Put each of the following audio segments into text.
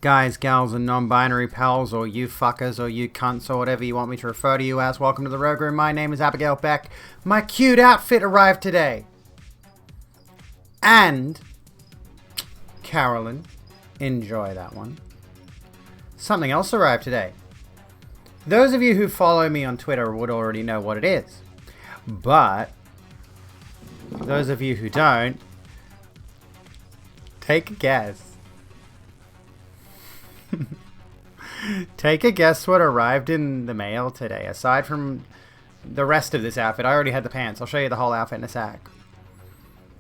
Guys, gals, and non-binary pals, or you fuckers, or you cunts, or whatever you want me to refer to you as, welcome to the Rogue Room. My name is Abigail Beck. My cute outfit arrived today. And Carolyn, enjoy that one. Something else arrived today. Those of you who follow me on Twitter would already know what it is. But those of you who don't, take a guess. Take a guess what arrived in the mail today, aside from the rest of this outfit. I already had the pants. I'll show you the whole outfit in a sec.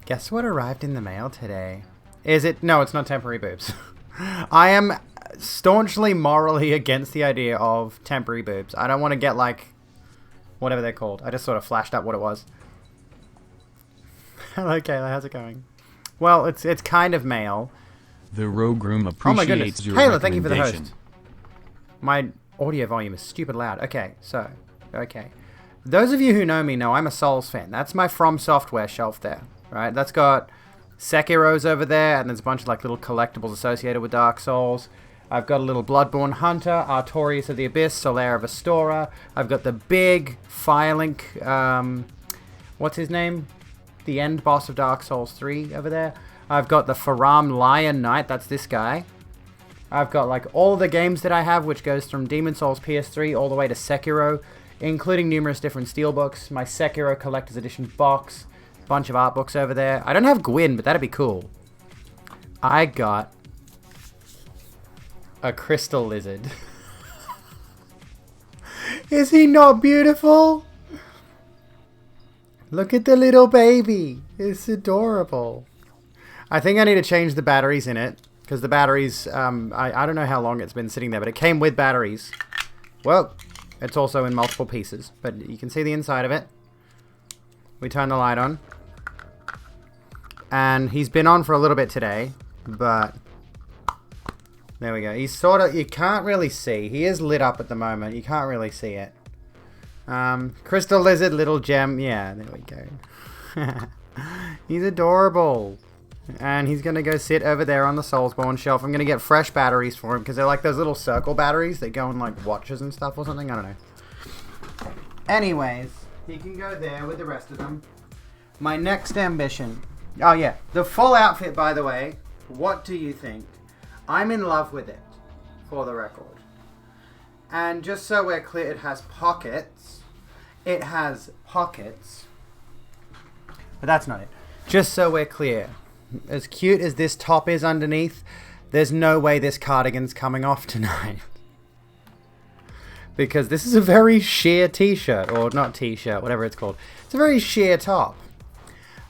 Guess what arrived in the mail today? Is it? No, it's not temporary boobs. I am staunchly morally against the idea of temporary boobs. I don't want to get like whatever they're called. I just sort of flashed up what it was. Hello, Kayla. How's it going? Well, it's kind of mail. The Rogue Room appreciates oh my goodness. your Kayla, thank you for the recommendation. host. My audio volume is stupid loud. Okay. Those of you who know me know I'm a Souls fan. That's my From Software shelf there, right? That's got Sekiro's over there, and there's a bunch of like little collectibles associated with Dark Souls. I've got a little Bloodborne Hunter, Artorias of the Abyss, Solera of Astora. I've got the big Firelink, what's his name? The end boss of Dark Souls 3 over there. I've got the Faram Lion Knight, that's this guy. I've got like all the games that I have, which goes from Demon Souls PS3 all the way to Sekiro, including numerous different steelbooks. My Sekiro Collector's Edition box, bunch of art books over there. I don't have Gwyn, but that'd be cool. I got a crystal lizard. Is he not beautiful? Look at the little baby. It's adorable. I think I need to change the batteries in it, because the batteries, I don't know how long it's been sitting there, but it came with batteries. Well, it's also in multiple pieces, but you can see the inside of it. We turn the light on. And he's been on for a little bit today, but there we go. He's sort of, you can't really see. He is lit up at the moment. You can't really see it. Crystal lizard, little gem. Yeah, there we go. He's adorable. And he's going to go sit over there on the Soulsborne shelf. I'm going to get fresh batteries for him, because they're like those little circle batteries that go in like watches and stuff or something. I don't know. Anyways, he can go there with the rest of them. My next ambition. Oh yeah, the full outfit, by the way. What do you think? I'm in love with it, for the record. And just so we're clear, it has pockets. It has pockets. But that's not it. Just so we're clear. As cute as this top is underneath, there's no way this cardigan's coming off tonight. Because this is a very sheer t-shirt, or not t-shirt, whatever it's called. It's a very sheer top.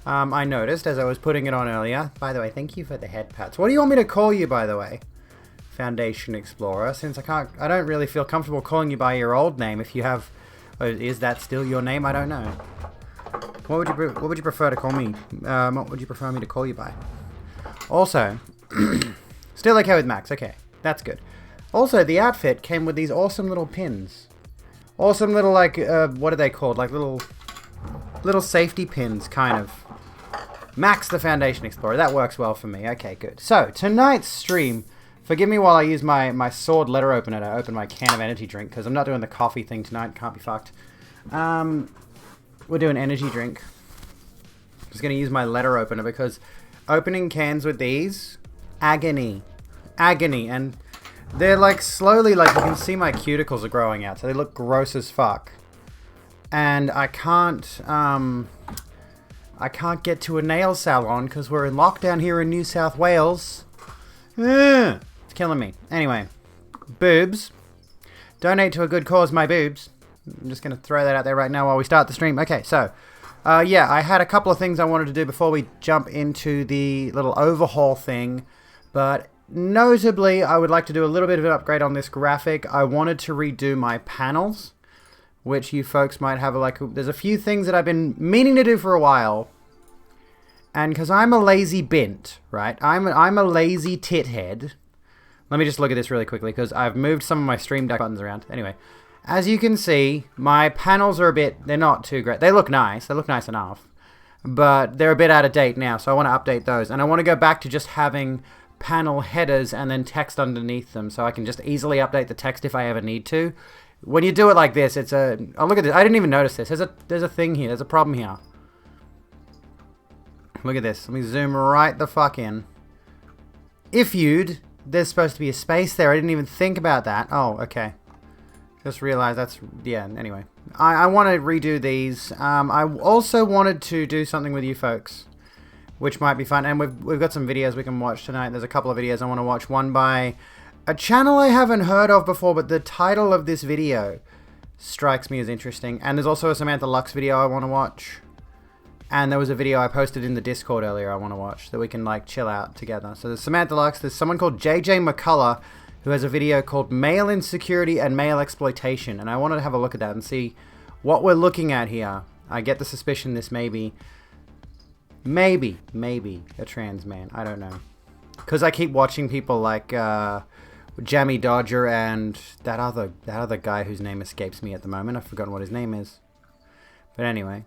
I noticed as I was putting it on earlier. By the way, thank you for the head pats. What do you want me to call you, by the way? Foundation Explorer, since I don't really feel comfortable calling you by your old name. If you have, is that still your name? I don't know. What would you prefer to call me? What would you prefer me to call you by? Also, still okay with Max. Okay, that's good. Also, the outfit came with these awesome little pins. Awesome little, like, what are they called? Like little safety pins, kind of. Max the Foundation Explorer. That works well for me. Okay, good. So, tonight's stream, forgive me while I use my sword letter opener to open my can of energy drink, because I'm not doing the coffee thing tonight. Can't be fucked. We're doing energy drink. I'm just going to use my letter opener, because opening cans with these, agony. Agony. And they're like slowly, like you can see my cuticles are growing out, so they look gross as fuck. And I can't get to a nail salon because we're in lockdown here in New South Wales. It's killing me. Anyway, boobs. Donate to a good cause, my boobs. I'm just going to throw that out there right now while we start the stream. Okay, so, yeah, I had a couple of things I wanted to do before we jump into the little overhaul thing. But notably, I would like to do a little bit of an upgrade on this graphic. I wanted to redo my panels, which you folks might have there's a few things that I've been meaning to do for a while. And because I'm a lazy bint, right? I'm a lazy tit head. Let me just look at this really quickly, because I've moved some of my Stream Deck buttons around. Anyway, as you can see, my panels are they're not too great. They look nice. They look nice enough. But they're a bit out of date now, so I want to update those. And I want to go back to just having panel headers and then text underneath them, so I can just easily update the text if I ever need to. When you do it like this, it's a... Oh, look at this. I didn't even notice this. There's a thing here. There's a problem here. Look at this. Let me zoom right the fuck in. If you'd... There's supposed to be a space there. I didn't even think about that. Oh, okay. Just realized that's... Yeah, anyway. I want to redo these. I also wanted to do something with you folks, which might be fun. And we've got some videos we can watch tonight. There's a couple of videos I want to watch. One by a channel I haven't heard of before, but the title of this video strikes me as interesting. And there's also a Samantha Lux video I want to watch. And there was a video I posted in the Discord earlier I want to watch, that we can like chill out together. So there's Samantha Lux, there's someone called JJ McCullough who has a video called Male Insecurity and Male Exploitation. And I wanted to have a look at that and see what we're looking at here. I get the suspicion this may be maybe a trans man. I don't know. Because I keep watching people like Jammy Dodger and that other guy whose name escapes me at the moment. I've forgotten what his name is. But anyway.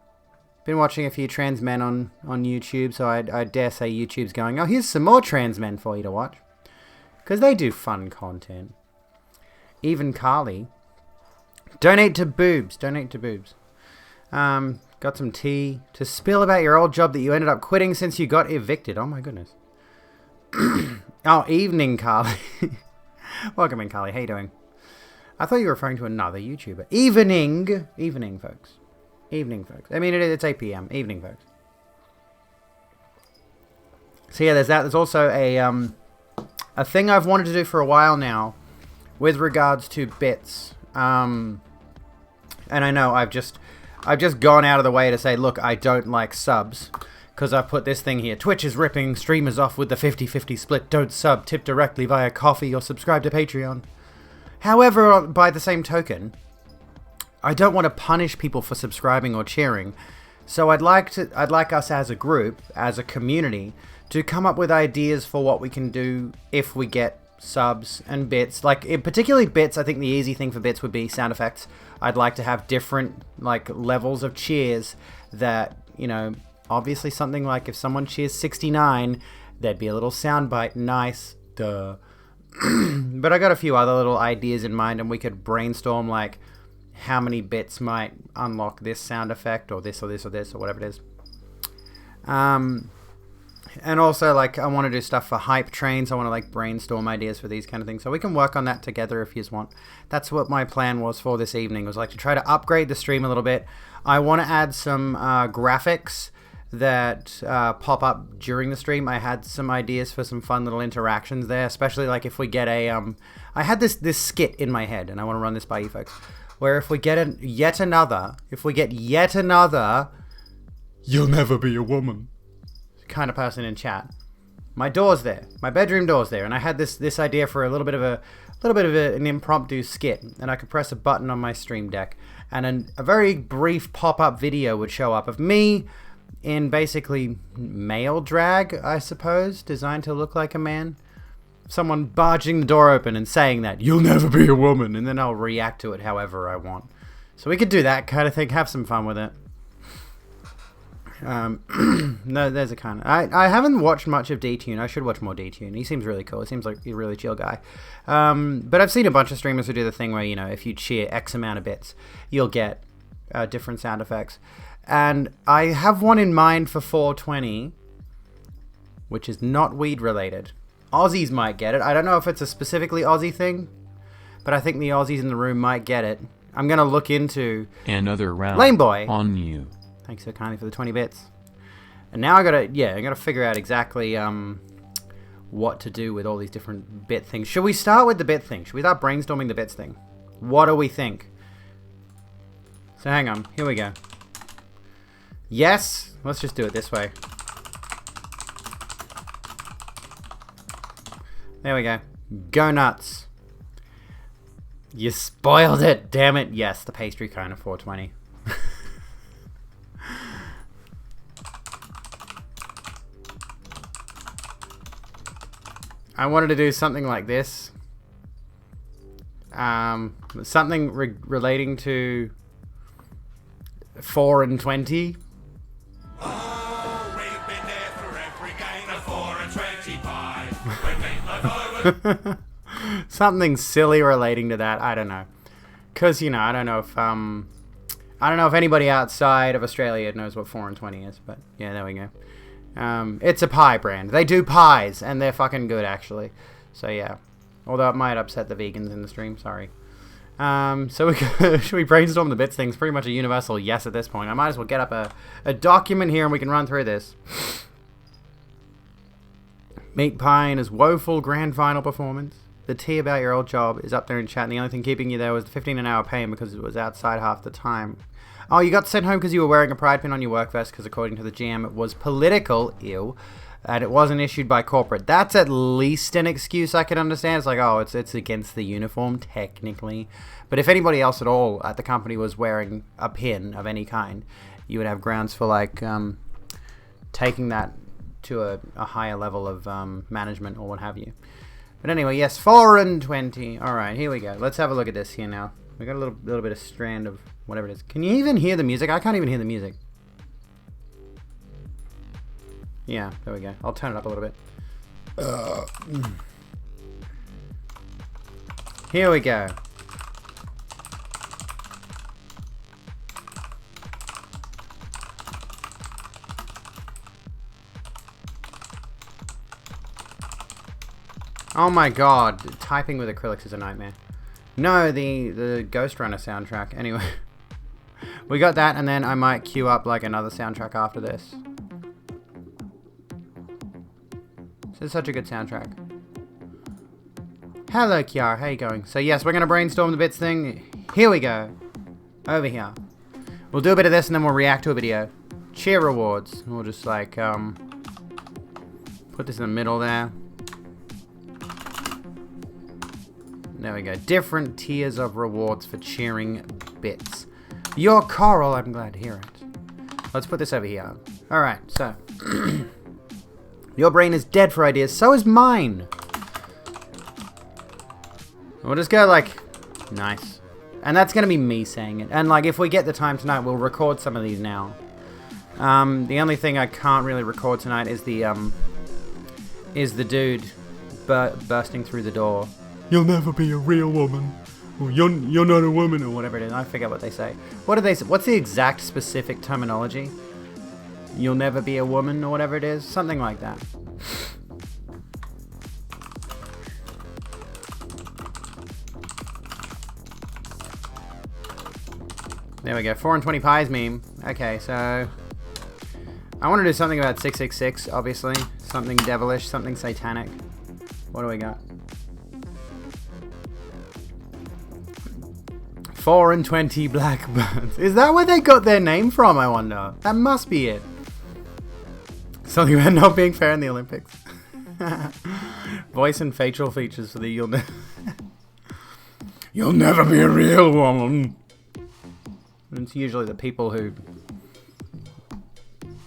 Been watching a few trans men on YouTube, so I dare say YouTube's going, oh, here's some more trans men for you to watch. Because they do fun content. Even Carly. Donate to boobs. Donate to boobs. Got some tea to spill about your old job that you ended up quitting since you got evicted. Oh my goodness. Oh, evening, Carly. Welcome in, Carly. How you doing? I thought you were referring to another YouTuber. Evening. Evening, folks. Evening, folks. I mean, it's 8 p.m. Evening, folks. So yeah, there's that. There's also a thing I've wanted to do for a while now with regards to bits. And I know I've just gone out of the way to say, look, I don't like subs. Because I've put this thing here. Twitch is ripping streamers off with the 50-50 split. Don't sub. Tip directly via Coffee or subscribe to Patreon. However, by the same token, I don't want to punish people for subscribing or cheering. So I'd like us as a group, as a community, to come up with ideas for what we can do if we get subs and bits. Like, particularly bits, I think the easy thing for bits would be sound effects. I'd like to have different, like, levels of cheers that, you know, obviously something like if someone cheers 69, there'd be a little soundbite. Nice. Duh. But I got a few other little ideas in mind, and we could brainstorm, like, how many bits might unlock this sound effect, or this, or this, or this, or whatever it is. And also, like, I want to do stuff for hype trains. I want to, like, brainstorm ideas for these kind of things. So we can work on that together if you want. That's what my plan was for this evening, was, like, to try to upgrade the stream a little bit. I want to add some graphics that pop up during the stream. I had some ideas for some fun little interactions there, especially, like, if we get a... I had this skit in my head, and I want to run this by you folks, where if we get yet another, you'll never be a woman kind of person in chat, my door's there, my bedroom door's there, and I had this idea for a little bit of an impromptu skit, and I could press a button on my stream deck, and a very brief pop-up video would show up of me in basically male drag, I suppose, designed to look like a man. Someone barging the door open and saying that, you'll never be a woman, and then I'll react to it however I want. So we could do that kind of thing, have some fun with it. No, there's a kind of... I haven't watched much of D-Tune. I should watch more D-Tune. He seems really cool. He seems like a really chill guy. But I've seen a bunch of streamers who do the thing where, you know, if you cheer X amount of bits, you'll get different sound effects. And I have one in mind for 420, which is not weed related. Aussies might get it. I don't know if it's a specifically Aussie thing, but I think the Aussies in the room might get it. I'm going to look into... Another round Lame Boy on you. Thanks so kindly for the 20 bits. And now I gotta figure out exactly what to do with all these different bit things. Should we start with the bit thing? Should we start brainstorming the bits thing? What do we think? So hang on, here we go. Yes, let's just do it this way. There we go. Go nuts. You spoiled it, damn it. Yes, the pastry cone of 420. I wanted to do something like this. Something relating to 4 and 20. Oh, we've been there for every game of 4 and 20 pie. When Something silly relating to that. I don't know. Because, you know, I don't know if anybody outside of Australia knows what 4 and 20 is. But, yeah, there we go. It's a pie brand. They do pies, and they're fucking good, actually. So, yeah. Although it might upset the vegans in the stream. Sorry. So should we brainstorm the bits thing? It's pretty much a universal yes at this point. I might as well get up a document here and we can run through this. Meat Pie in his woeful grand final performance. The tea about your old job is up there in chat, and the only thing keeping you there was the 15 an hour pay because it was outside half the time. Oh, you got sent home because you were wearing a pride pin on your work vest because according to the GM it was political, ew, and it wasn't issued by corporate. That's at least an excuse I can understand. It's like, oh, it's against the uniform, technically. But if anybody else at all at the company was wearing a pin of any kind, you would have grounds for, like, taking that to a higher level of management or what have you. But anyway, yes, 4 and 20. Alright, here we go. Let's have a look at this here now. We got a little bit of strand of whatever it is. Can you even hear the music? I can't even hear the music. Yeah, there we go. I'll turn it up a little bit. Here we go. Oh my god, typing with acrylics is a nightmare. No, the Ghost Runner soundtrack. Anyway, we got that, and then I might queue up like another soundtrack after this. This is such a good soundtrack. Hello, Kiara. How you going? So yes, we're gonna brainstorm the bits thing. Here we go. Over here. We'll do a bit of this, and then we'll react to a video. Cheer rewards. We'll just like put this in the middle there. There we go. Different tiers of rewards for cheering bits. Your Coral, I'm glad to hear it. Let's put this over here. Alright, so. Your brain is dead for ideas, so is mine. We'll just go like, nice. And that's going to be me saying it. And like, if we get the time tonight, we'll record some of these now. The only thing I can't really record tonight is the dude bursting through the door. You'll never be a real woman. Or you're not a woman, or whatever it is. I forget what they say. What do they say? What's the exact specific terminology? You'll never be a woman, or whatever it is. Something like that. There we go. 4 and 20 pies meme. Okay, so I want to do something about 666, obviously. Something devilish, something satanic. What do we got? 4 and 20 blackbirds. Is that where they got their name from, I wonder? That must be it. Something about not being fair in the Olympics. Voice and facial features for the You'll never be a real woman. It's usually the people who...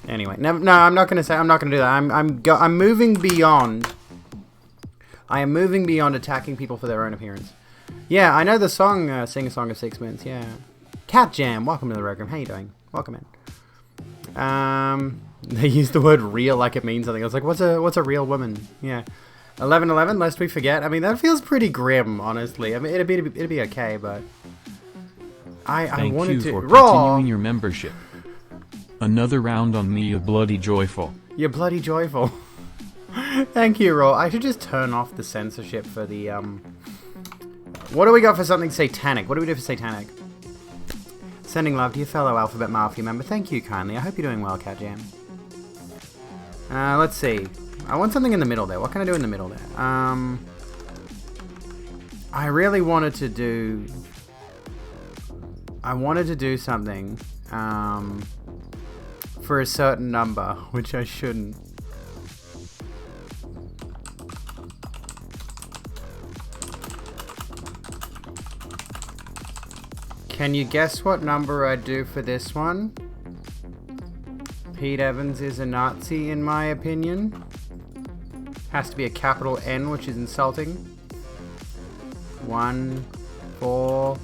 Anyway, no, I'm not gonna do that. I'm moving beyond. I am moving beyond attacking people for their own appearance. Yeah, I know the song, Sing a Song of Sixpence, yeah. Cat Jam, welcome to the Red Room. How you doing? Welcome in. They use the word real like it means something. I was like, what's a real woman? Yeah. 11-11, lest we forget. I mean, that feels pretty grim, honestly. I mean, it'd be okay, but... I wanted to... Thank you for continuing your membership. Another round on me, you bloody joyful. You're bloody joyful. Thank you, Raw. I should just turn off the censorship for the, What do we got for something satanic? What do we do for satanic? Sending love to your fellow Alphabet Mafia member. Thank you kindly. I hope you're doing well, Cat Jam. Let's see. I want something in the middle there. What can I do in the middle there? I really wanted to do... I wanted to do something, for a certain number, which I shouldn't. Can you guess what number I'd do for this one? Pete Evans is a Nazi, in my opinion. Has to be a capital N, which is insulting. 1, 4,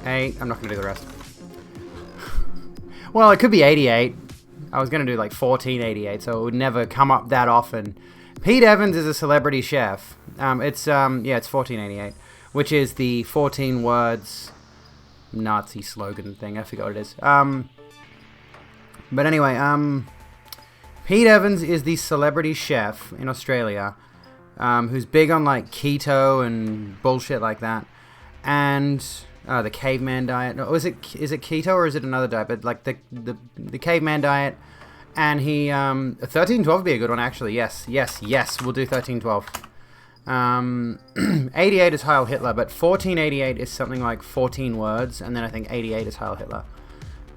8. I'm not going to do the rest. Well, it could be 88. I was going to do like 1488, so it would never come up that often. Pete Evans is a celebrity chef. It's 1488, which is the 14 words Nazi slogan thing. I forgot what it is. But anyway, Pete Evans is the celebrity chef in Australia, who's big on like keto and bullshit like that, and the caveman diet. Is it keto or is it another diet? But like the caveman diet, and he 1312 would be a good one actually. Yes, we'll do 1312. 88 is Heil Hitler, but 1488 is something like 14 words, and then I think 88 is Heil Hitler,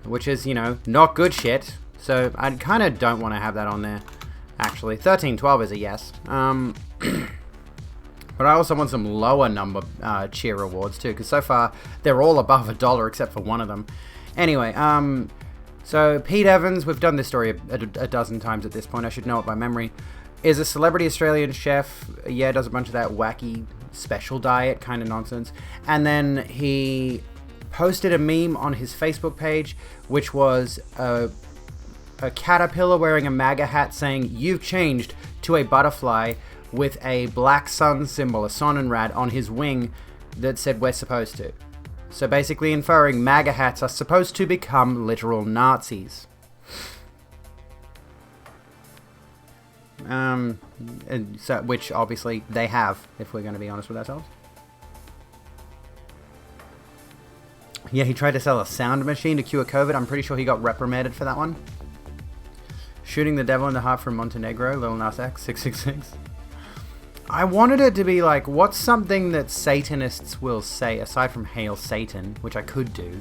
which is, you know, not good shit. So I kind of don't want to have that on there, actually. 1312 is a yes. But I also want some lower number cheer rewards too, because so far they're all above $1 except for one of them. Anyway, so Pete Evans, we've done this story a dozen times at this point, I should know it by memory, is a celebrity Australian chef. Yeah, does a bunch of that wacky special diet kind of nonsense. And then he posted a meme on his Facebook page, which was a caterpillar wearing a MAGA hat saying, "You've changed," to a butterfly with a black sun symbol, a Sonnenrad, on his wing that said, "We're supposed to." So basically inferring MAGA hats are supposed to become literal Nazis. Which obviously they have, if we're going to be honest with ourselves. Yeah, he tried to sell a sound machine to cure COVID. I'm pretty sure he got reprimanded for that one. Shooting the devil in the heart from Montenegro, Lil Nas X, 666. I wanted it to be like, what's something that Satanists will say, aside from Hail Satan, which I could do.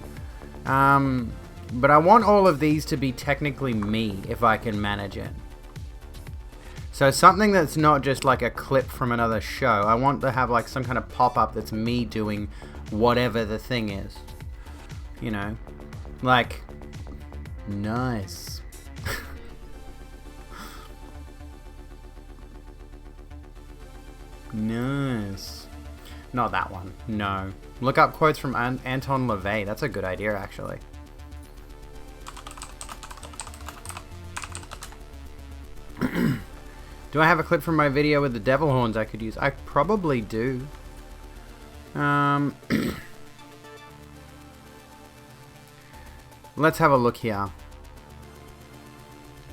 But I want all of these to be technically me, if I can manage it. So something that's not just like a clip from another show. I want to have like some kind of pop-up that's me doing whatever the thing is. You know? Like, nice. Nice. Not that one. No. Look up quotes from Anton LaVey. That's a good idea, actually. Do I have a clip from my video with the devil horns I could use? I probably do. Let's have a look here.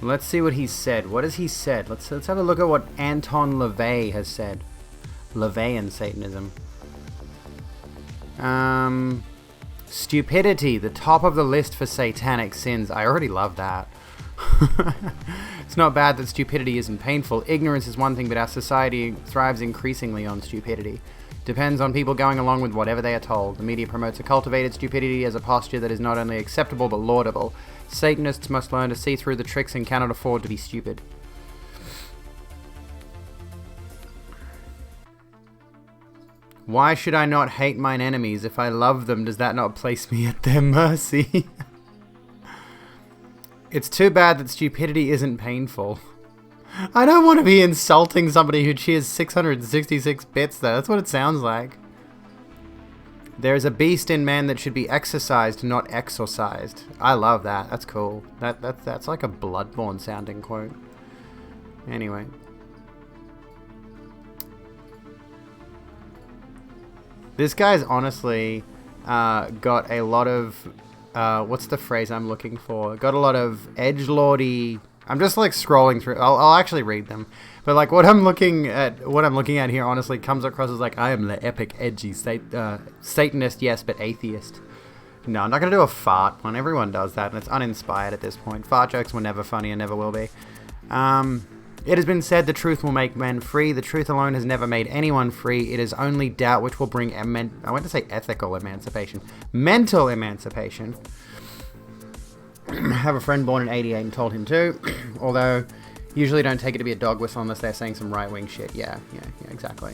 Let's see what he said. What has he said? Let's have a look at what Anton LaVey has said. LaVeyan Satanism. Stupidity, the top of the list for satanic sins. I already love that. It's not bad that stupidity isn't painful. Ignorance is one thing, but our society thrives increasingly on stupidity. Depends on people going along with whatever they are told. The media promotes a cultivated stupidity as a posture that is not only acceptable but laudable. Satanists must learn to see through the tricks and cannot afford to be stupid. Why should I not hate mine enemies? If I love them, does that not place me at their mercy? It's too bad that stupidity isn't painful. I don't want to be insulting somebody who cheers 666 bits though. That's what it sounds like. There is a beast in man that should be exercised, not exorcised. I love that. That's cool. That's like a Bloodborne sounding quote. Anyway. This guy's honestly got a lot of... what's the phrase I'm looking for? Got a lot of edgelordy... I'm just like scrolling through. I'll actually read them, but like what I'm looking at here, honestly, comes across as like I am the epic edgy Satanist, yes, but atheist. No, I'm not gonna do a fart one. Everyone does that, and it's uninspired at this point. Fart jokes were never funny and never will be. It has been said the truth will make men free. The truth alone has never made anyone free. It is only doubt which will bring I went to say ethical emancipation, mental emancipation. I have a friend born in 88 and told him to, although usually don't take it to be a dog whistle unless they're saying some right-wing shit. Yeah, exactly.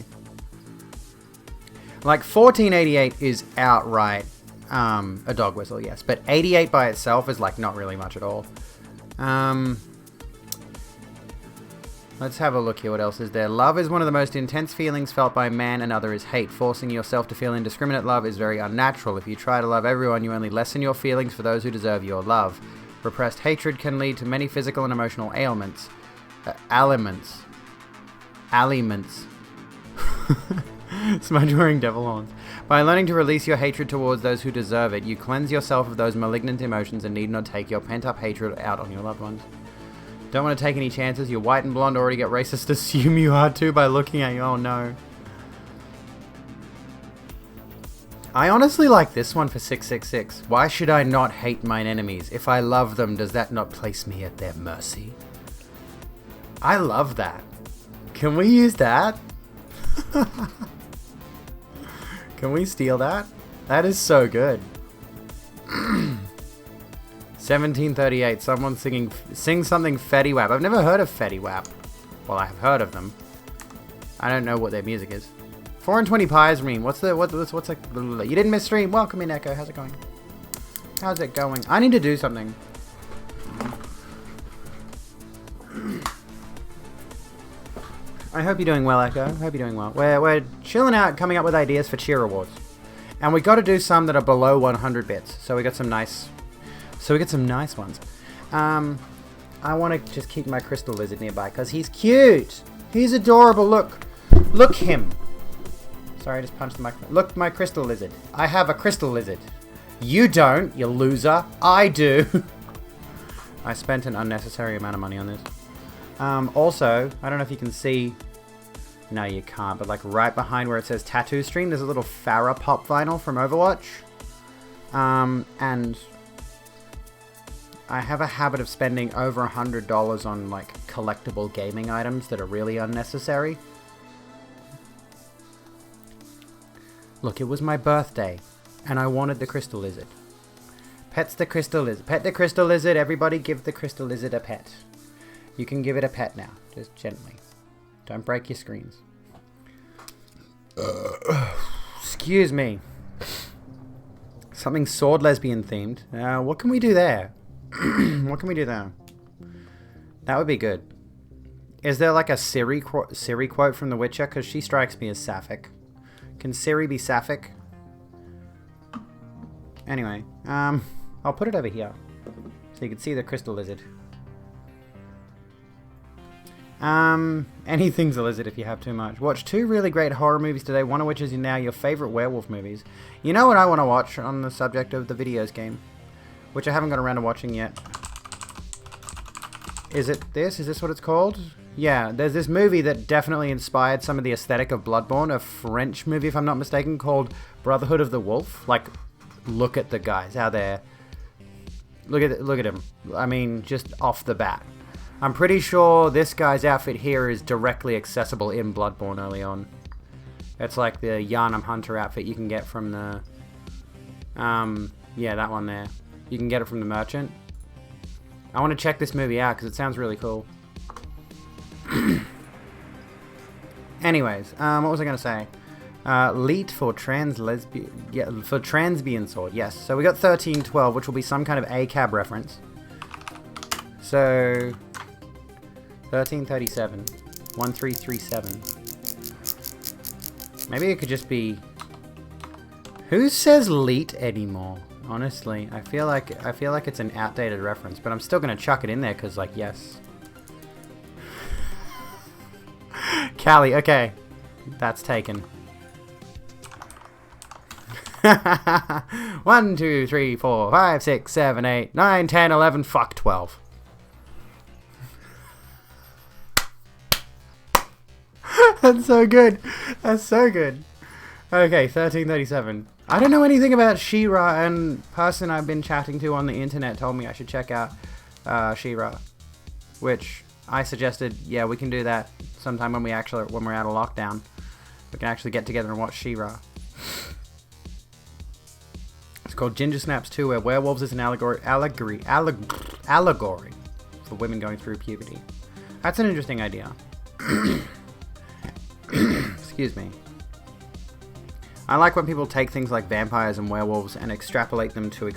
Like 1488 is outright a dog whistle, yes, but 88 by itself is like not really much at all. Let's have a look here. What else is there? Love is one of the most intense feelings felt by man. Another is hate. Forcing yourself to feel indiscriminate love is very unnatural. If you try to love everyone, you only lessen your feelings for those who deserve your love. Repressed hatred can lead to many physical and emotional ailments. Aliments. Aliments. Smudge wearing devil horns. By learning to release your hatred towards those who deserve it, you cleanse yourself of those malignant emotions and need not take your pent-up hatred out on your loved ones. Don't want to take any chances. You're white and blonde already get racist. Assume you are too by looking at you. Oh no. I honestly like this one for 666. Why should I not hate mine enemies? If I love them, does that not place me at their mercy? I love that. Can we use that? Can we steal that? That is so good. 1738. Someone sing something Fetty Wap. I've never heard of Fetty Wap. Well, I have heard of them. I don't know what their music is. 420 pies mean. What's like? You didn't miss stream. Welcome in, Echo. How's it going? How's it going? I need to do something. I hope you're doing well, Echo. I hope you're doing well. We're chilling out, coming up with ideas for cheer awards, and we got to do some that are below 100 bits. So we got some nice. So we get some nice ones. I want to just keep my crystal lizard nearby because he's cute. He's adorable. Look him. Sorry, I just punched the microphone. Look, my crystal lizard. I have a crystal lizard. You don't, you loser. I do. I spent an unnecessary amount of money on this. Also, I don't know if you can see. No, you can't. But like right behind where it says Tattoo Stream, there's a little Farrah pop vinyl from Overwatch. And I have a habit of spending over $100 on like collectible gaming items that are really unnecessary. Look, it was my birthday, and I wanted the crystal lizard. Pet's the crystal lizard. Pet the crystal lizard. Everybody give the crystal lizard a pet. You can give it a pet now, just gently. Don't break your screens. Excuse me. Something sword lesbian themed. What can we do there? What can we do there? That would be good. Is there like a Siri quote from The Witcher? Because she strikes me as sapphic. Can Siri be sapphic? Anyway, I'll put it over here so you can see the crystal lizard. Anything's a lizard if you have too much. Watch 2 really great horror movies today, one of which is now your favorite werewolf movies. You know what I want to watch on the subject of the videos game, which I haven't got around to watching yet. Is it this? Is this what it's called? Yeah, there's this movie that definitely inspired some of the aesthetic of Bloodborne, a French movie if I'm not mistaken, called Brotherhood of the Wolf. Like, look at the guys, how they're... Look at him. I mean, just off the bat. I'm pretty sure this guy's outfit here is directly accessible in Bloodborne early on. It's like the Yharnam Hunter outfit you can get from the... yeah, that one there. You can get it from the merchant. I want to check this movie out because it sounds really cool. Anyways, what was I going to say? Leet for transbian sword, yes. So we got 1312, which will be some kind of ACAB reference. So 1337, 1337. Maybe it could just be. Who says Leet anymore? Honestly, I feel like it's an outdated reference, but I'm still gonna chuck it in there because, like, yes. Callie, okay, that's taken. 1, 2, 3, 4, 5, 6, 7, 8, 9, 10, 11, fuck 12. That's so good. That's so good. Okay, 1337. I don't know anything about She-Ra, and person I've been chatting to on the internet told me I should check out She-Ra, which I suggested. Yeah, we can do that sometime when we're out of lockdown. We can actually get together and watch She-Ra. It's called Ginger Snaps 2, where werewolves is an allegory for women going through puberty. That's an interesting idea. Excuse me. I like when people take things like vampires and werewolves and extrapolate them to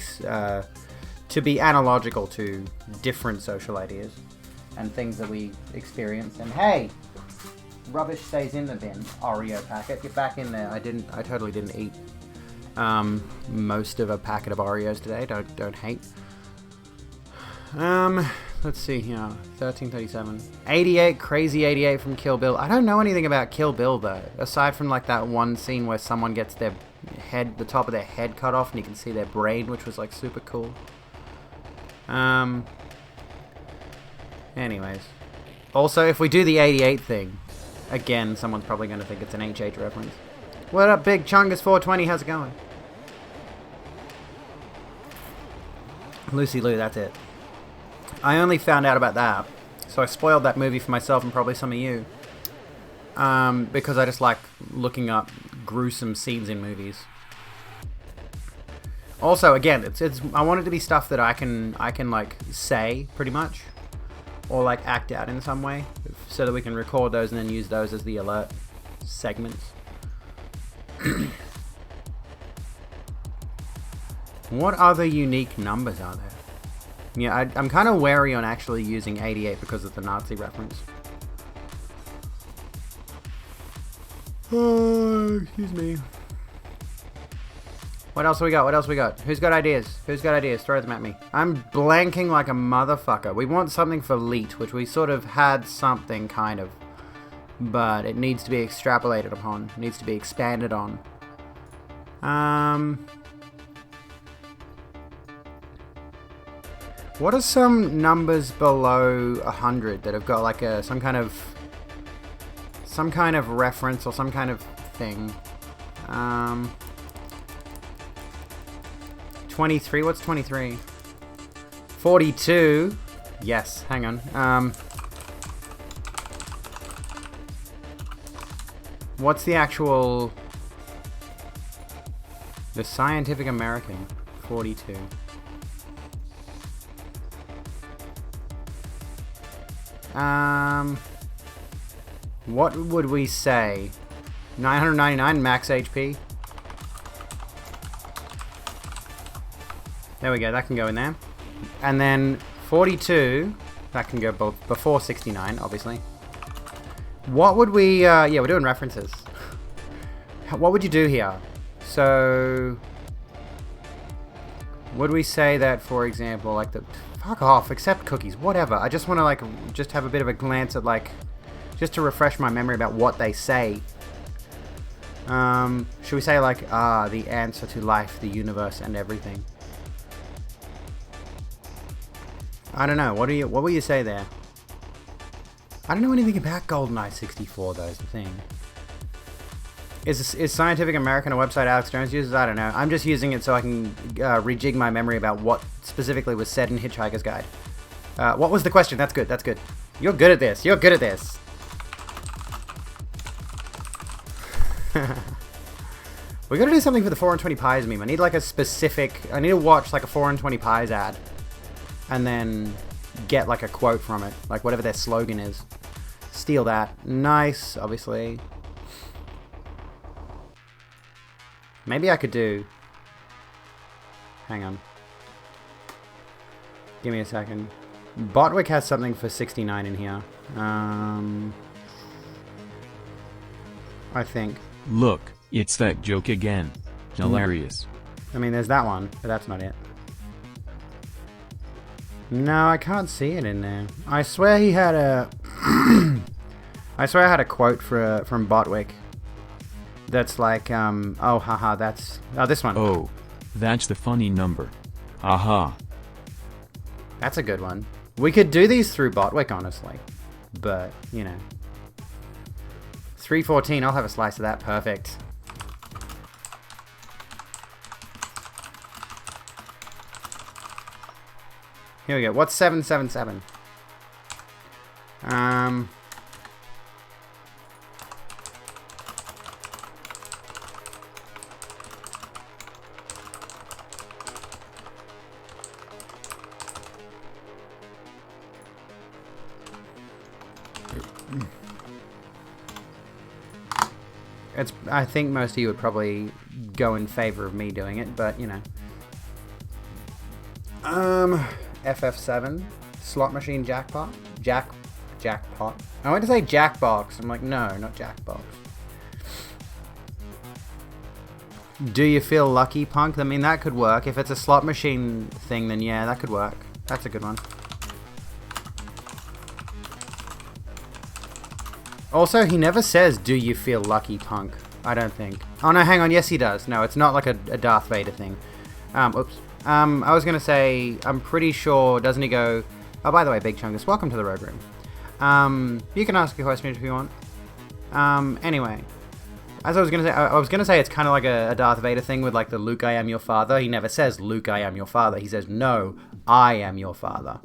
be analogical to different social ideas and things that we experience. And hey, rubbish stays in the bin. Oreo packet, get back in there. I totally didn't eat most of a packet of Oreos today. Don't hate. let's see here. 1337. 88, crazy 88 from Kill Bill. I don't know anything about Kill Bill though, aside from like that one scene where someone gets their head, the top of their head cut off and you can see their brain, which was like super cool. Anyways. Also, if we do the 88 thing, again, someone's probably going to think it's an HH reference. What up, Big Chungus 420? How's it going? Lucy Lou, that's it. I only found out about that, so I spoiled that movie for myself and probably some of you. Because I just like looking up gruesome scenes in movies. Also, again, it's I want it to be stuff that I can like say pretty much, or like act out in some way, so that we can record those and then use those as the alert segments. What other unique numbers are there? Yeah, I'm kind of wary on actually using 88 because of the Nazi reference. Oh, excuse me. What else we got? What else we got? Who's got ideas? Who's got ideas? Throw them at me. I'm blanking like a motherfucker. We want something for Leet, which we sort of had something kind of, but it needs to be extrapolated upon. It needs to be expanded on. What are some numbers below 100 that have got like a some kind of reference or some kind of thing? 23. What's 23? 42. Yes. Hang on. What's the actual? The Scientific American. 42. What would we say? 999 max HP. There we go, that can go in there. And then 42, that can go before 69, obviously. What would we, yeah, we're doing references. What would you do here? So, would we say that, for example, like the, fuck off, accept cookies, whatever. I just want to like, just have a bit of a glance at like, just to refresh my memory about what they say. Should we say like, the answer to life, the universe, and everything? I don't know. What will you say there? I don't know anything about GoldenEye 64 though, is the thing. Is Scientific American a website Alex Jones uses? I don't know. I'm just using it so I can rejig my memory about what specifically was said in Hitchhiker's Guide. What was the question? That's good, that's good. You're good at this. You're good at this. We gotta do something for the 4 and 20 pies meme. I need like a specific... I need to watch like a 4 and 20 pies ad. And then get like a quote from it. Like whatever their slogan is. Steal that. Nice, obviously. Maybe I could do... Hang on. Give me a second. Botwick has something for 69 in here. I think. Look, it's that joke again. Hilarious. I mean, there's that one, but that's not it. No, I can't see it in there. I swear he had a... I swear I had a quote from Botwick. That's like, oh, haha, that's... Oh, this one. Oh, that's the funny number. Haha. That's a good one. We could do these through Botwick, honestly. But, you know. 314, I'll have a slice of that. Perfect. Here we go. What's 777? I think most of you would probably go in favor of me doing it, but you know. FF7 slot machine jackpot. Jackpot. I went to say Jackbox. I'm like, no, not Jackbox. Do you feel lucky, Punk? I mean, that could work. If it's a slot machine thing, then yeah, that could work. That's a good one. Also, he never says, "Do you feel lucky, punk?" I don't think. Oh no, hang on. Yes, he does. No, it's not like a Darth Vader thing. Oops. I was gonna say, I'm pretty sure. Doesn't he go? Oh, by the way, Big Chungus, welcome to the Rogue Room. You can ask a question if you want. Anyway, as I was gonna say it's kind of like a Darth Vader thing with like the Luke, I am your father. He never says Luke, I am your father. He says no, I am your father.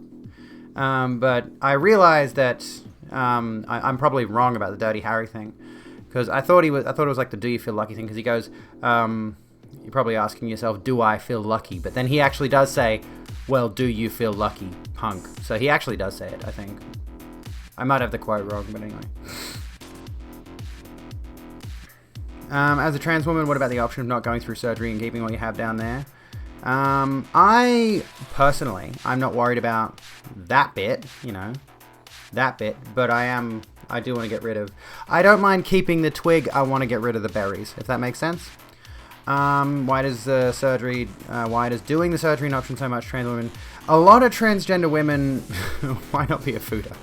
But I realized that I'm probably wrong about the Dirty Harry thing, because I thought it was like the "Do you feel lucky" thing, because he goes, you're probably asking yourself, do I feel lucky? But then he actually does say, well, do you feel lucky, punk? So he actually does say it, I think. I might have the quote wrong, but anyway. As a trans woman, what about the option of not going through surgery and keeping what you have down there? I personally, I'm not worried about that bit, but I do want to get rid of, I don't mind keeping the twig, I want to get rid of the berries, if that makes sense. Why does doing the surgery an option so much trans women? A lot of transgender women, why not be a fooder?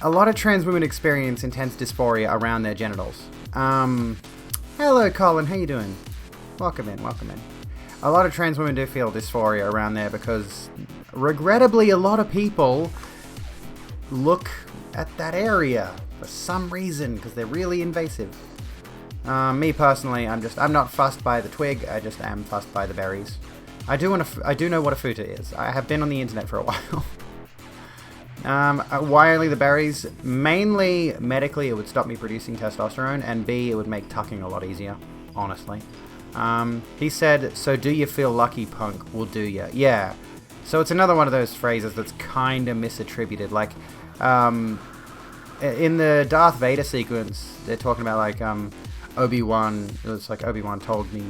A lot of trans women experience intense dysphoria around their genitals. Hello Colin, how you doing? Welcome in. A lot of trans women do feel dysphoria around there because, regrettably, a lot of people look at that area for some reason because they're really invasive. Me personally, I'm not fussed by the twig. I just am fussed by the berries. I do know what a futa is. I have been on the internet for a while. Why only the berries? Mainly medically, it would stop me producing testosterone, and B, it would make tucking a lot easier. Honestly. He said, "So do you feel lucky, punk? Well, do ya?" Yeah. So it's another one of those phrases that's kind of misattributed. Like, in the Darth Vader sequence, they're talking about like Obi-Wan. It's like Obi-Wan told me,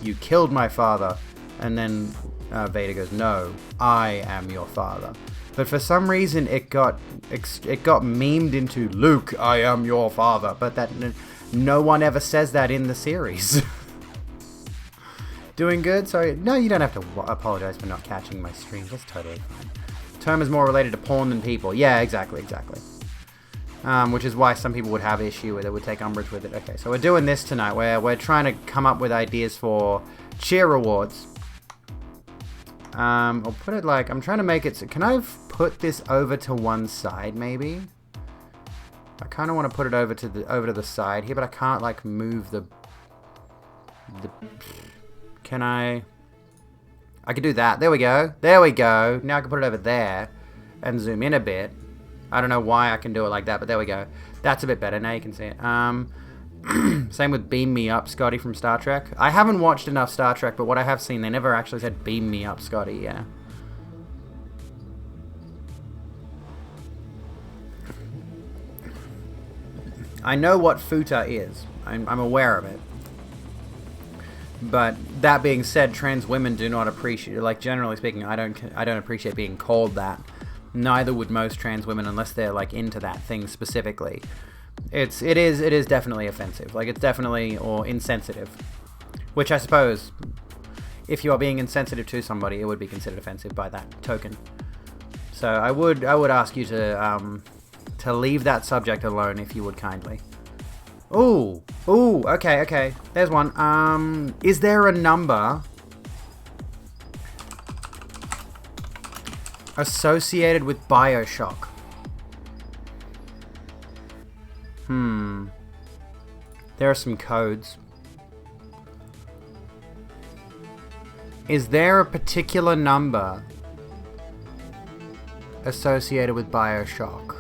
"You killed my father," and then Vader goes, "No, I am your father." But for some reason, it got memed into Luke, "I am your father," but that no one ever says that in the series. Doing good? Sorry. No, you don't have to apologize for not catching my stream. That's totally fine. Term is more related to porn than people. Yeah, exactly. Which is why some people would have issue with it, would take umbrage with it. Okay, so we're doing this tonight, where we're trying to come up with ideas for cheer rewards. I'll put it like, I'm trying to make it, so can I put this over to one side, maybe? I kind of want to put it over to the side here, but I can't like move the can I could do that. There we go. Now I can put it over there and zoom in a bit. I don't know why I can do it like that, but there we go. That's a bit better. Now you can see it. Same with Beam Me Up, Scotty from Star Trek. I haven't watched enough Star Trek, but what I have seen, they never actually said Beam Me Up, Scotty. Yeah. I know what futa is. I'm aware of it. But that being said, trans women do not appreciate, like generally speaking, I don't appreciate being called that. Neither would most trans women unless they're like into that thing specifically. It is definitely offensive. Like it's definitely or insensitive. Which I suppose if you are being insensitive to somebody, it would be considered offensive by that token. So I would ask you to leave that subject alone if you would kindly. Ooh, okay. There's one. Is there a number associated with Bioshock? There are some codes. Is there a particular number associated with Bioshock?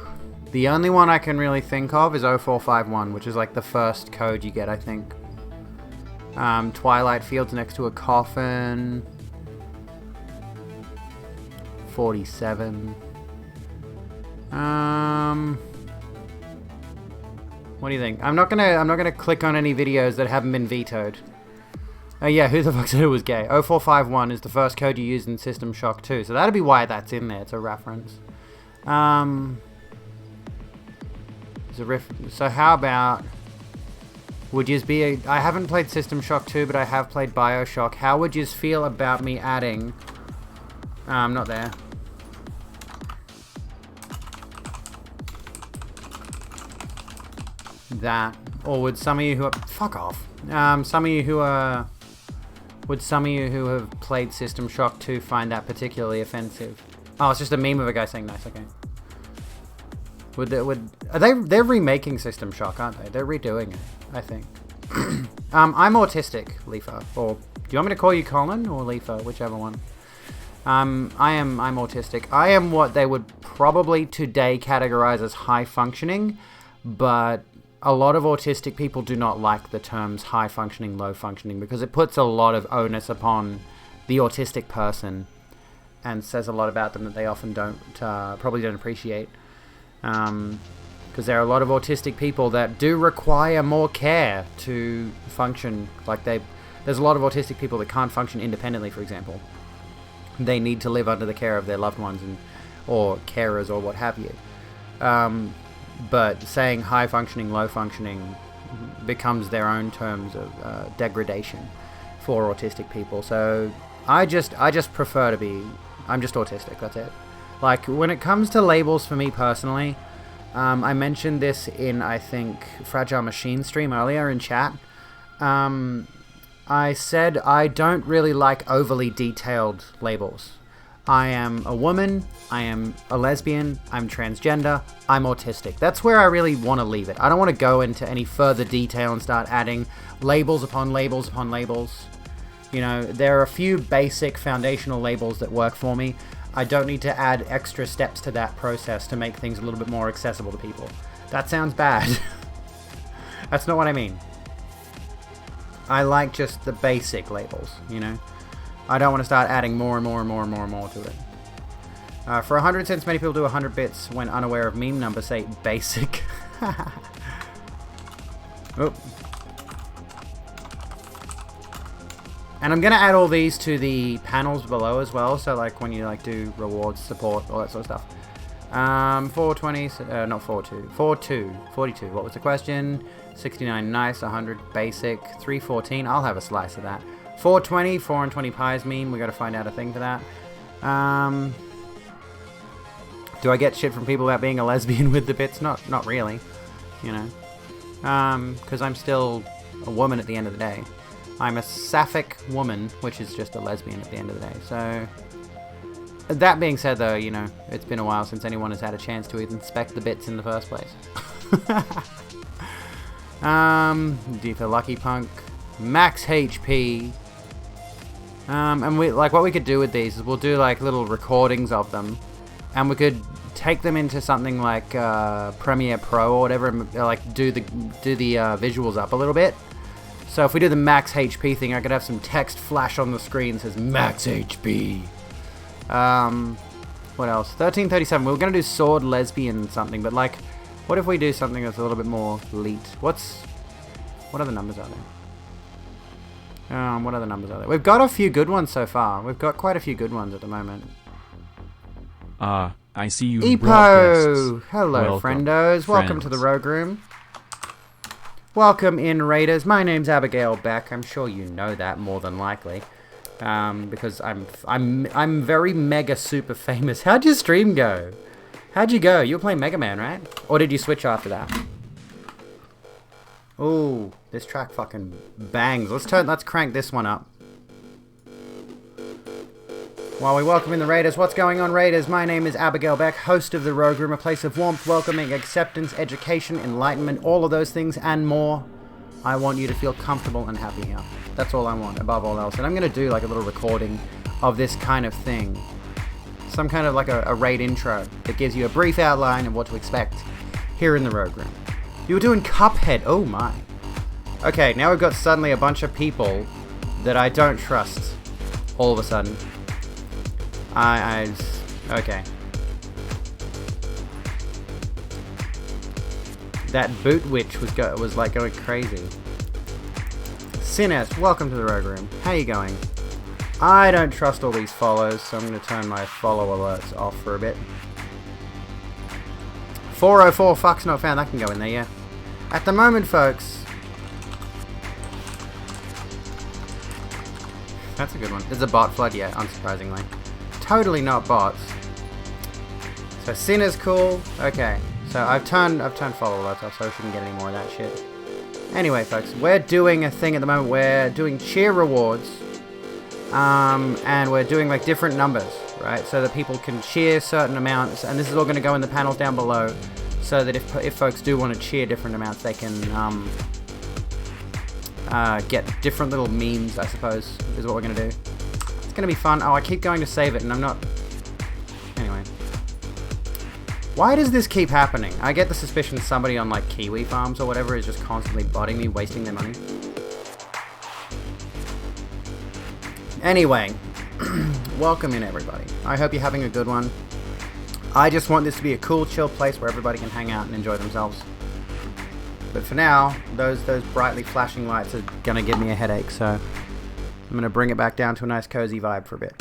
The only one I can really think of is 0451, which is like the first code you get, I think. Twilight Fields next to a coffin. 47. What do you think? I'm not gonna click on any videos that haven't been vetoed. Oh yeah, who the fuck said it was gay? 0451 is the first code you used in System Shock 2, so that'd be why that's in there. It's a reference. So how about, would you be I haven't played System Shock 2, but I have played Bioshock. How would you feel about me adding, not there. that? Or would some of you who are... Fuck off. Some of you who are... Would some of you who have played System Shock 2 find that particularly offensive? Oh, it's just a meme of a guy saying nice, okay. They're remaking System Shock, aren't they? They're redoing it, I think. I'm autistic, Leafa. Or, do you want me to call you Colin or Leafa? Whichever one. I'm autistic. I am what they would probably today categorize as high functioning, but a lot of autistic people do not like the terms high functioning, low functioning, because it puts a lot of onus upon the autistic person and says a lot about them that they often probably don't appreciate. Because there are a lot of autistic people that do require more care to function. Like there's a lot of autistic people that can't function independently, for example. They need to live under the care of their loved ones or carers or what have you. But saying high functioning, low functioning becomes their own terms of degradation for autistic people. So I just prefer to be... I'm just autistic, that's it. Like, when it comes to labels for me personally, I mentioned this in, I think, Fragile Machine stream earlier in chat. I said I don't really like overly detailed labels. I am a woman, I am a lesbian, I'm transgender, I'm autistic. That's where I really want to leave it. I don't want to go into any further detail and start adding labels upon labels upon labels. You know, there are a few basic foundational labels that work for me. I don't need to add extra steps to that process to make things a little bit more accessible to people. That sounds bad. That's not what I mean. I like just the basic labels, you know? I don't want to start adding more and more and more and more and more to it. For 100 cents, many people do 100 bits when unaware of meme numbers, say basic. Oop. And I'm going to add all these to the panels below as well, so like when you like do rewards, support, all that sort of stuff. 420, not 42, 42, what was the question? 69, nice, 100, basic, 314, I'll have a slice of that. 420, 4 and 20 pies meme, we got to find out a thing for that. Do I get shit from people about being a lesbian with the bits? Not really, you know. Because I'm still a woman at the end of the day. I'm a sapphic woman, which is just a lesbian at the end of the day. So, that being said though, you know, it's been a while since anyone has had a chance to even inspect the bits in the first place. D for Lucky Punk, max HP. And we like what we could do with these is we'll do like little recordings of them, and we could take them into something like Premiere Pro or whatever, and like do the visuals up a little bit. So if we do the max HP thing, I could have some text flash on the screen that says max HP. What else? 1337. We were gonna do sword lesbian something, but like, what if we do something that's a little bit more elite? What other numbers are there? What other numbers are there? We've got a few good ones so far. We've got quite a few good ones at the moment. I see you. Epo! Hello, Welcome, friendos. Welcome to the Rogue Room. Welcome in, Raiders. My name's Abigail Beck. I'm sure you know that more than likely, because I'm very mega super famous. How'd your stream go? How'd you go? You were playing Mega Man, right? Or did you switch after that? Ooh, this track fucking bangs. Let's crank this one up. While we welcome in the Raiders, what's going on, Raiders? My name is Abigail Beck, host of the Rogue Room, a place of warmth, welcoming, acceptance, education, enlightenment, all of those things and more. I want you to feel comfortable and happy here. That's all I want, above all else. And I'm going to do like a little recording of this kind of thing. Some kind of like a raid intro that gives you a brief outline of what to expect here in the Rogue Room. You were doing Cuphead, oh my. Okay, now we've got suddenly a bunch of people that I don't trust all of a sudden. Okay. That boot witch was like going crazy. Sinnes, welcome to the Rogue Room. How you going? I don't trust all these follows, so I'm going to turn my follow alerts off for a bit. 404, fuck's not found. That can go in there, yeah. At the moment, folks. That's a good one. There's a bot flood, yeah, unsurprisingly. Totally not bots. So Sinner's cool. Okay. So I've turned follow alerts off so we shouldn't get any more of that shit. Anyway, folks, we're doing a thing at the moment. We're doing cheer rewards. And we're doing like different numbers, right? So that people can cheer certain amounts, and this is all going to go in the panels down below, so that if folks do want to cheer different amounts, they can get different little memes, I suppose, is what we're going to do. It's going to be fun. Oh, I keep going to save it, and I'm not... Anyway. Why does this keep happening? I get the suspicion somebody on like Kiwi Farms or whatever is just constantly botting me, wasting their money. Anyway, welcome in everybody. I hope you're having a good one. I just want this to be a cool, chill place where everybody can hang out and enjoy themselves. But for now, those brightly flashing lights are gonna give me a headache, so I'm gonna bring it back down to a nice cozy vibe for a bit.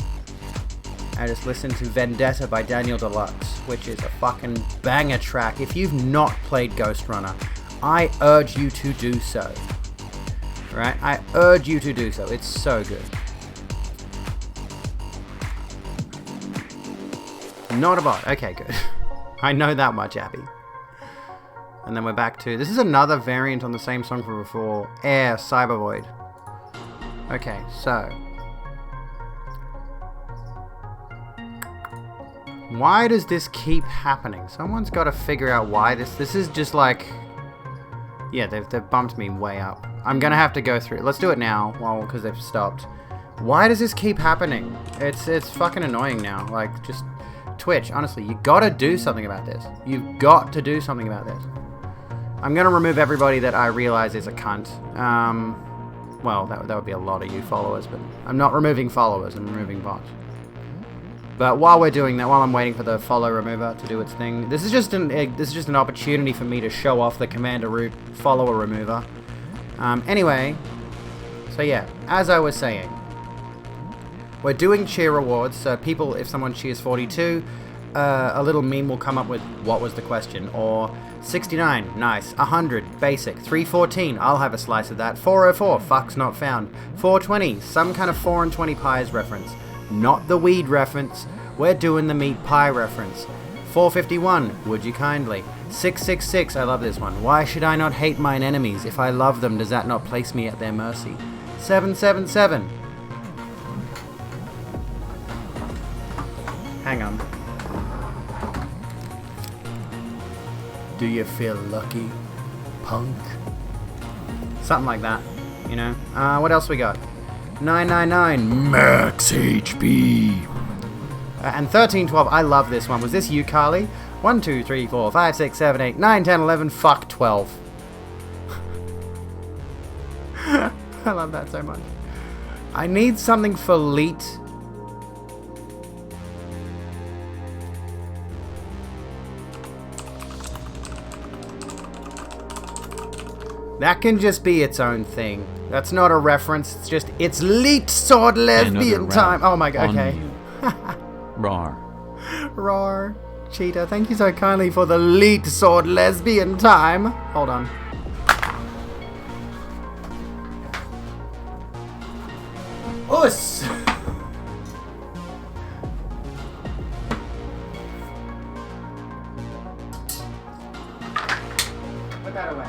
I just listened to Vendetta by Daniel Deluxe, which is a fucking banger track. If you've not played Ghost Runner, I urge you to do so. Right? I urge you to do so. It's so good. Not a bot. Okay, good. I know that much, Abby. And then we're back to... This is another variant on the same song from before. Air, Cybervoid. Okay, so... Why does this keep happening? Someone's got to figure out why this... This is just like... Yeah, they've bumped me way up. I'm going to have to go through... Let's do it now, well, because they've stopped. Why does this keep happening? It's fucking annoying now. Like, just... Twitch, honestly, you gotta do something about this. You've got to do something about this. I'm gonna remove everybody that I realize is a cunt. Well, that would be a lot of you followers, but I'm not removing followers, I'm removing bots. But while we're doing that, while I'm waiting for the follow remover to do its thing, this is just an opportunity for me to show off the Commander Root follower remover. Anyway, so yeah, as I was saying, we're doing cheer rewards, so people, if someone cheers 42, a little meme will come up with, what was the question? Or 69, nice. 100, basic. 314, I'll have a slice of that. 404, fuck's not found. 420, some kind of 4 and 20 pies reference. Not the weed reference, we're doing the meat pie reference. 451, would you kindly. 666, I love this one. Why should I not hate mine enemies? If I love them, does that not place me at their mercy? 777. Hang on. Do you feel lucky, punk? Something like that, you know. What else we got? 999 max HP. And 1312. I love this one. Was this you, Carly? 1, 2, 3, 4, 5, 6, 7, 8, 9, 10, 11. Fuck 12. I love that so much. I need something for Leet. That can just be its own thing. That's not a reference. It's just, it's Leet Sword Lesbian time. Oh my god, okay. Rar. Rar. Cheetah, thank you so kindly for the Leet Sword Lesbian time. Hold on. Us! Put that away.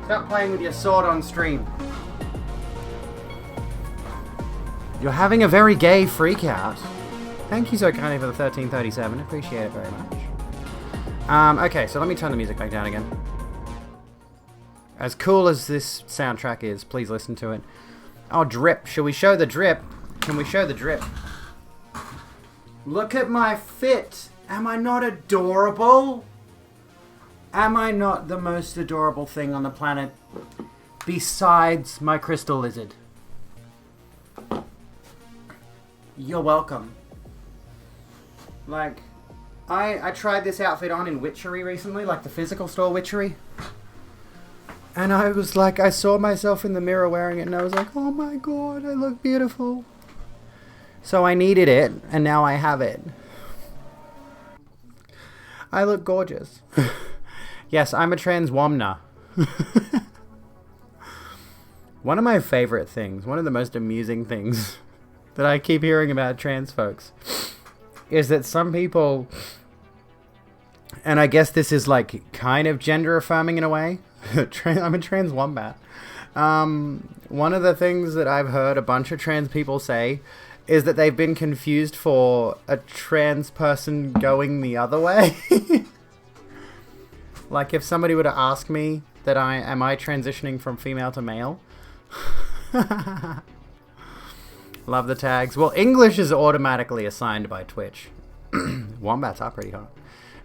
Stop playing with your sword on stream. You're having a very gay freak out. Thank you so kindly for the 1337. Appreciate it very much. Okay, so let me turn the music back down again. As cool as this soundtrack is, please listen to it. Oh, drip. Shall we show the drip? Can we show the drip? Look at my fit. Am I not adorable? Am I not the most adorable thing on the planet besides my crystal lizard? You're welcome. Like, I tried this outfit on in Witchery recently, like the physical store Witchery. And I was like, I saw myself in the mirror wearing it and I was like, oh my god, I look beautiful. So I needed it, and now I have it. I look gorgeous. Yes, I'm a transwomna. One of my favorite things, one of the most amusing things that I keep hearing about trans folks is that some people And I guess this is like kind of gender affirming in a way. I'm a trans wombat. One of the things that I've heard a bunch of trans people say is that they've been confused for a trans person going the other way. Like if somebody were to ask me that am I transitioning from female to male? Love the tags. Well, English is automatically assigned by Twitch. Wombats are pretty hot.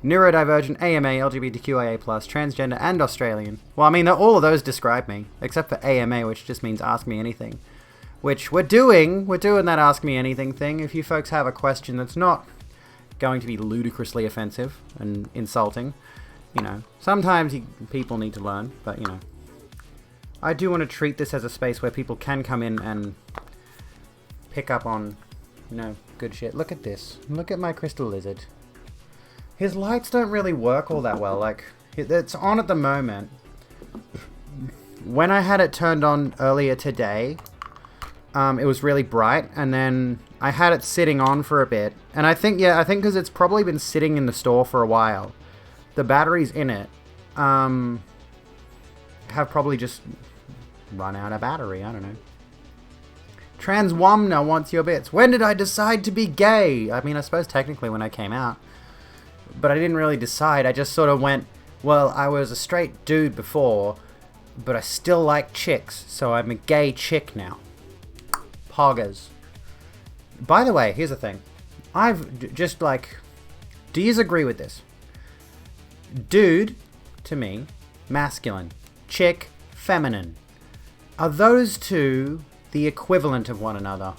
Neurodivergent, AMA, LGBTQIA+, transgender, and Australian. Well, I mean, all of those describe me, except for AMA, which just means ask me anything. Which we're doing that ask me anything thing. If you folks have a question that's not going to be ludicrously offensive and insulting, you know, sometimes people need to learn, but, you know. I do want to treat this as a space where people can come in and pick up on, you know, good shit. Look at this. Look at my crystal lizard. His lights don't really work all that well. Like, it's on at the moment. When I had it turned on earlier today, it was really bright, and then I had it sitting on for a bit. And I think because it's probably been sitting in the store for a while, the batteries in it have probably just run out of battery. I don't know. Transwomna wants your bits. When did I decide to be gay? I mean, I suppose technically when I came out. But I didn't really decide. I just sort of went, well, I was a straight dude before, but I still like chicks, so I'm a gay chick now. Poggers. By the way, here's the thing. I've just like... Do you agree with this? Dude, to me, masculine. Chick, feminine. Are those two the equivalent of one another?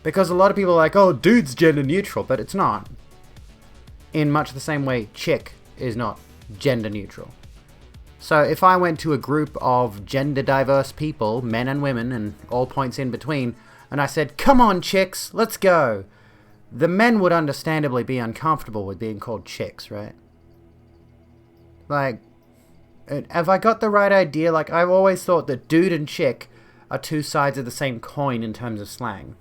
Because a lot of people are like, oh, dude's gender neutral, but it's not. In much the same way, chick is not gender neutral. So if I went to a group of gender diverse people, men and women, and all points in between, and I said, come on chicks, let's go, the men would understandably be uncomfortable with being called chicks, right? Like, have I got the right idea? Like, I've always thought that dude and chick are two sides of the same coin in terms of slang.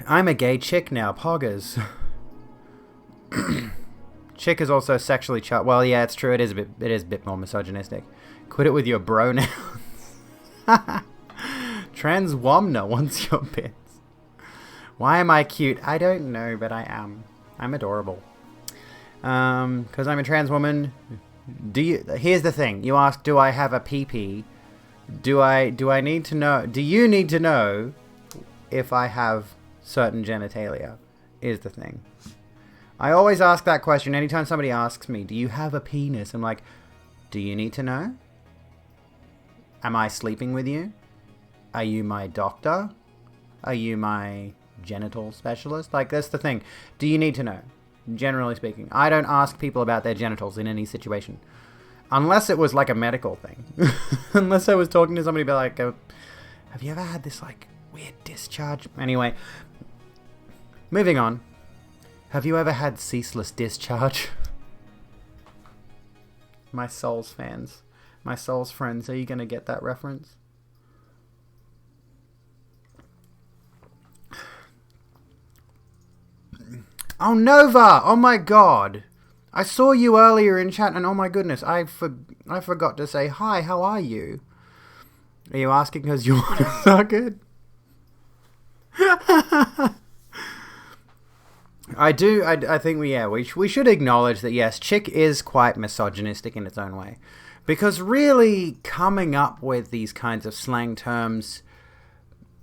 I'm a gay chick now, poggers. Chick is also sexually well, yeah, it's true. It is a bit more misogynistic. Quit it with your pronouns. Transwomna wants your bits. Why am I cute? I don't know, but I am. I'm adorable. Because I'm a trans woman. Here's the thing. You ask, do I have a pee-pee? Do I need to know? Do you need to know if I have certain genitalia? Is the thing. I always ask that question anytime somebody asks me, do you have a penis? I'm like, do you need to know? Am I sleeping with you? Are you my doctor? Are you my genital specialist? Like, that's the thing. Do you need to know? Generally speaking. I don't ask people about their genitals in any situation. Unless it was like a medical thing. Unless I was talking to somebody about like, have you ever had this like weird discharge? Anyway, moving on. Have you ever had ceaseless discharge? My Souls fans. My Souls friends, are you going to get that reference? Oh, Nova! Oh my god! I saw you earlier in chat and oh my goodness, I forgot to say hi, how are you? Are you asking because you want to suck it? I think we should acknowledge that yes, chick is quite misogynistic in its own way. Because really, coming up with these kinds of slang terms,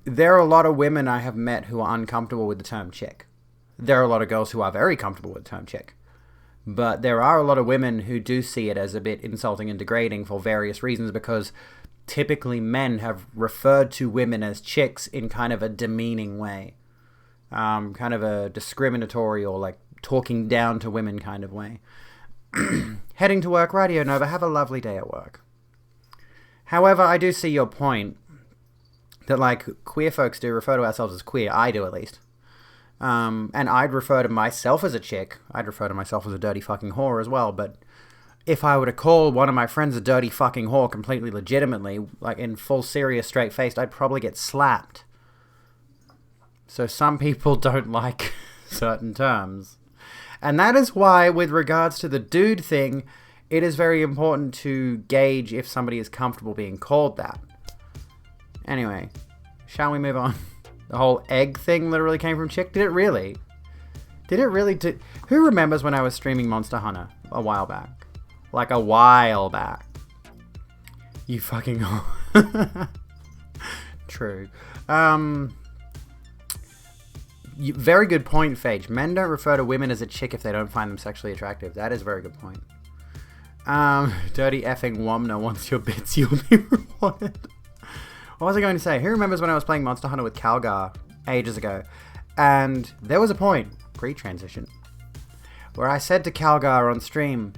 there are a lot of women I have met who are uncomfortable with the term chick. There are a lot of girls who are very comfortable with the term chick. But there are a lot of women who do see it as a bit insulting and degrading for various reasons because typically men have referred to women as chicks in kind of a demeaning way. Kind of a discriminatory or like talking down to women kind of way. Heading to work, Radio Nova, have a lovely day at work. However, I do see your point that like queer folks do refer to ourselves as queer. I do at least. And I'd refer to myself as a chick. I'd refer to myself as a dirty fucking whore as well. But if I were to call one of my friends a dirty fucking whore completely legitimately, like in full serious straight faced, I'd probably get slapped. So some people don't like certain terms. And that is why, with regards to the dude thing, it is very important to gauge if somebody is comfortable being called that. Anyway, shall we move on? The whole egg thing literally came from chick. Did it really? Did it really? Who remembers when I was streaming Monster Hunter a while back? Like a while back. You fucking... True. Very good point, Phage. Men don't refer to women as a chick if they don't find them sexually attractive. That is a very good point. Dirty effing Womna wants your bits, you'll be rewarded. What was I going to say? Who remembers when I was playing Monster Hunter with Calgar ages ago? And there was a point, pre-transition, where I said to Calgar on stream,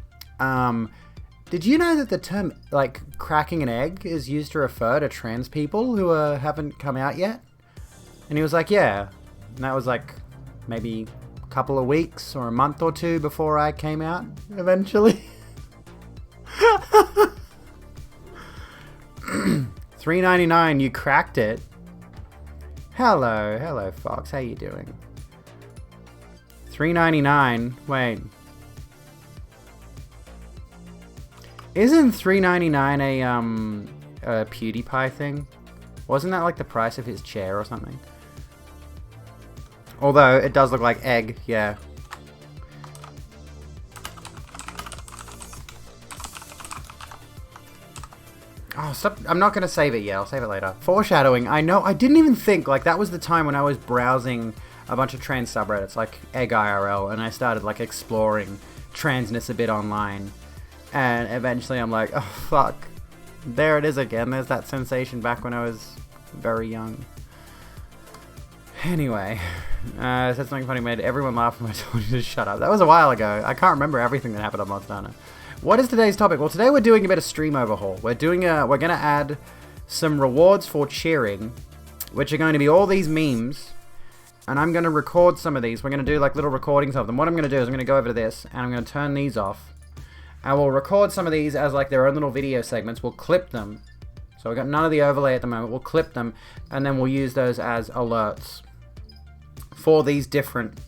did you know that the term, like, cracking an egg is used to refer to trans people who haven't come out yet? And he was like, yeah. And that was like maybe a couple of weeks or a month or two before I came out eventually. $3.99, you cracked it. Hello Fox, how you doing? $3.99, wait. Isn't $3.99 a PewDiePie thing? Wasn't that like the price of his chair or something? Although, it does look like egg, yeah. Oh, stop. I'm not going to save it yet. I'll save it later. Foreshadowing. I know. I didn't even think. Like, that was the time when I was browsing a bunch of trans subreddits, like Egg IRL, and I started, like, exploring transness a bit online. And eventually I'm like, oh, fuck. There it is again. There's that sensation back when I was very young. Anyway, said something funny, made everyone laugh when I told you to shut up. That was a while ago. I can't remember everything that happened on Monster Hunter. What is today's topic? Well, today we're doing a bit of stream overhaul. We're gonna add some rewards for cheering, which are going to be all these memes, and I'm gonna record some of these. We're gonna do like little recordings of them. What I'm gonna do is I'm gonna go over to this, and I'm gonna turn these off. I will record some of these as like their own little video segments. We'll clip them. So we've got none of the overlay at the moment. We'll clip them, and then we'll use those as alerts for these different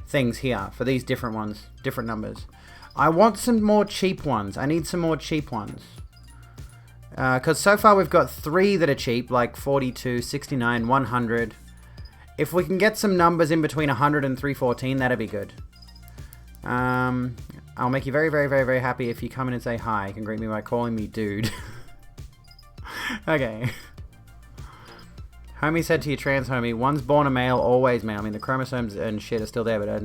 things here, for these different ones, different numbers. I want some more cheap ones. I need some more cheap ones. Because so far we've got 3 that are cheap, like 42, 69, 100. If we can get some numbers in between 100 and 314, that'd be good. I'll make you very, very, very, very happy if you come in and say hi. You can greet me by calling me dude. Okay. Homie said to your trans homie, one's born a male, always male. I mean, the chromosomes and shit are still there, but...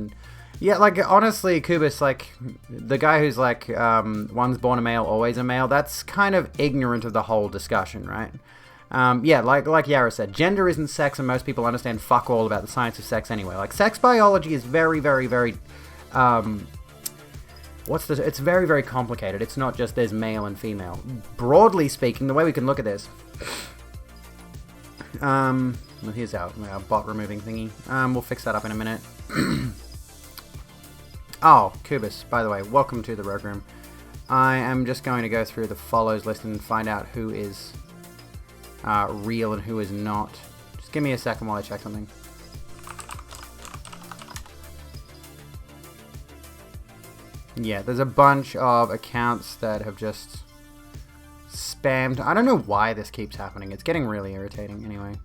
yeah, like, honestly, Kubis, like, the guy who's like, one's born a male, always a male, that's kind of ignorant of the whole discussion, right? Yeah, like Yara said, gender isn't sex, and most people understand fuck all about the science of sex anyway. Like, sex biology is very, very, very... it's very, very complicated. It's not just there's male and female. Broadly speaking, the way we can look at this... well, here's our bot removing thingy. We'll fix that up in a minute. Oh, Kubis, by the way, welcome to the Rogue Room. I am just going to go through the follows list and find out who is real and who is not. Just give me a second while I check something. Yeah, there's a bunch of accounts that have just spammed. I don't know why this keeps happening. It's getting really irritating anyway.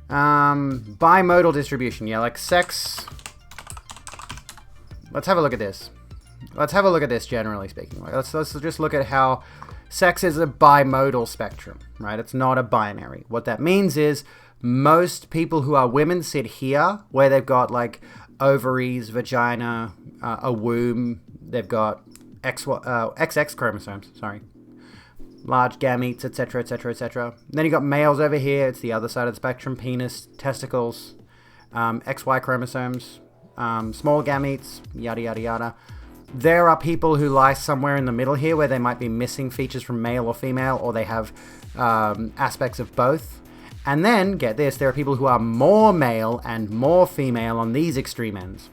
Bimodal distribution. Yeah, like sex... Let's have a look at this. Let's have a look at this generally speaking. Let's just look at how sex is a bimodal spectrum, right? It's not a binary. What that means is most people who are women sit here where they've got like ovaries, vagina, a womb. They've got XX chromosomes, sorry. Large gametes, etc., etc., etc. Then you got males over here. It's the other side of the spectrum. Penis, testicles, XY chromosomes. Small gametes, yada yada yada. There are people who lie somewhere in the middle here where they might be missing features from male or female, or they have aspects of both. And then, get this, there are people who are more male and more female on these extreme ends.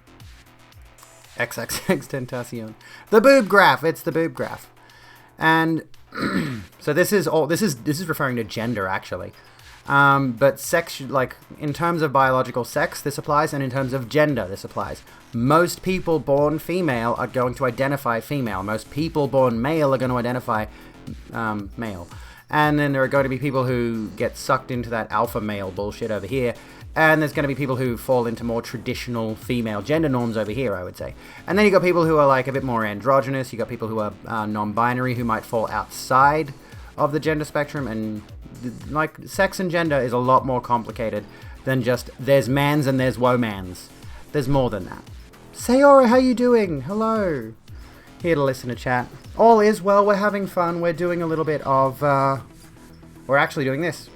XXX Tentacion. The boob graph, it's the boob graph. And so this is referring to gender actually. But sex, like in terms of biological sex, this applies, and in terms of gender, this applies. Most people born female are going to identify female. Most people born male are going to identify male. And then there are going to be people who get sucked into that alpha male bullshit over here. And there's going to be people who fall into more traditional female gender norms over here, I would say. And then you got people who are like a bit more androgynous. You got people who are non-binary, who might fall outside of the gender spectrum. And like sex and gender is a lot more complicated than just there's mans and there's womans. There's more than that. Sayora, how you doing? Hello. Here to listen to chat. All is well. We're having fun. We're doing a little bit of... we're actually doing this.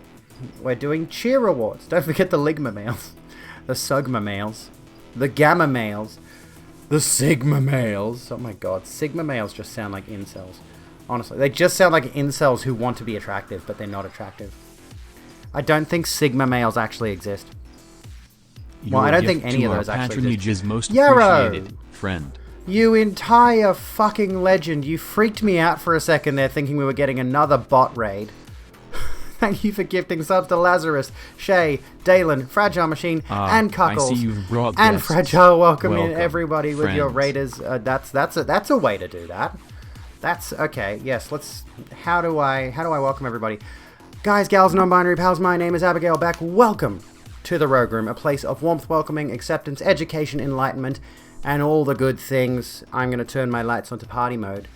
We're doing cheer awards. Don't forget the Ligma males. The Sugma males. The Gamma males. The Sigma males. Oh my god. Sigma males just sound like incels. Honestly. They just sound like incels who want to be attractive, but they're not attractive. I don't think Sigma males actually exist. Well, I don't think any of those actually exist. Is most appreciated, friend. You entire fucking legend. You freaked me out for a second there thinking we were getting another bot raid. Thank you for gifting subs to Lazarus, Shay, Dalen, Fragile Machine, and Cuckles. I see you've brought and guests. Fragile, welcome in everybody with friends. your raiders. That's a way to do that. That's okay. Yes, let's. How do I welcome everybody? Guys, gals, non-binary pals, my name is Abigail Beck. Welcome to the Rogue Room, a place of warmth, welcoming, acceptance, education, enlightenment, and all the good things. I'm going to turn my lights onto party mode.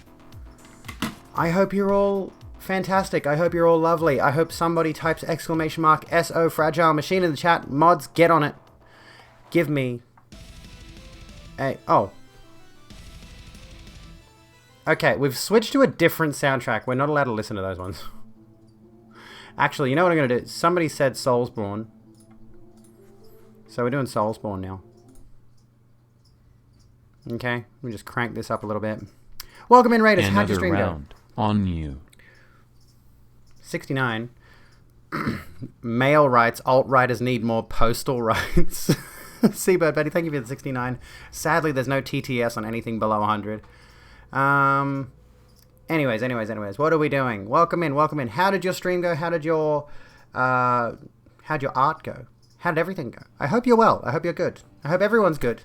I hope you're all fantastic. I hope you're all lovely. I hope somebody types !SO Fragile Machine in the chat. Mods, get on it. Give me a... Oh. Okay, we've switched to a different soundtrack. We're not allowed to listen to those ones. Actually, you know what I'm going to do? Somebody said Soulsborne. So we're doing Soulsborne now. Okay, let me just crank this up a little bit. Welcome in, Raiders. How'd your stream round go? On you. 69. Male rights. Alt-writers need more postal rights. Seabird Betty, thank you for the 69. Sadly, there's no TTS on anything below 100. Anyways, what are we doing? Welcome in. How did your stream go? How'd your art go? How did everything go? I hope you're well. I hope you're good. I hope everyone's good.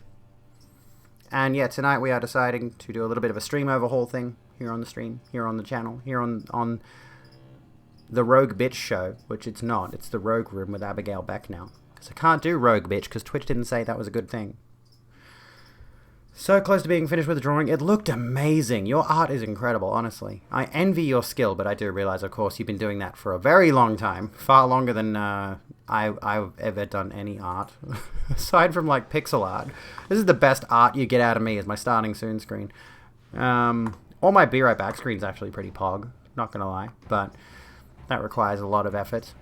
And yeah, tonight we are deciding to do a little bit of a stream overhaul thing here on the stream, here on the channel, here on the Rogue Bitch Show, which it's not. It's the Rogue Room with Abigail Beck now. Because I can't do Rogue Bitch because Twitch didn't say that was a good thing. So close to being finished with the drawing. It looked amazing. Your art is incredible, honestly. I envy your skill, but I do realize, of course, you've been doing that for a very long time. Far longer than I've ever done any art. Aside from, like, pixel art. This is the best art you get out of me is my starting soon screen. All my Be Right Back screen's actually pretty pog. Not gonna lie. But that requires a lot of effort.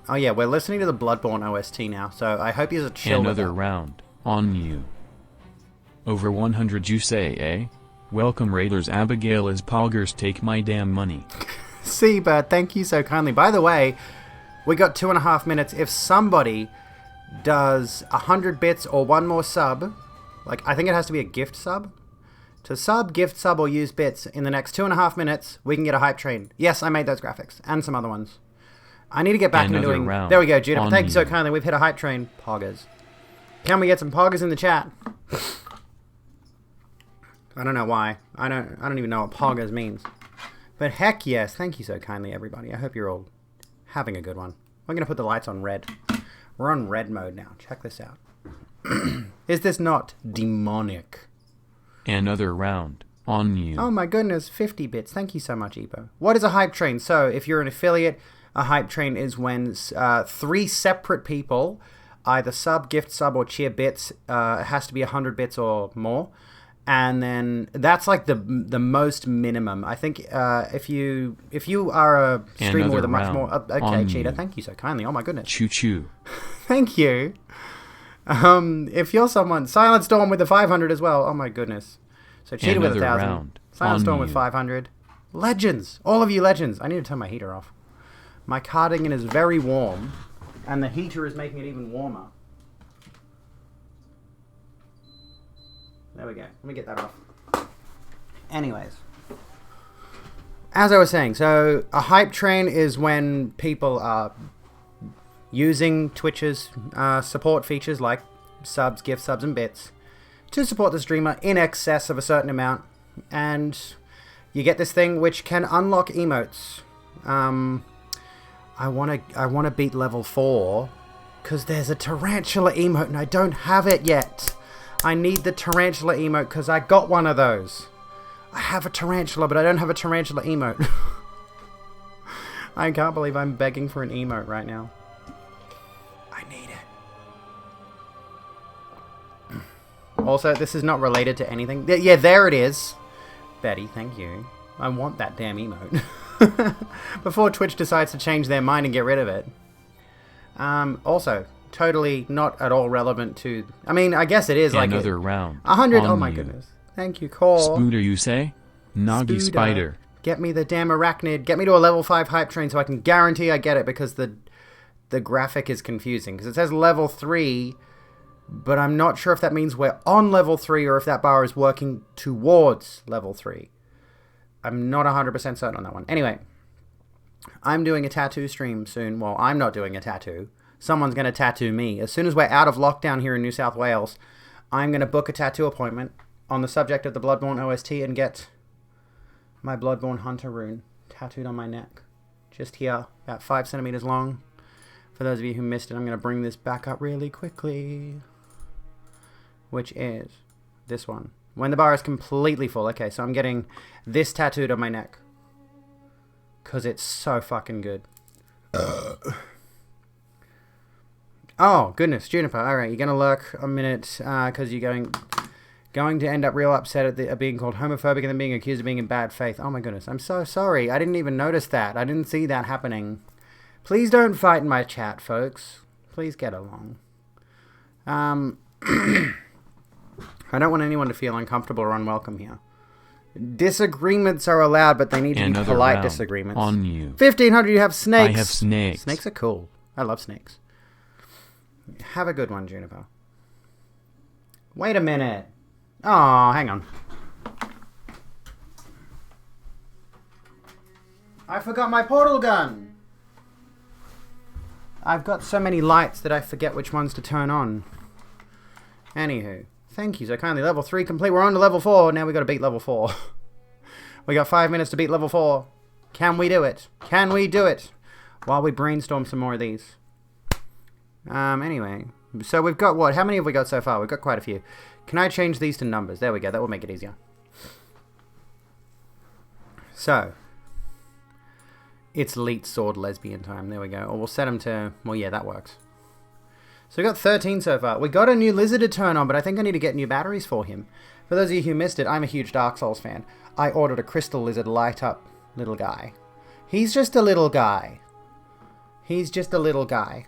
Oh yeah, we're listening to the Bloodborne OST now, so I hope you're chill. Another round on you. Over 100 you say, eh? Welcome Raiders. Abigail is poggers, take my damn money. Seabird, thank you so kindly. By the way, we got 2.5 minutes. If somebody does 100 bits or one more sub, like I think it has to be a gift sub. To sub, gift sub, or use bits in the next 2.5 minutes, we can get a hype train. Yes, I made those graphics and some other ones. I need to get back into doing... There we go, Judith. Thank you so kindly. We've hit a hype train. Poggers. Can we get some poggers in the chat? I don't know why. I don't even know what poggers means. But heck yes. Thank you so kindly, everybody. I hope you're all having a good one. I'm going to put the lights on red. We're on red mode now. Check this out. Is this not demonic? Another round on you. Oh my goodness. 50 bits. Thank you so much, Epo. What is a hype train? So, if you're an affiliate... A hype train is when 3 separate people, either sub, gift sub, or cheer bits. It has to be 100 bits or more. And then that's like the most minimum. I think if you are a streamer with a much more... Okay, Cheetah, thank you so kindly. Oh my goodness. Choo-choo. Thank you. If you're someone... Silent Storm with the 500 as well. Oh my goodness. So Cheetah with 1,000. Silent Storm with 500. Legends. All of you legends. I need to turn my heater off. My cardigan is very warm, and the heater is making it even warmer. There we go. Let me get that off. Anyways. as I was saying, so a hype train is when people are using Twitch's support features like subs, gift subs, and bits to support the streamer in excess of a certain amount, and you get this thing which can unlock emotes. I wanna beat level 4 because there's a tarantula emote and I don't have it yet. I need the tarantula emote because I got one of those. I have a tarantula, but I don't have a tarantula emote. I can't believe I'm begging for an emote right now. I need it. Also, this is not related to anything. Yeah, there it is. Betty, thank you. I want that damn emote. Before Twitch decides to change their mind and get rid of it. Also, totally not at all relevant to... I mean, I guess it is like... Another round. 100... Oh my goodness. Thank you, Cole. Spooder, you say? Noggy Spooder. Spider. Get me the damn arachnid. Get me to a level 5 hype train so I can guarantee I get it because the graphic is confusing. Because it says level 3, but I'm not sure if that means we're on level 3 or if that bar is working towards level 3. I'm not 100% certain on that one. Anyway, I'm doing a tattoo stream soon. Well, I'm not doing a tattoo. Someone's going to tattoo me. As soon as we're out of lockdown here in New South Wales, I'm going to book a tattoo appointment on the subject of the Bloodborne OST and get my Bloodborne Hunter rune tattooed on my neck. Just here, about 5 centimeters long. For those of you who missed it, I'm going to bring this back up really quickly. Which is this one. When the bar is completely full. Okay, so I'm getting this tattooed on my neck. Because it's so fucking good. Oh, goodness, Juniper. Alright, you're going to lurk a minute because you're going to end up real upset at being called homophobic and then being accused of being in bad faith. Oh my goodness, I'm so sorry. I didn't even notice that. I didn't see that happening. Please don't fight in my chat, folks. Please get along. I don't want anyone to feel uncomfortable or unwelcome here. Disagreements are allowed, but they need to be polite disagreements. On you. 1500, you have snakes. I have snakes. Snakes are cool. I love snakes. Have a good one, Juniper. Wait a minute. Oh, hang on. I forgot my portal gun. I've got so many lights that I forget which ones to turn on. Anywho. Thank you so kindly. Level 3 complete. We're on to level 4. Now we got to beat level 4. We got 5 minutes to beat level 4. Can we do it? Can we do it? While we brainstorm some more of these. Anyway. So we've got what? How many have we got so far? We've got quite a few. Can I change these to numbers? There we go. That will make it easier. So. It's Leet Sword Lesbian time. There we go. Or we'll set them to... Well, yeah, that works. So we got 13 so far. We got a new lizard to turn on, but I think I need to get new batteries for him. For those of you who missed it, I'm a huge Dark Souls fan. I ordered a crystal lizard light up little guy. He's just a little guy. He's just a little guy.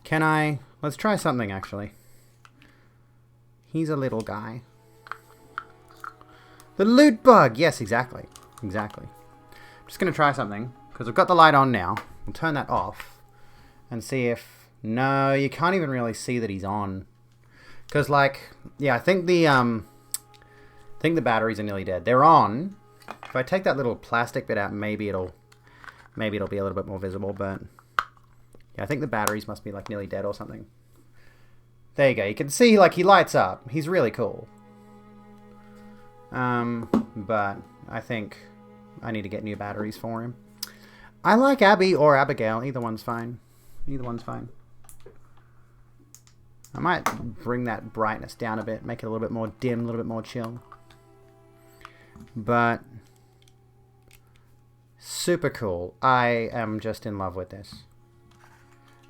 Can I... Let's try something, actually. He's a little guy. The loot bug! Yes, exactly. Exactly. I'm just going to try something, because I've got the light on now. We'll turn that off and see if... No, you can't even really see that he's on. Because, like, yeah, I think the batteries are nearly dead. They're on. If I take that little plastic bit out, maybe it'll be a little bit more visible, but yeah, I think the batteries must be, like, nearly dead or something. There you go. You can see, like, he lights up. He's really cool. But I think I need to get new batteries for him. I like Abby or Abigail. Either one's fine. Either one's fine. I might bring that brightness down a bit, make it a little bit more dim, a little bit more chill. But super cool. I am just in love with this.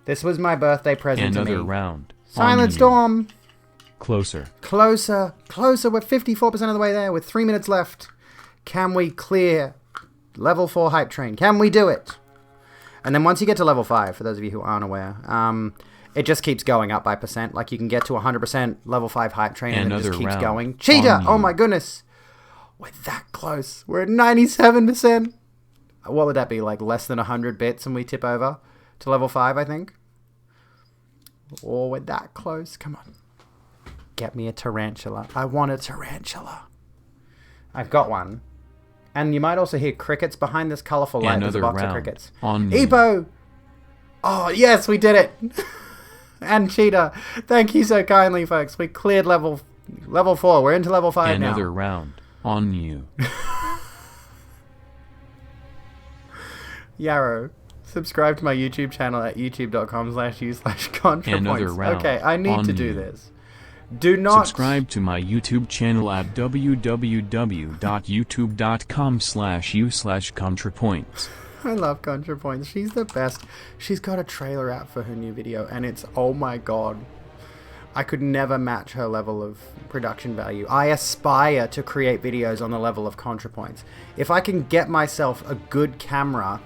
This was my birthday present to me. Another round. Silent Storm. Closer. Closer. Closer. We're 54% of the way there with 3 minutes left. Can we clear level 4 hype train? Can we do it? And then once you get to level 5, for those of you who aren't aware, it just keeps going up by percent. Like, you can get to 100% level 5 hype train and it just keeps going. Cheetah! Oh my goodness! We're that close. We're at 97%. What would that be? Like, less than 100 bits and we tip over to level 5, I think? Oh, we're that close. Come on. Get me a tarantula. I want a tarantula. I've got one. And you might also hear crickets behind this colourful light. There's a Another box of round crickets. on you. Epo! Oh, yes, we did it! And Cheetah, thank you so kindly, folks. We cleared level 4. We're into level 5 now. Another round on you. Yarrow, subscribe to my YouTube channel at youtube.com/u/ContraPoints. Another round Okay, I need on to do you. this. Do not... Subscribe to my YouTube channel at www.youtube.com/u/ContraPoints. I love ContraPoints. She's the best. She's got a trailer out for her new video, and it's, oh my god. I could never match her level of production value. I aspire to create videos on the level of ContraPoints. If I can get myself a good camera,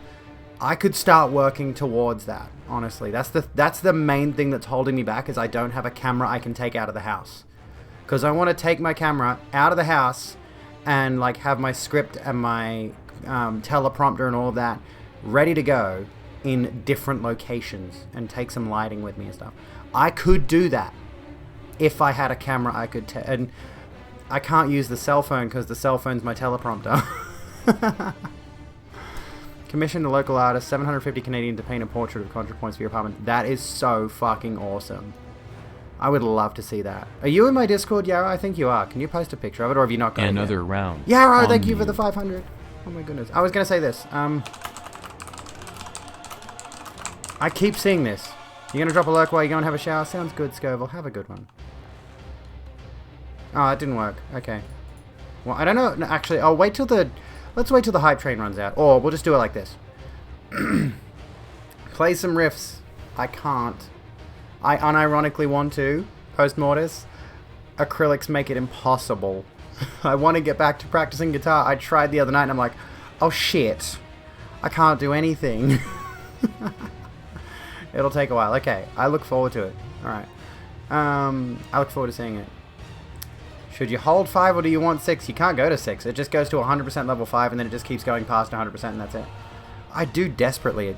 I could start working towards that, honestly. That's the main thing that's holding me back, is I don't have a camera I can take out of the house. Because I want to take my camera out of the house and like have my script and my teleprompter and all of that ready to go in different locations and take some lighting with me and stuff. I could do that if I had a camera I could and I can't use the cell phone because the cell phone's my teleprompter. Commissioned a local artist, 750 Canadian to paint a portrait of ContraPoints for your apartment. That is so fucking awesome. I would love to see that. Are you in my Discord, Yarrow? I think you are. Can you post a picture of it, or have you not got Another it yet? round. Yarrow, thank you for the 500. Oh my goodness. I was going to say this. I keep seeing this. You're going to drop a lurk while you go and have a shower? Sounds good, Scoville. Have a good one. Oh, that didn't work. Okay. Well, I don't know. No, actually, I'll wait till the... Let's wait till the hype train runs out. Or we'll just do it like this. Play some riffs. I can't. I unironically want to. Post-mortis. Acrylics make it impossible. I want to get back to practicing guitar. I tried the other night and I'm like, oh shit. I can't do anything. It'll take a while. Okay. I look forward to it. Alright. I look forward to seeing it. Should you hold 5 or do you want 6? You can't go to 6. It just goes to 100% level 5 and then it just keeps going past 100% and that's it. I do desperately?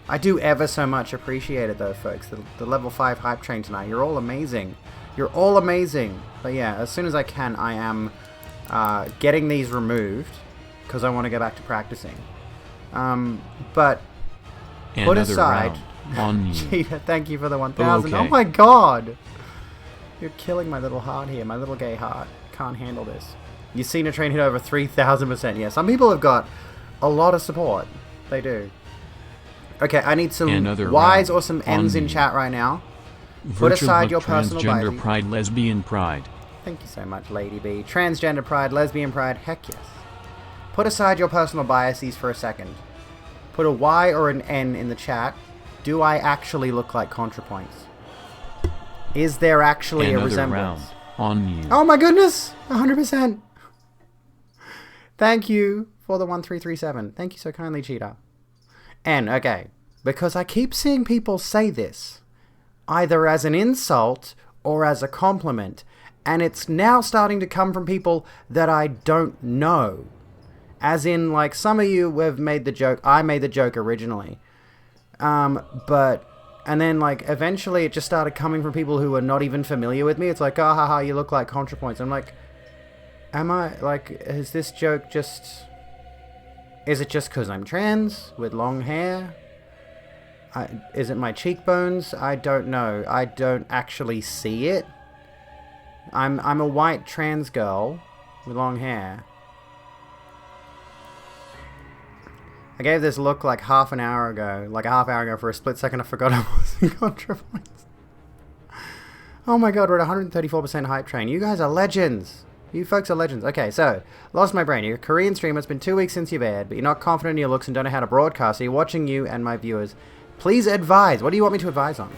I do ever so much appreciate it though, folks. The level 5 hype train tonight. You're all amazing. You're all amazing. But yeah, as soon as I can, I am getting these removed because I want to go back to practicing. But put aside... on you. Cheetah, thank you for the 1,000. Okay. Oh my god! You're killing my little heart here. My little gay heart. Can't handle this. You've seen a train hit over 3,000%. Yeah, some people have got a lot of support. They do. Okay, I need some Ys or some Ns in chat right now. Put aside your personal biases. Transgender pride, lesbian pride. Thank you so much, Lady B. Transgender pride, lesbian pride, heck yes. Put aside your personal biases for a second. Put a Y or an N in the chat. Do I actually look like ContraPoints? Is there actually a resemblance? Round on you. Oh my goodness! 100%! Thank you for the 1337. Thank you so kindly, Cheetah. N, okay. Because I keep seeing people say this, either as an insult or as a compliment, and it's now starting to come from people that I don't know. As in, like, some of you have made the joke. I made the joke originally. And then, like, eventually it just started coming from people who are not even familiar with me. It's like, oh, haha, you look like ContraPoints. I'm like, am I, like, is this joke just... Is it just because I'm trans with long hair? Is it my cheekbones? I don't know. I don't actually see it. I'm a white trans girl with long hair. I gave this look like half an hour ago. Like a half hour ago. For a split second I forgot I was in ContraPoints. Oh my god, we're at 134% hype train. You guys are legends. You folks are legends. Okay, so, lost my brain. You're a Korean streamer. It's been 2 weeks since you've aired, but you're not confident in your looks and don't know how to broadcast. So you're watching you and my viewers. Please advise. What do you want me to advise on?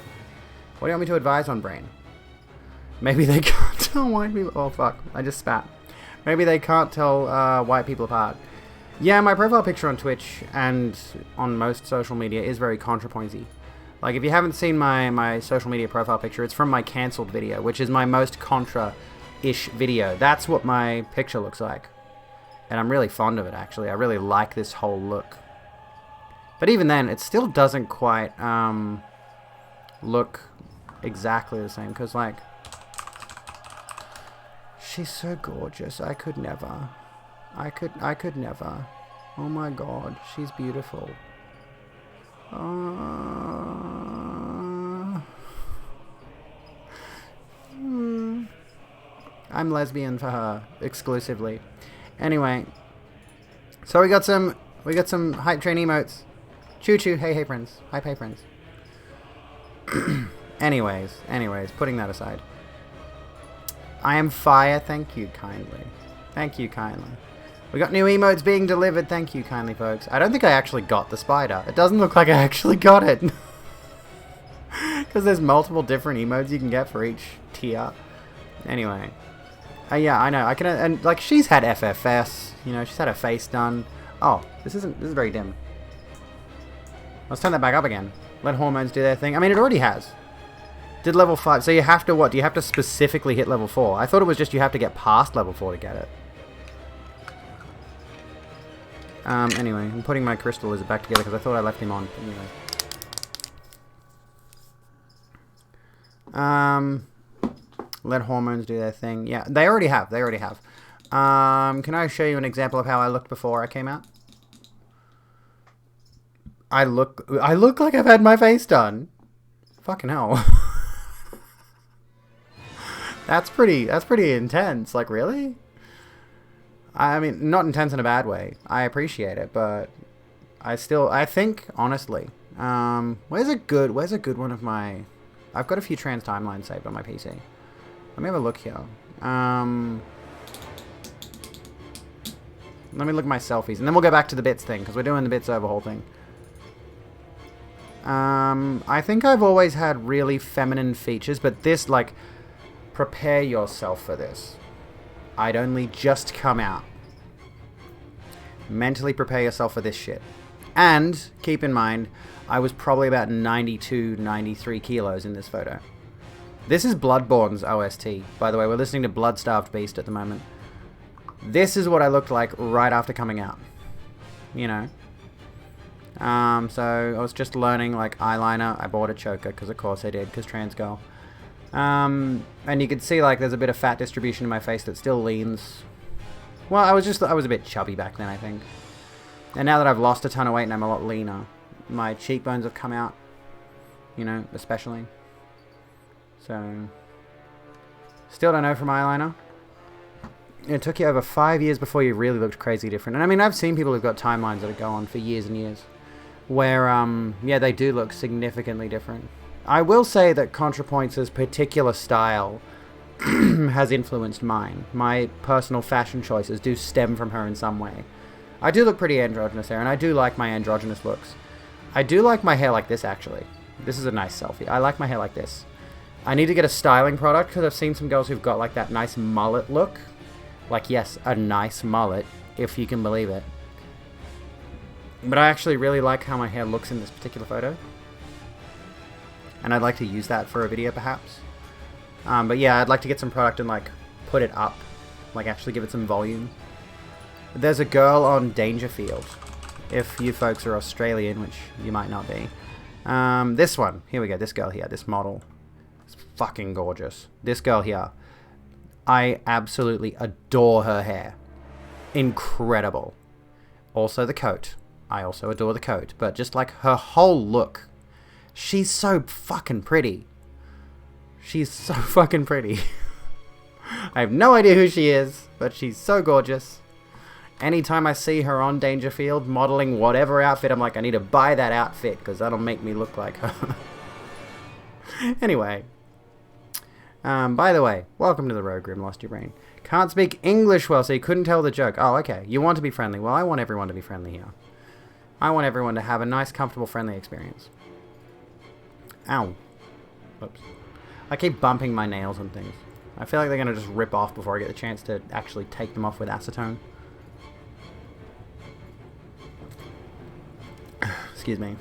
What do you want me to advise on, Brain? Maybe they can't tell white people... Oh, fuck. I just spat. Maybe they can't tell white people apart. Yeah, my profile picture on Twitch and on most social media is very ContraPointsy. Like, if you haven't seen my social media profile picture, it's from my cancelled video, which is my most Contra-ish video. That's what my picture looks like. And I'm really fond of it, actually. I really like this whole look. But even then, it still doesn't quite look exactly the same. Because, like, she's so gorgeous. I could never. I could never. Oh my god, she's beautiful. I'm lesbian for her exclusively. Anyway, so we got some hype train emotes. Choo choo, hey friends, hype hey friends. anyways, putting that aside. I am fire, thank you kindly. Thank you kindly. We got new emotes being delivered, thank you kindly folks. I don't think I actually got the spider. It doesn't look like I actually got it. Because there's multiple different emotes you can get for each tier. Anyway. Yeah, I know. I can, and like she's had FFS, you know, she's had her face done. Oh, this is very dim. Let's turn that back up again. Let hormones do their thing. I mean, it already has. Did level 5. So you have to what? Do you have to specifically hit level 4? I thought it was just you have to get past level 4 to get it. Anyway, I'm putting my crystal lizard back together because I thought I left him on. Anyway. Let hormones do their thing. Yeah, they already have. They already have. Can I show you an example of how I looked before I came out? I look like I've had my face done. Fucking hell. That's pretty intense. Like, really? I mean, not intense in a bad way. I appreciate it, but I think, honestly, where's a good one of my... I've got a few trans timelines saved on my PC. Let me have a look here. Let me look at my selfies, and then we'll go back to the bits thing, because we're doing the bits overhaul thing. I think I've always had really feminine features, but this, like, prepare yourself for this. I'd only just come out. Mentally prepare yourself for this shit. And, keep in mind, I was probably about 92, 93 kilos in this photo. This is Bloodborne's OST. By the way, we're listening to Bloodstarved Beast at the moment. This is what I looked like right after coming out. You know. So I was just learning, like, eyeliner. I bought a choker, because of course I did, because trans girl. And you can see, like, there's a bit of fat distribution in my face that still leans. Well, I was a bit chubby back then, I think. And now that I've lost a ton of weight and I'm a lot leaner, my cheekbones have come out. You know, especially. So, still don't know from eyeliner. It took you over 5 years before you really looked crazy different. And I mean, I've seen people who've got timelines that go on for years and years. Where, yeah, they do look significantly different. I will say that ContraPoints' particular style has influenced mine. My personal fashion choices do stem from her in some way. I do look pretty androgynous there, and I do like my androgynous looks. I do like my hair like this, actually. This is a nice selfie. I like my hair like this. I need to get a styling product because I've seen some girls who've got like that nice mullet look. Like, yes, a nice mullet, if you can believe it. But I actually really like how my hair looks in this particular photo. And I'd like to use that for a video, perhaps. But yeah, I'd like to get some product and like put it up. Like actually give it some volume. There's a girl on Dangerfield. If you folks are Australian, which you might not be. This one. Here we go. This girl here. This model. It's fucking gorgeous. This girl here. I absolutely adore her hair. Incredible. Also the coat. I also adore the coat. But just like her whole look. She's so fucking pretty. She's so fucking pretty. I have no idea who she is, but she's so gorgeous. Anytime I see her on Dangerfield modeling whatever outfit, I'm like, I need to buy that outfit because that'll make me look like her. Anyway. By the way, welcome to the Road Grim Lost Your Brain. Can't speak English well, so you couldn't tell the joke. Oh, okay. You want to be friendly. Well, I want everyone to be friendly here. I want everyone to have a nice, comfortable, friendly experience. Ow. Oops. I keep bumping my nails and things. I feel like they're going to just rip off before I get the chance to actually take them off with acetone. Excuse me.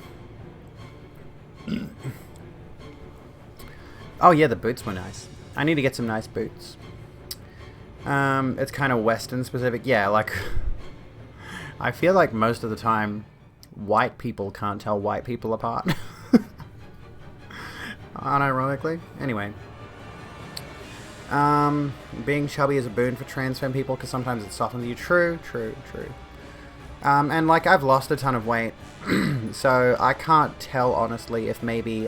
Oh yeah, the boots were nice. I need to get some nice boots. It's kind of Western specific. Yeah, like... I feel like most of the time, white people can't tell white people apart. Unironically. Anyway. Being chubby is a boon for trans femme people because sometimes it softens you. True. And like I've lost a ton of weight, so I can't tell honestly if maybe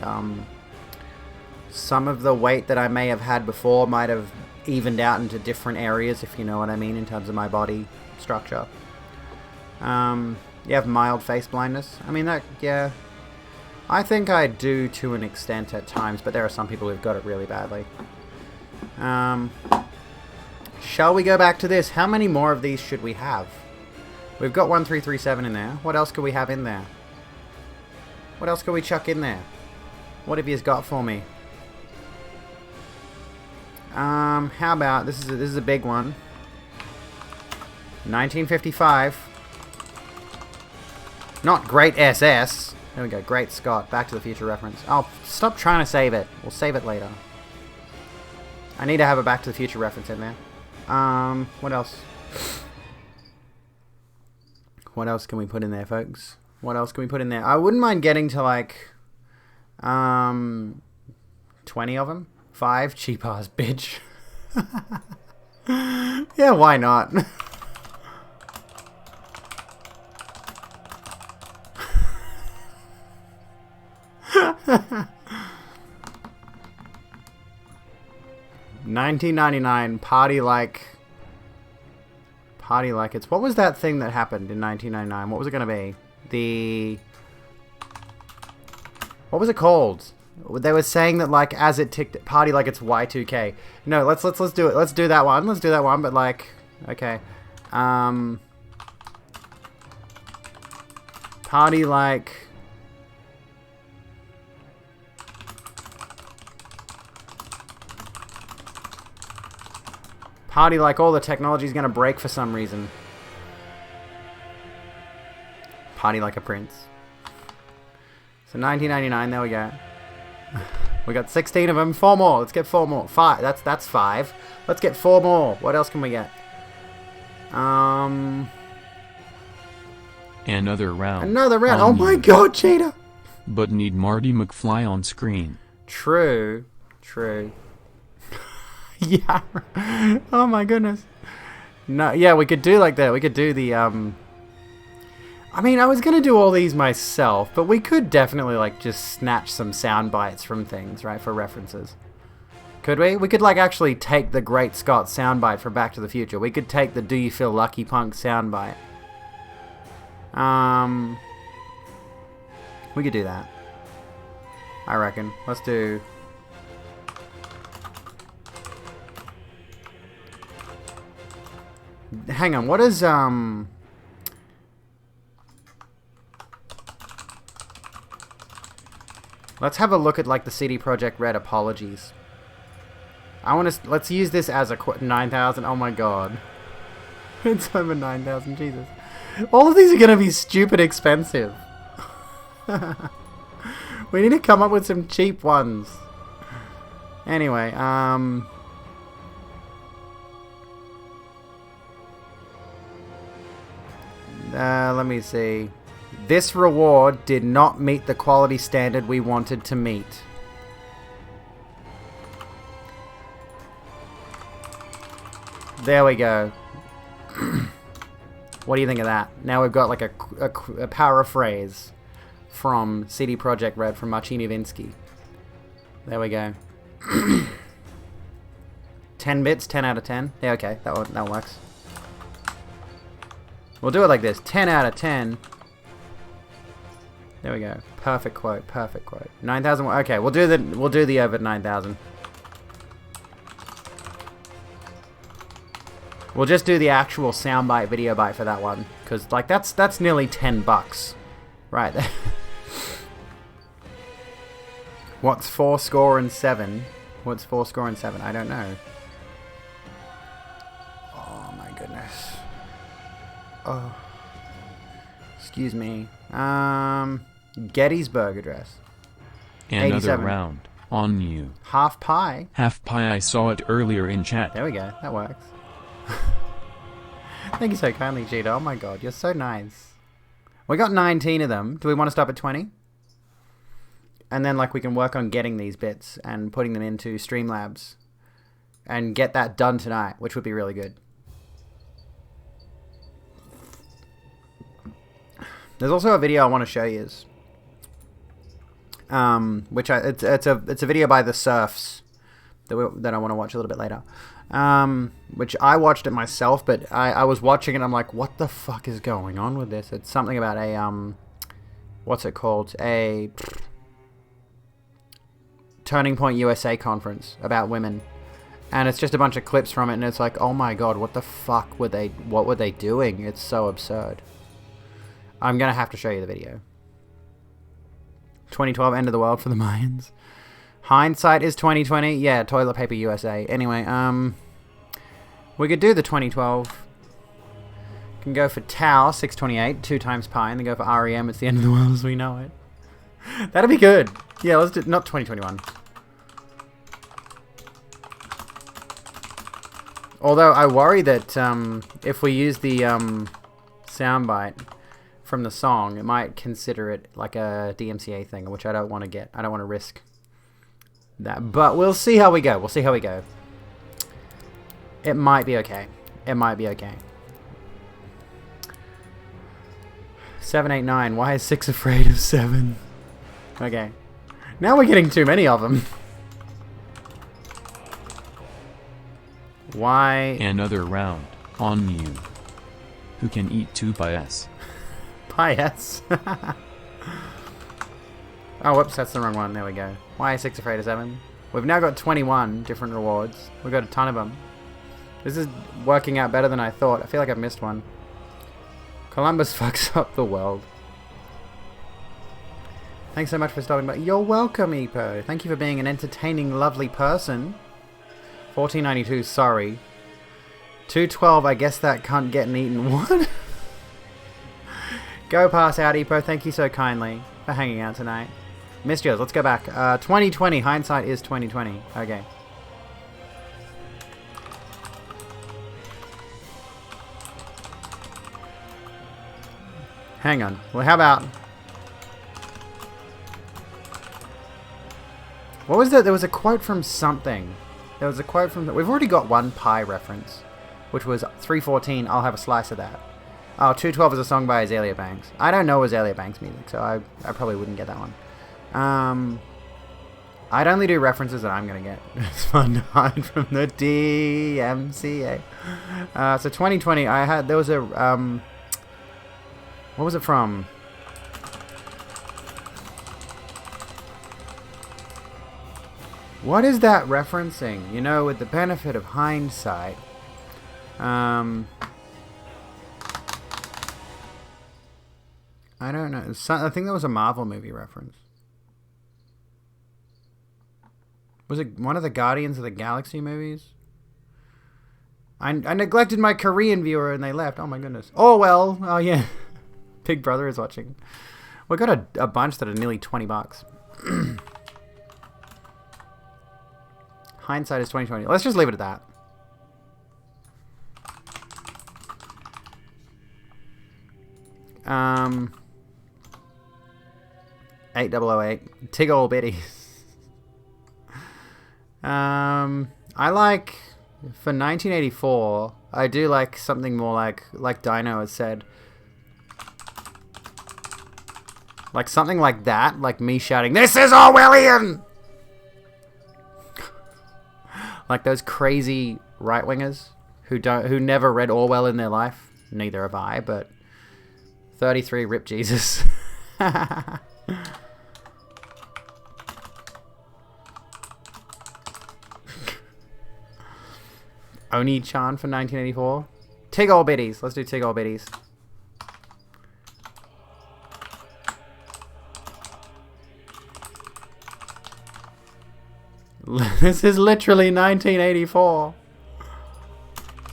some of the weight that I may have had before might have evened out into different areas, if you know what I mean, in terms of my body structure. You have mild face blindness. I mean, that, yeah. I think I do to an extent at times, but there are some people who've got it really badly. Shall we go back to this? How many more of these should we have? We've got 1337 in there. What else could we have in there? What else could we chuck in there? What have you got for me? How about, this is a big one. 1955. Not Great SS. There we go, Great Scott. Back to the Future reference. Oh, stop trying to save it. We'll save it later. I need to have a Back to the Future reference in there. What else? What else can we put in there, folks? What else can we put in there? I wouldn't mind getting to like 20 of them. 5 cheap ass bitch. Yeah, why not? $19.99 party like it's, what was that thing that happened in 1999? What was it going to be? What was it called? They were saying that like as it ticked, party like it's Y2K. No, let's do it. Let's do that one. Let's do that one. But like, okay, party like. Party like all the technology's gonna break for some reason. Party like a prince. So 1999, there we go. We got 16 of them. 4 more. Let's get 4 more. 5. That's 5. Let's get 4 more. What else can we get? Another round. Another round. Oh my god, Cheetah. But need Marty McFly on screen. True. Yeah. Oh my goodness. No, yeah, we could do like that. We could do the I mean, I was gonna do all these myself, but we could definitely like just snatch some sound bites from things, right, for references. Could we? We could like actually take the Great Scott soundbite from Back to the Future. We could take the Do You Feel Lucky Punk soundbite. We could do that. I reckon. Let's do. Hang on, what is, let's have a look at, like, the CD Projekt Red apologies. Let's use this as a 9,000, oh my god. It's over 9,000, Jesus. All of these are gonna be stupid expensive. We need to come up with some cheap ones. Anyway, let me see. This reward did not meet the quality standard we wanted to meet. There we go. What do you think of that? Now we've got like a paraphrase from CD Projekt Red from Marcin Iwinski. There we go. 10 bits, 10 out of 10. Yeah, okay, that works. We'll do it like this. 10 out of 10. There we go. Perfect quote. 9,000. Okay, we'll do the over 9,000. We'll just do the actual soundbite, video bite for that one, because like that's nearly $10, right there. What's 4 score and 7? What's 4 score and 7? I don't know. Oh my goodness. Oh, excuse me. Gettysburg Address. Another 87. round on you. Half pie. Half pie. I saw it earlier in chat. There we go. That works. Thank you so kindly, Cheetah. Oh my god, you're so nice. We got 19 of them. Do we want to stop at 20? And then like we can work on getting these bits and putting them into Streamlabs. and get that done tonight, which would be really good. There's also a video I want to show you. It's a video by the Surfs that I want to watch a little bit later. Which I watched it myself, but I was watching it and I'm like, what the fuck is going on with this? It's something about a, what's it called? A Turning Point USA conference about women. And it's just a bunch of clips from it and it's like, oh my god, what the fuck what were they doing? It's so absurd. I'm gonna have to show you the video. 2012, end of the world for the Mayans. Hindsight is 2020. Yeah, Toilet Paper USA. Anyway, we could do the 2012. Can go for Tau, 628, 2 times pi, and then go for REM, it's the end of the world as we know it. That'd be good. Yeah, let's do, not 2021. Although I worry that if we use the soundbite from the song, it might consider it like a DMCA thing, which I don't want to get. I don't want to risk that. But we'll see how we go. We'll see how we go. It might be okay. It might be okay. 789. Why is 6 afraid of 7? Okay. Now we're getting too many of them. Why? Another round on you. Who can eat 2 pies? Pies? Oh, whoops, that's the wrong one. There we go. Why is 6 afraid of 7? We've now got 21 different rewards. We've got a ton of them. This is working out better than I thought. I feel like I've missed one. Columbus fucks up the world. Thanks so much for stopping by. You're welcome, Epo. Thank you for being an entertaining, lovely person. 1492, sorry. 212, I guess that can't get eaten. What? Go pass out, Epo. Thank you so kindly for hanging out tonight. Missed yours. Let's go back. 2020. Hindsight is 2020. Okay. Hang on. Well, how about... What was that? There was a quote from something. There was a quote from... We've already got one pie reference, which was 314, I'll have a slice of that. Oh, 212 is a song by Azalea Banks. I don't know Azalea Banks music, so I probably wouldn't get that one. I'd only do references that I'm going to get. It's fun to hide from the DMCA. So 2020, there was a... what was it from? What is that referencing? You know, with the benefit of hindsight. I don't know. I think that was a Marvel movie reference. Was it one of the Guardians of the Galaxy movies? I neglected my Korean viewer and they left. Oh my goodness. Oh well. Oh yeah. Big Brother is watching. We got a bunch that are nearly $20. Hindsight is 2020. Let's just leave it at that. Um, 8008. Tig ol' bitty. I like, for 1984, I do like something more like Dino has said. Like something like that, like me shouting, "This is Orwellian!" Like those crazy right-wingers who never read Orwell in their life. Neither have I, but 33 rip Jesus. Oni-chan for 1984. Tig ol' bitties. Let's do Tig ol' bitties. This is literally 1984.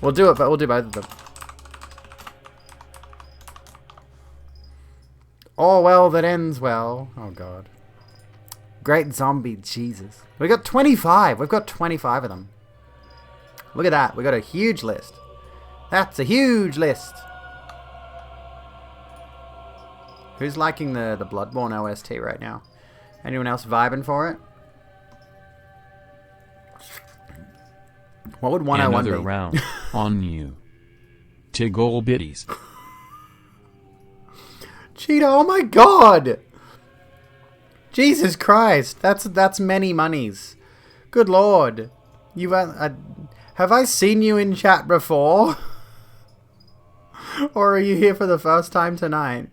We'll do it, but we'll do both of them. All well that ends well. Oh god. Great zombie Jesus. We got 25. We've got 25 of them. Look at that. We got a huge list. That's a huge list. Who's liking the Bloodborne OST right now? Anyone else vibing for it? What would 101 Another be? round on you. Tiggle bitties. Cheetah, oh my god! Jesus Christ, that's many monies. Good lord. You've have I seen you in chat before? Or are you here for the first time tonight?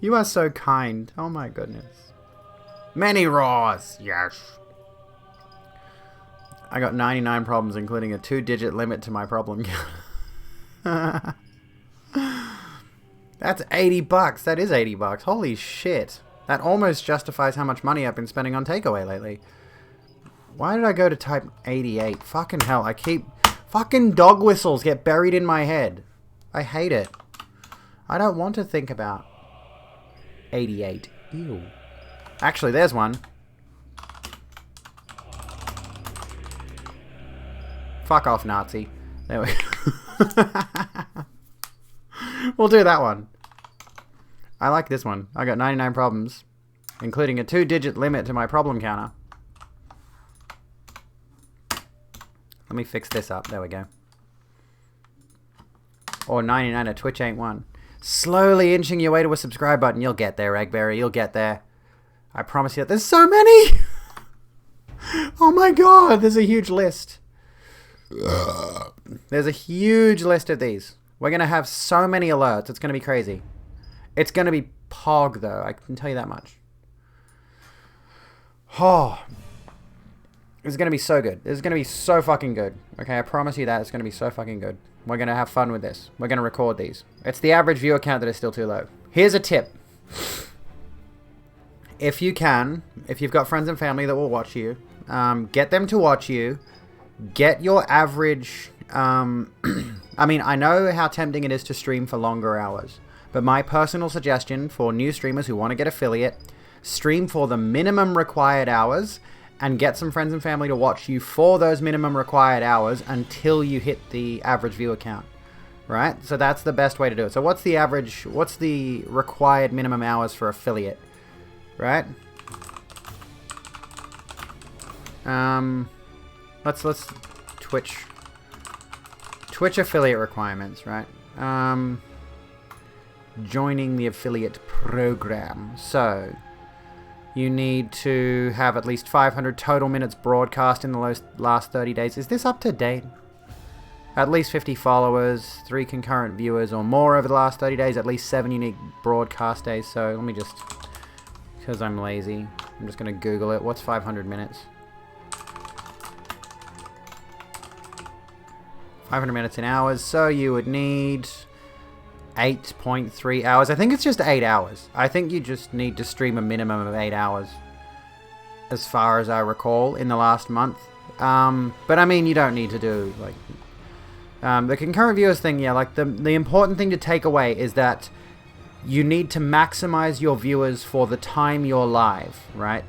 You are so kind. Oh my goodness. Many raws, yes. I got 99 problems, including a 2-digit limit to my problem count. That's $80. That is $80. Holy shit. That almost justifies how much money I've been spending on takeaway lately. Why did I go to type 88? Fucking hell. I keep... Fucking dog whistles get buried in my head. I hate it. I don't want to think about 88. Ew. Actually, there's one. Fuck off, Nazi. There we go. We'll do that one. I like this one. I got 99 problems, including a 2-digit limit to my problem counter. Let me fix this up. There we go. Or 99 at Twitch ain't one. Slowly inching your way to a subscribe button. You'll get there, Eggberry. You'll get there. I promise you. There's so many! Oh my god, there's a huge list. There's a huge list of these. We're going to have so many alerts. It's going to be crazy. It's going to be pog, though. I can tell you that much. Oh. It's going to be so good. It's going to be so fucking good. Okay, I promise you that. It's going to be so fucking good. We're going to have fun with this. We're going to record these. It's the average viewer count that is still too low. Here's a tip. If you can, if you've got friends and family that will watch you, get them to watch you. Get your average... I mean, I know how tempting it is to stream for longer hours. But my personal suggestion for new streamers who want to get affiliate, stream for the minimum required hours and get some friends and family to watch you for those minimum required hours until you hit the average viewer count. Right? So that's the best way to do it. So what's the required minimum hours for affiliate? Right? Let's Twitch affiliate requirements, right? Joining the affiliate program. So, you need to have at least 500 total minutes broadcast in the last 30 days. Is this up to date? At least 50 followers, 3 concurrent viewers or more over the last 30 days, at least 7 unique broadcast days. So, let me just, because I'm lazy, I'm just going to Google it. What's 500 minutes? 500 minutes in hours, so you would need 8.3 hours. I think it's just 8 hours. I think you just need to stream a minimum of 8 hours, as far as I recall, in the last month. But I mean, you don't need to do, like... the concurrent viewers thing, yeah, like, the important thing to take away is that you need to maximize your viewers for the time you're live, right?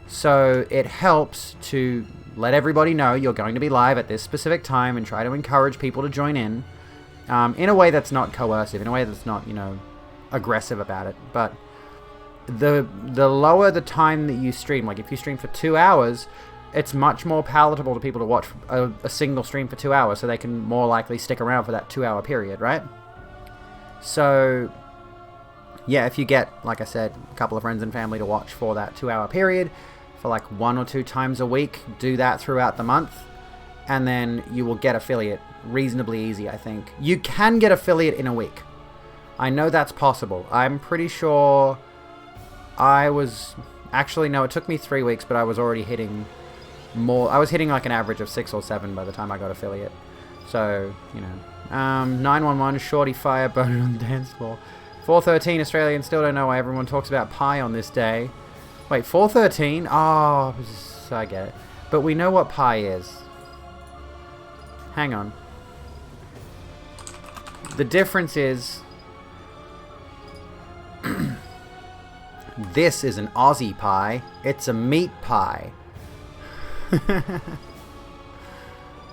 So it helps to... let everybody know you're going to be live at this specific time and try to encourage people to join in a way that's not coercive, in a way that's not, you know, aggressive about it. But the lower the time that you stream, like if you stream for 2 hours, it's much more palatable to people to watch a single stream for 2 hours, so they can more likely stick around for that 2-hour period, right? So, yeah, if you get, like I said, a couple of friends and family to watch for that 2-hour period, for like 1 or 2 times a week, do that throughout the month, and then you will get affiliate reasonably easy, I think. You can get affiliate in a week. I know that's possible. I'm pretty sure I was... Actually, no, it took me 3 weeks, but I was already hitting more... I was hitting like an average of 6 or 7 by the time I got affiliate. So, you know. 911, Shorty Fire, Boner on the dance floor. 413, Australians still don't know why everyone talks about pie on this day. Wait, 413? Oh, I get it. But we know what pi is. Hang on. The difference is... this is an Aussie pie. It's a meat pie.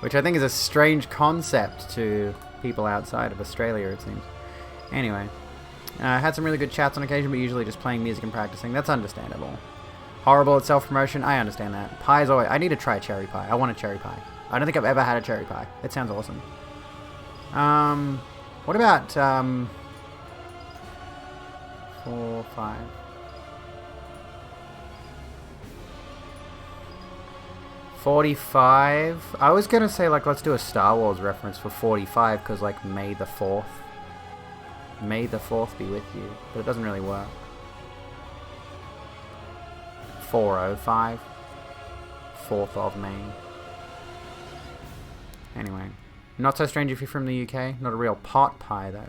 Which I think is a strange concept to people outside of Australia, it seems. Anyway. Had some really good chats on occasion, but usually just playing music and practicing. That's understandable. Horrible at self-promotion. I understand that. Pie is always... I need to try cherry pie. I want a cherry pie. I don't think I've ever had a cherry pie. It sounds awesome. What about 4, 5? 45. I was gonna say, like, let's do a Star Wars reference for 45, because, like, May the 4th. May the 4th be with you. But it doesn't really work. 405. 4th of May. Anyway. Not so strange if you're from the UK. Not a real pot pie, though.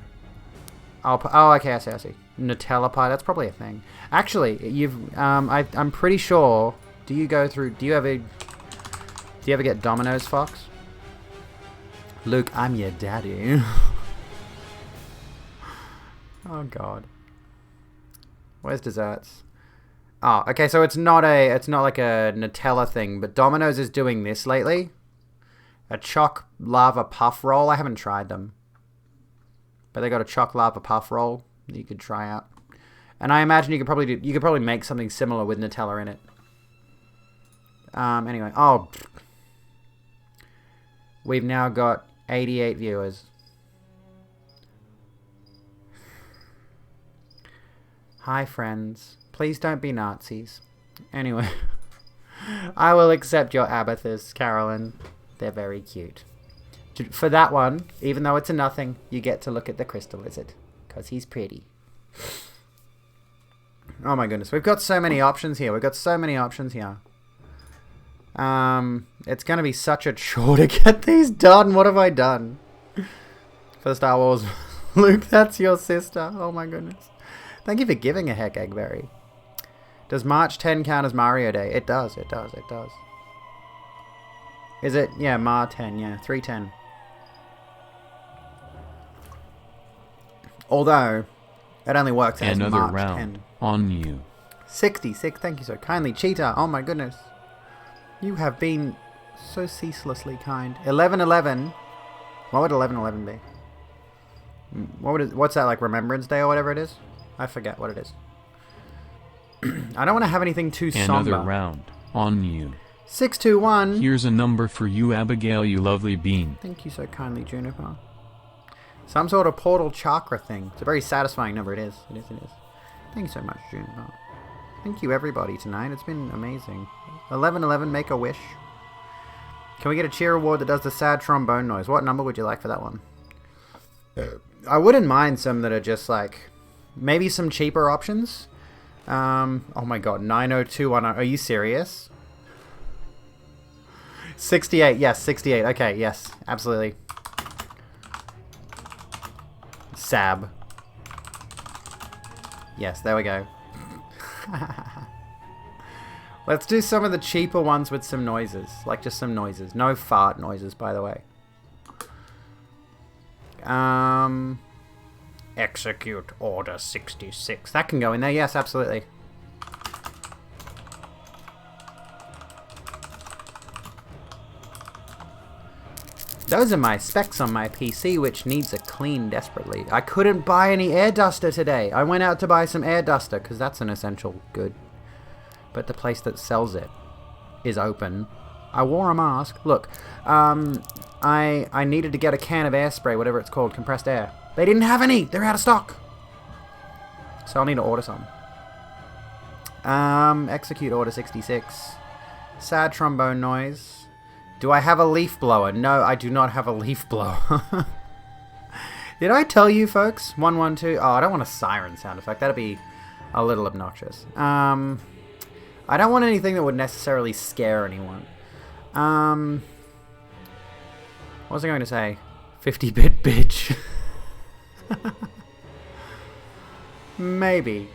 Oh, okay, I see. Nutella pie, that's probably a thing. Actually, I'm pretty sure... Do you ever get Domino's, Fox? Luke, I'm your daddy. Oh, God. Where's desserts? Oh, okay, so it's not like a Nutella thing, but Domino's is doing this lately. A choc lava puff roll. I haven't tried them. But they got a choc lava puff roll that you could try out. And I imagine you could probably make something similar with Nutella in it. Anyway, we've now got 88 viewers. Hi, friends. Please don't be Nazis. Anyway, I will accept your amethysts, Carolyn. They're very cute. For that one, even though it's a nothing, you get to look at the crystal lizard. Because he's pretty. Oh my goodness. We've got so many options here. It's going to be such a chore to get these done. What have I done? For Star Wars. Luke, that's your sister. Oh my goodness. Thank you for giving a heck, Eggberry. Does March 10 count as Mario Day? It does. Is it? Yeah, Mar 10. Yeah, 310. Although, it only works as another March round 10. On you. 66. Thank you so kindly. Cheetah. Oh my goodness. You have been so ceaselessly kind. 11/11. What would 11/11 be? What's that, like Remembrance Day or whatever it is? I forget what it is. I don't want to have anything too somber. Another round. On you. 621. Here's a number for you, Abigail, you lovely bean. Thank you so kindly, Juniper. Some sort of portal chakra thing. It's a very satisfying number. It is. Thank you so much, Juniper. Thank you, everybody, tonight. It's been amazing. 11/11, make a wish. Can we get a cheer award that does the sad trombone noise? What number would you like for that one? I wouldn't mind some that are just like... Maybe some cheaper options. Oh my god, 90210. Are you serious? 68, yes, 68. Okay, yes, absolutely. Sab. Yes, there we go. Let's do some of the cheaper ones with some noises. Like just some noises. No fart noises, by the way. Execute Order 66. That can go in there, yes, absolutely. Those are my specs on my PC, which needs a clean desperately. I couldn't buy any air duster today. I went out to buy some air duster, because that's an essential good. But the place that sells it is open. I wore a mask. Look, I needed to get a can of air spray, whatever it's called, compressed air. They didn't have any. They're out of stock. So I'll need to order some. Execute Order 66. Sad trombone noise. Do I have a leaf blower? No, I do not have a leaf blower. Did I tell you, folks? 112. Oh, I don't want a siren sound effect. That'd be a little obnoxious. I don't want anything that would necessarily scare anyone. What was I going to say? 50-bit bitch. Maybe.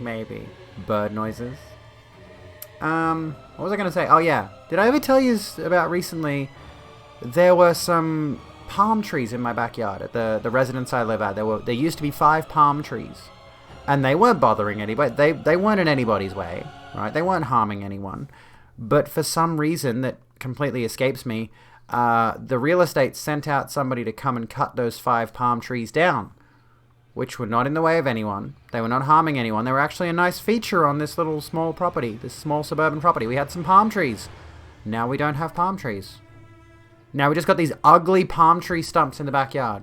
Bird noises. What was I going to say? Oh, yeah. Did I ever tell you about recently there were some palm trees in my backyard at the residence I live at? There used to be 5 palm trees. And they weren't bothering anybody. They weren't in anybody's way, right? They weren't harming anyone. But for some reason that completely escapes me, the real estate sent out somebody to come and cut those 5 palm trees down, which were not in the way of anyone. They were not harming anyone. They were actually a nice feature on this little small property, this small suburban property. We had some palm trees. Now we don't have palm trees. Now we just got these ugly palm tree stumps in the backyard.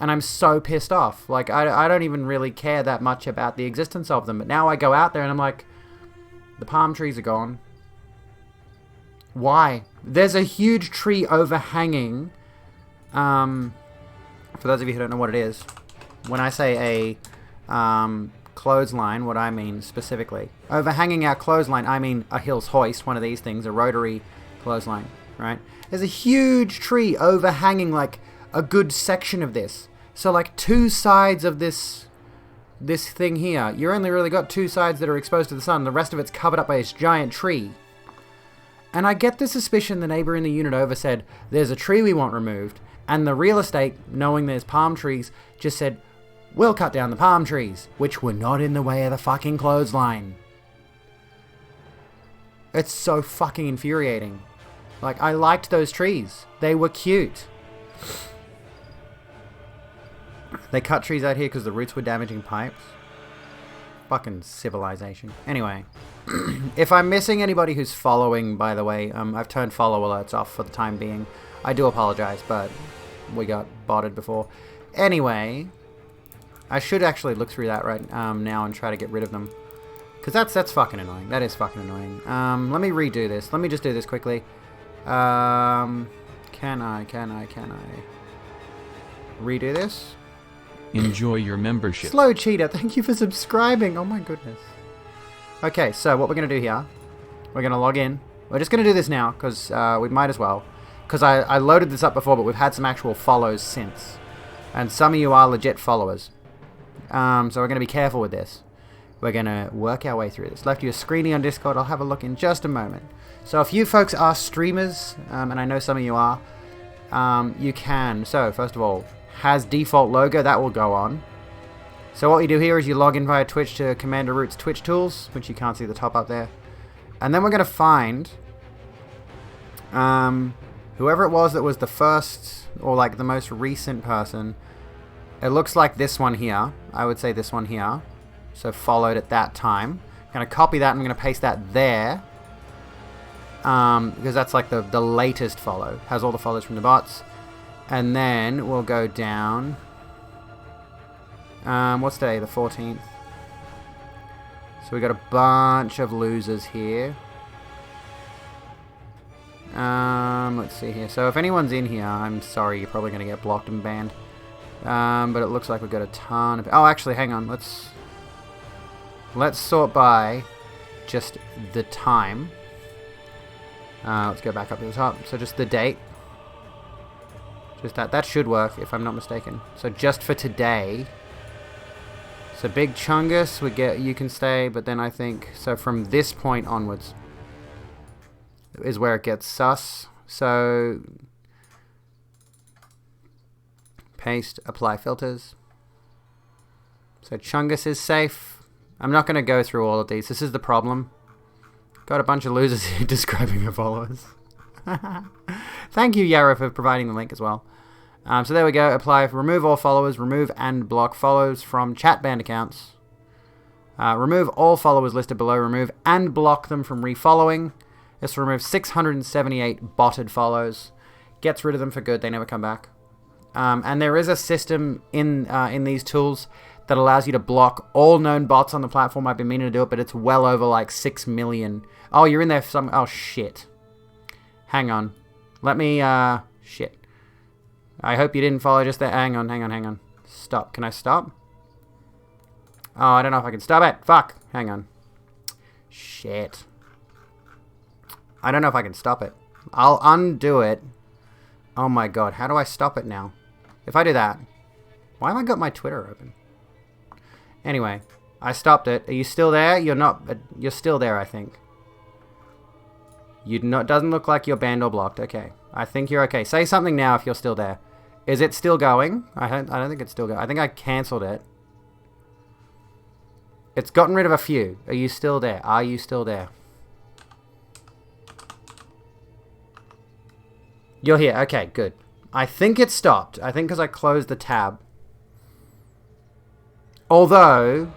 And I'm so pissed off. Like, I don't even really care that much about the existence of them. But now I go out there and I'm like, the palm trees are gone. Why? There's a huge tree overhanging. For those of you who don't know what it is, when I say a clothesline, what I mean specifically, overhanging our clothesline, I mean a Hills hoist, one of these things, a rotary clothesline, right? There's a huge tree overhanging like a good section of this. So like two sides of this thing here, you only really got two sides that are exposed to the sun. The rest of it's covered up by this giant tree. And I get the suspicion the neighbor in the unit over said, there's a tree we want removed. And the real estate, knowing there's palm trees, just said, we'll cut down the palm trees, which were not in the way of the fucking clothesline. It's so fucking infuriating. Like, I liked those trees. They were cute. They cut trees out here because the roots were damaging pipes. Fucking civilization. Anyway, if I'm missing anybody who's following, by the way, I've turned follow alerts off for the time being. I do apologize, but we got botted before. Anyway, I should actually look through that right now and try to get rid of them. Because that's fucking annoying. That is fucking annoying. Let me redo this. Let me just do this quickly. Can I redo this? Enjoy your membership. Slow Cheetah, thank you for subscribing. Oh my goodness. Okay, so what we're going to do here, we're going to log in. We're just going to do this now, because we might as well. Because I loaded this up before, but we've had some actual follows since. And some of you are legit followers. So we're going to be careful with this. We're going to work our way through this. Left you a screening on Discord. I'll have a look in just a moment. So if you folks are streamers, and I know some of you are, you can. So first of all, has default logo, that will go on. So what you do here is you log in via Twitch to Commander Root's Twitch tools, which you can't see the top up there. And then we're going to find whoever it was that was the first, or like the most recent person. It looks like this one here. I would say this one here. So followed at that time. I'm going to copy that and I'm going to paste that there. Because that's like the latest follow. Has all the follows from the bots. And then we'll go down. What's today? The 14th. So we got a bunch of losers here. Let's see here. So if anyone's in here, I'm sorry, you're probably going to get blocked and banned. But it looks like we've got a ton of... Oh, actually, hang on. Let's sort by just the time. Let's go back up to the top. So just the date. Just that should work, if I'm not mistaken. So just for today. So Big Chungus, you can stay, but then I think... So from this point onwards is where it gets sus. So... Paste, apply filters. So Chungus is safe. I'm not going to go through all of these. This is the problem. Got a bunch of losers here describing your followers. Thank you, Yarrow, for providing the link as well. So there we go. Apply, remove all followers, remove and block follows from chat banned accounts. Remove all followers listed below, remove and block them from refollowing. This removes 678 botted follows. Gets rid of them for good. They never come back. And there is a system in these tools that allows you to block all known bots on the platform. I've been meaning to do it, but it's well over like 6 million. Oh, you're in there for some... Oh, shit. Hang on. Let me... Shit. I hope you didn't follow just there. Hang on. Stop. Can I stop? Oh, I don't know if I can stop it. Fuck. Hang on. Shit. I don't know if I can stop it. I'll undo it. Oh my god. How do I stop it now? If I do that... Why have I got my Twitter open? Anyway. I stopped it. Are you still there? You're not... You're still there, I think. Doesn't look like you're banned or blocked. Okay. I think you're okay. Say something now if you're still there. Is it still going? I don't think it's still going. I think I cancelled it. It's gotten rid of a few. Are you still there? Are you still there? You're here. Okay, good. I think it stopped. I think because I closed the tab. Although,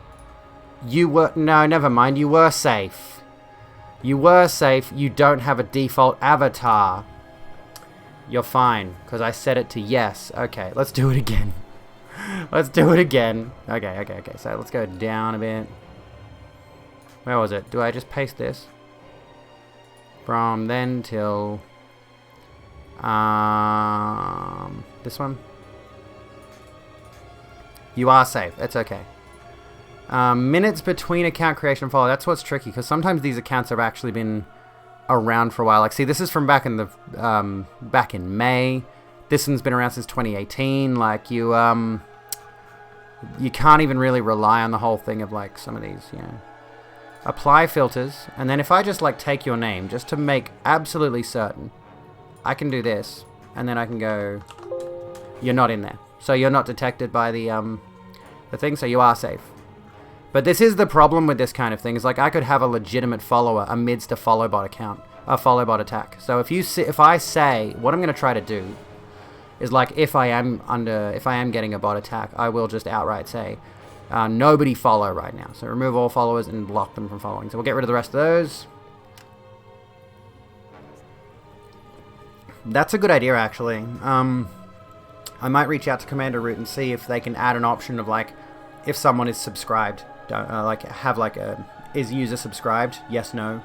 you were... No, never mind. You were safe. You were safe. You don't have a default avatar. You're fine, because I set it to yes. Okay, let's do it again. Let's do it again. Okay. So let's go down a bit. Where was it? Do I just paste this? From then till... this one? You are safe. It's okay. Minutes between account creation and follow. That's what's tricky, because sometimes these accounts have actually been around for a while. Like, see, this is from back in the back in May. This one's been around since 2018. Like, you can't even really rely on the whole thing of, like, some of these, you know. Apply filters, and then if I just, like, take your name, just to make absolutely certain, I can do this, and then I can go, you're not in there. So you're not detected by the thing, so you are safe. But this is the problem with this kind of thing, is like I could have a legitimate follower amidst a follow bot account, a follow bot attack. So if I say, what I'm going to try to do is, like, if I am getting a bot attack, I will just outright say, nobody follow right now. So remove all followers and block them from following. So we'll get rid of the rest of those. That's a good idea, actually. I might reach out to Commander Root and see if they can add an option of, like, if someone is subscribed, like, have, like, is user subscribed? Yes, no.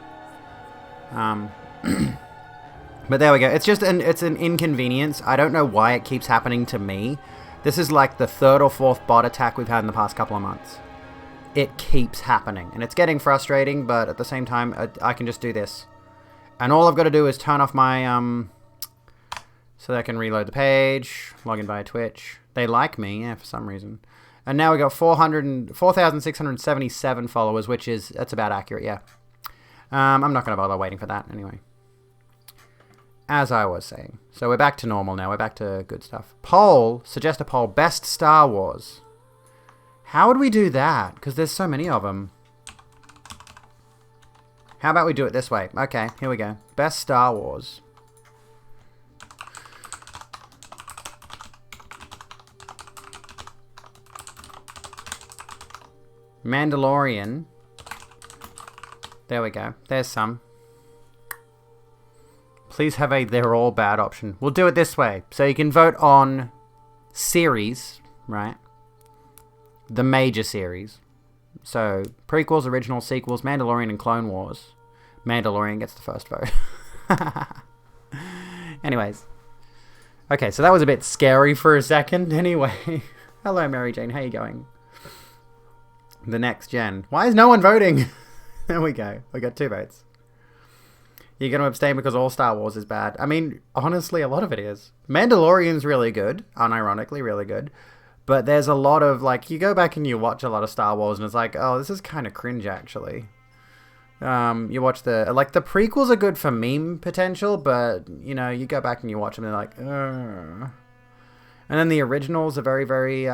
But there we go. It's just it's an inconvenience. I don't know why it keeps happening to me. This is like the 3rd or 4th bot attack we've had in the past couple of months. It keeps happening, and it's getting frustrating, but at the same time, I can just do this. And all I've got to do is turn off my, so that I can reload the page, log in via Twitch. They like me, yeah, for some reason. And now we got 4,677 followers, that's about accurate, yeah. I'm not going to bother waiting for that anyway. As I was saying. So we're back to normal now. We're back to good stuff. Poll. Suggest a poll. Best Star Wars. How would we do that? Because there's so many of them. How about we do it this way? Okay, here we go. Best Star Wars. Mandalorian. There we go. There's some. Please have a they're all bad option. We'll do it this way. So you can vote on series, right? The major series. So prequels, originals, sequels, Mandalorian, and Clone Wars. Mandalorian gets the first vote. Anyways. Okay, so that was a bit scary for a second. Anyway. Hello, Mary Jane. How you going? The next gen. Why is no one voting? There we go. We got 2 votes. You're going to abstain because all Star Wars is bad. I mean, honestly, a lot of it is. Mandalorian's really good. Unironically, really good. But there's a lot of, like, you go back and you watch a lot of Star Wars and it's like, oh, this is kind of cringe, actually. You watch the prequels are good for meme potential, but, you know, you go back and you watch them and they're like, ugh. And then the originals are very, very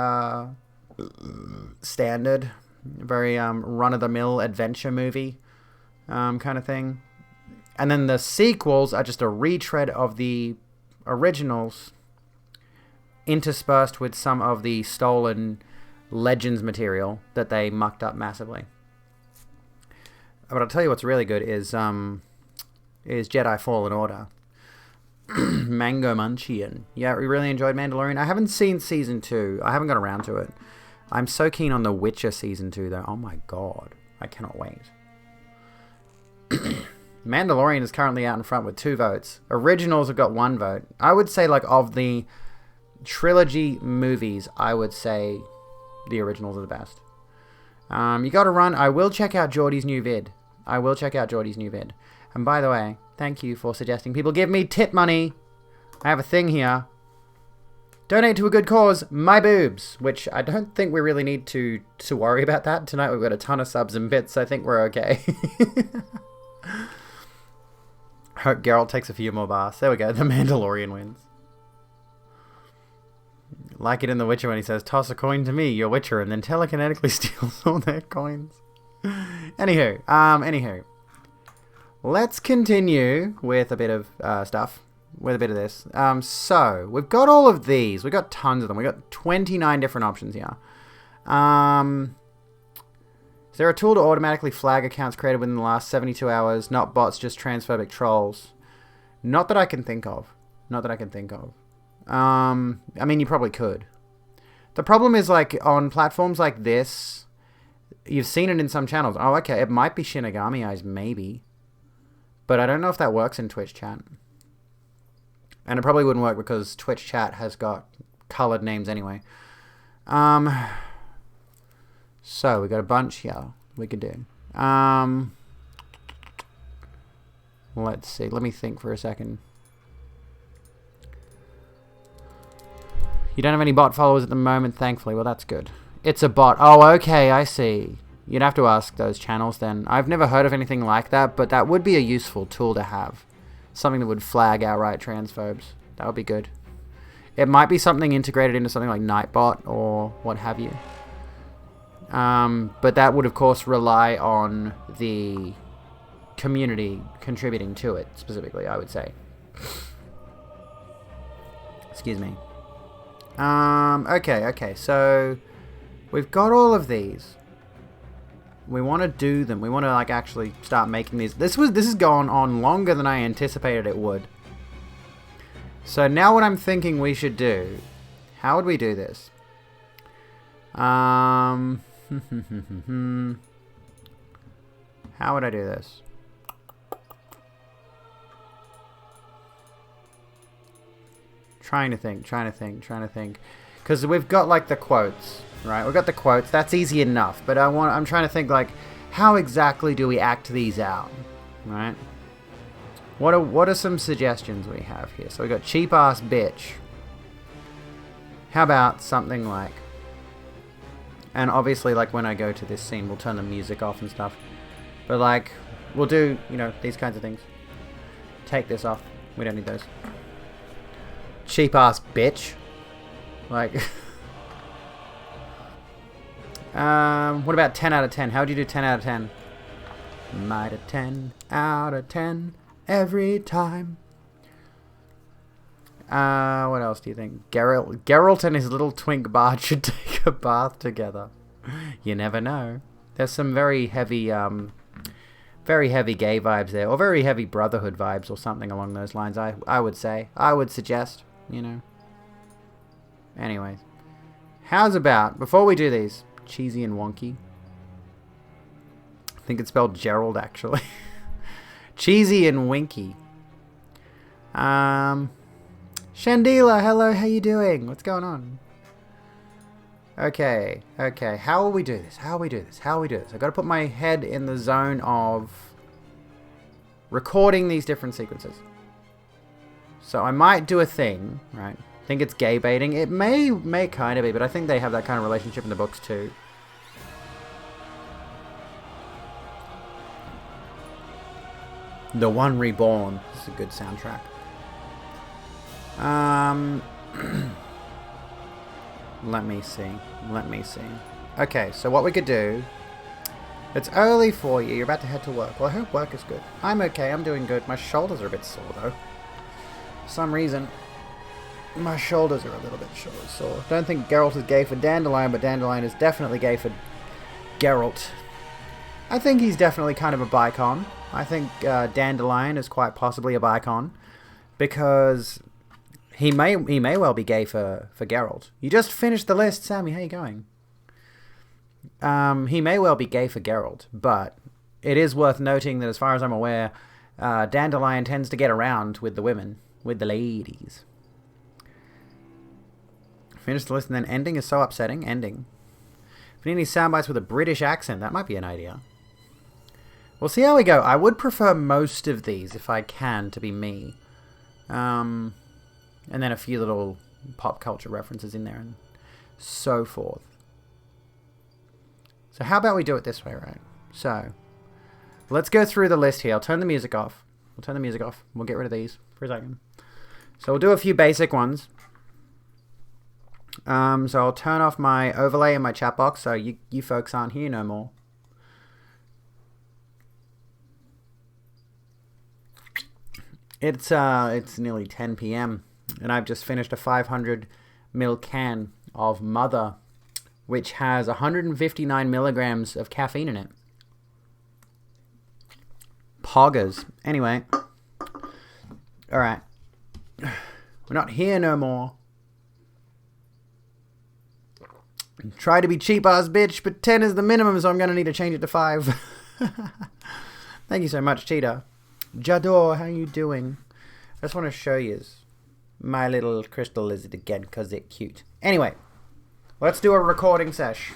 standard. Very run-of-the-mill adventure movie kind of thing. And then the sequels are just a retread of the originals interspersed with some of the stolen Legends material that they mucked up massively. But I'll tell you what's really good is Jedi Fallen Order. Mango Munchian. Yeah, we really enjoyed Mandalorian. I haven't seen Season 2. I haven't got around to it. I'm so keen on The Witcher Season 2, though. Oh my god. I cannot wait. Mandalorian is currently out in front with 2 votes. Originals have got 1 vote. I would say, like, of the trilogy movies, I would say the originals are the best. You gotta run. I will check out Geordie's new vid. And by the way, thank you for suggesting people give me tit money. I have a thing here. Donate to a good cause, my boobs, which I don't think we really need to worry about that. Tonight we've got a ton of subs and bits, so I think we're okay. Hope Geralt takes a few more bars. There we go, the Mandalorian wins. Like it in The Witcher when he says, toss a coin to me, your Witcher, and then telekinetically steals all their coins. Anywho. Let's continue with a bit of stuff. With a bit of this. So, we've got all of these. We've got tons of them. We've got 29 different options here. Is there a tool to automatically flag accounts created within the last 72 hours? Not bots, just transphobic trolls. Not that I can think of. Not that I can think of. I mean, you probably could. The problem is, like, on platforms like this, you've seen it in some channels. Oh, okay, it might be Shinigami Eyes, maybe. But I don't know if that works in Twitch chat. And it probably wouldn't work because Twitch chat has got colored names anyway. So, we got a bunch here we could do. Let's see. Let me think for a second. You don't have any bot followers at the moment, thankfully. Well, that's good. It's a bot. Oh, okay, I see. You'd have to ask those channels then. I've never heard of anything like that, but that would be a useful tool to have. Something that would flag outright transphobes. That would be good. It might be something integrated into something like Nightbot or what have you. But that would, of course, rely on the community contributing to it, specifically, I would say. Excuse me. Okay, so we've got all of these. We want to do them. We want to, like, actually start making these. This has gone on longer than I anticipated it would. So now what I'm thinking we should do, how would we do this? How would I do this? Trying to think. Because we've got, like, the quotes, right? We've got the quotes. That's easy enough. But I'm trying to think, like, how exactly do we act these out, right? What are some suggestions we have here? So we got cheap ass bitch. How about something like, and obviously, like, when I go to this scene, we'll turn the music off and stuff. But, like, we'll do, you know, these kinds of things. Take this off. We don't need those. Cheap ass bitch. Like, what about 10 out of 10? How would you do 10 out of 10? Might a 10 out of 10 every time. What else do you think? Geralt and his little twink bard should take a bath together. You never know. There's some very heavy gay vibes there, or very heavy brotherhood vibes, or something along those lines. I would say. I would suggest. You know. Anyways. How's about, before we do these, cheesy and wonky. I think it's spelled Gerald, actually. Cheesy and winky. Shandila, hello, how you doing? What's going on? Okay. How will we do this? I've got to put my head in the zone of recording these different sequences. So I might do a thing, right? I think it's gay baiting. It may kind of be, but I think they have that kind of relationship in the books too. The One Reborn. This is a good soundtrack. Let me see. Okay, so what we could do... It's early for you. You're about to head to work. Well, I hope work is good. I'm okay. I'm doing good. My shoulders are a bit sore, though. For some reason, my shoulders are a little bit sore. Don't think Geralt is gay for Dandelion, but Dandelion is definitely gay for Geralt. I think he's definitely kind of a bicon. I think Dandelion is quite possibly a bicon, because he may well be gay for Geralt. You just finished the list, Sammy. How you going? He may well be gay for Geralt, but it is worth noting that, as far as I'm aware, Dandelion tends to get around with the women, with the ladies. Finish the list and then ending is so upsetting. Ending. If you need any soundbites with a British accent, that might be an idea. We'll see how we go. I would prefer most of these, if I can, to be me. And then a few little pop culture references in there and so forth. So how about we do it this way, right? So, let's go through the list here. I'll turn the music off. We'll get rid of these for a second. So we'll do a few basic ones. So I'll turn off my overlay in my chat box, so you folks aren't here no more. It's nearly 10 p.m. and I've just finished a 500ml can of Mother, which has 159 milligrams of caffeine in it. Poggers. Anyway. Alright. We're not here no more. Try to be cheap ass bitch, but 10 is the minimum, so I'm going to need to change it to 5. Thank you so much, Cheetah. Jador, how you doing? I just want to show you my little crystal lizard again, because it's cute. Anyway, let's do a recording sesh.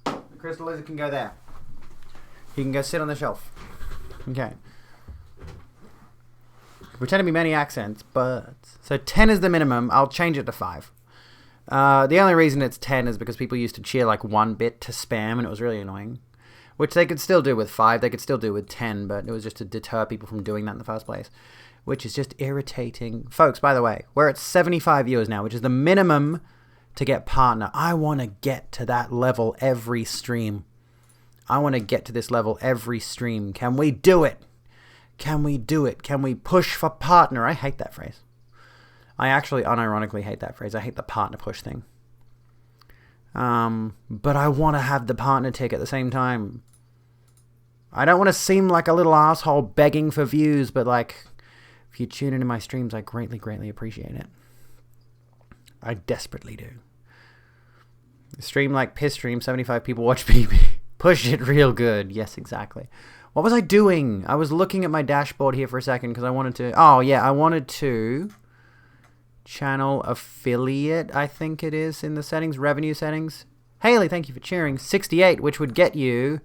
The crystal lizard can go there. He can go sit on the shelf. Okay. Pretend to be many accents, but... So 10 is the minimum. I'll change it to 5. The only reason it's 10 is because people used to cheer like 1 bit to spam, and it was really annoying. Which they could still do with 5. They could still do with 10, but it was just to deter people from doing that in the first place. Which is just irritating. Folks, by the way, we're at 75 viewers now, which is the minimum to get partner. I want to get to that level every stream. I want to get to this level every stream. Can we do it? Can we do it? Can we push for partner? I hate that phrase. I actually unironically hate that phrase. I hate the partner push thing. But I want to have the partner tick at the same time. I don't want to seem like a little asshole begging for views, but like, if you tune into my streams, I greatly, greatly appreciate it. I desperately do. Stream like piss stream, 75 people watch BB. Push it real good. Yes, exactly. What was I doing? I was looking at my dashboard here for a second because I wanted to... Oh, yeah, I wanted to... Channel affiliate, I think it is, in the settings. Revenue settings. Haley, thank you for cheering. 68, which would get you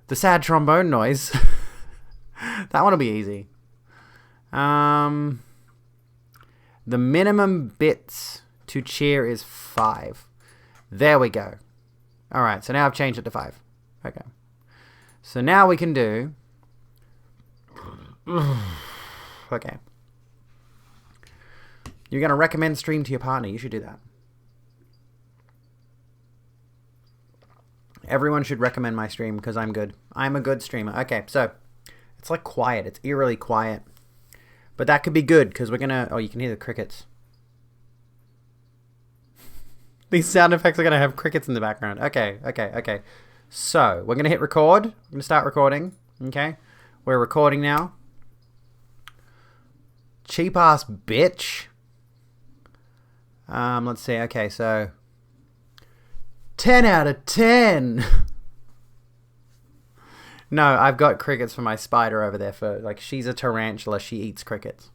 the sad trombone noise. That one will be easy. The minimum bits to cheer is 5. There we go. Alright, so now I've changed it to 5. Okay. So now we can do... Okay. You're going to recommend stream to your partner. You should do that. Everyone should recommend my stream because I'm good. I'm a good streamer. Okay, so it's like quiet. It's eerily quiet. But that could be good because we're going to... Oh, you can hear the crickets. These sound effects are going to have crickets in the background. Okay. So, we're going to hit record. We're going to start recording. Okay. We're recording now. Cheap ass bitch. Let's see. Okay, so 10 out of 10. No, I've got crickets for my spider over there. For like, she's a tarantula. She eats crickets.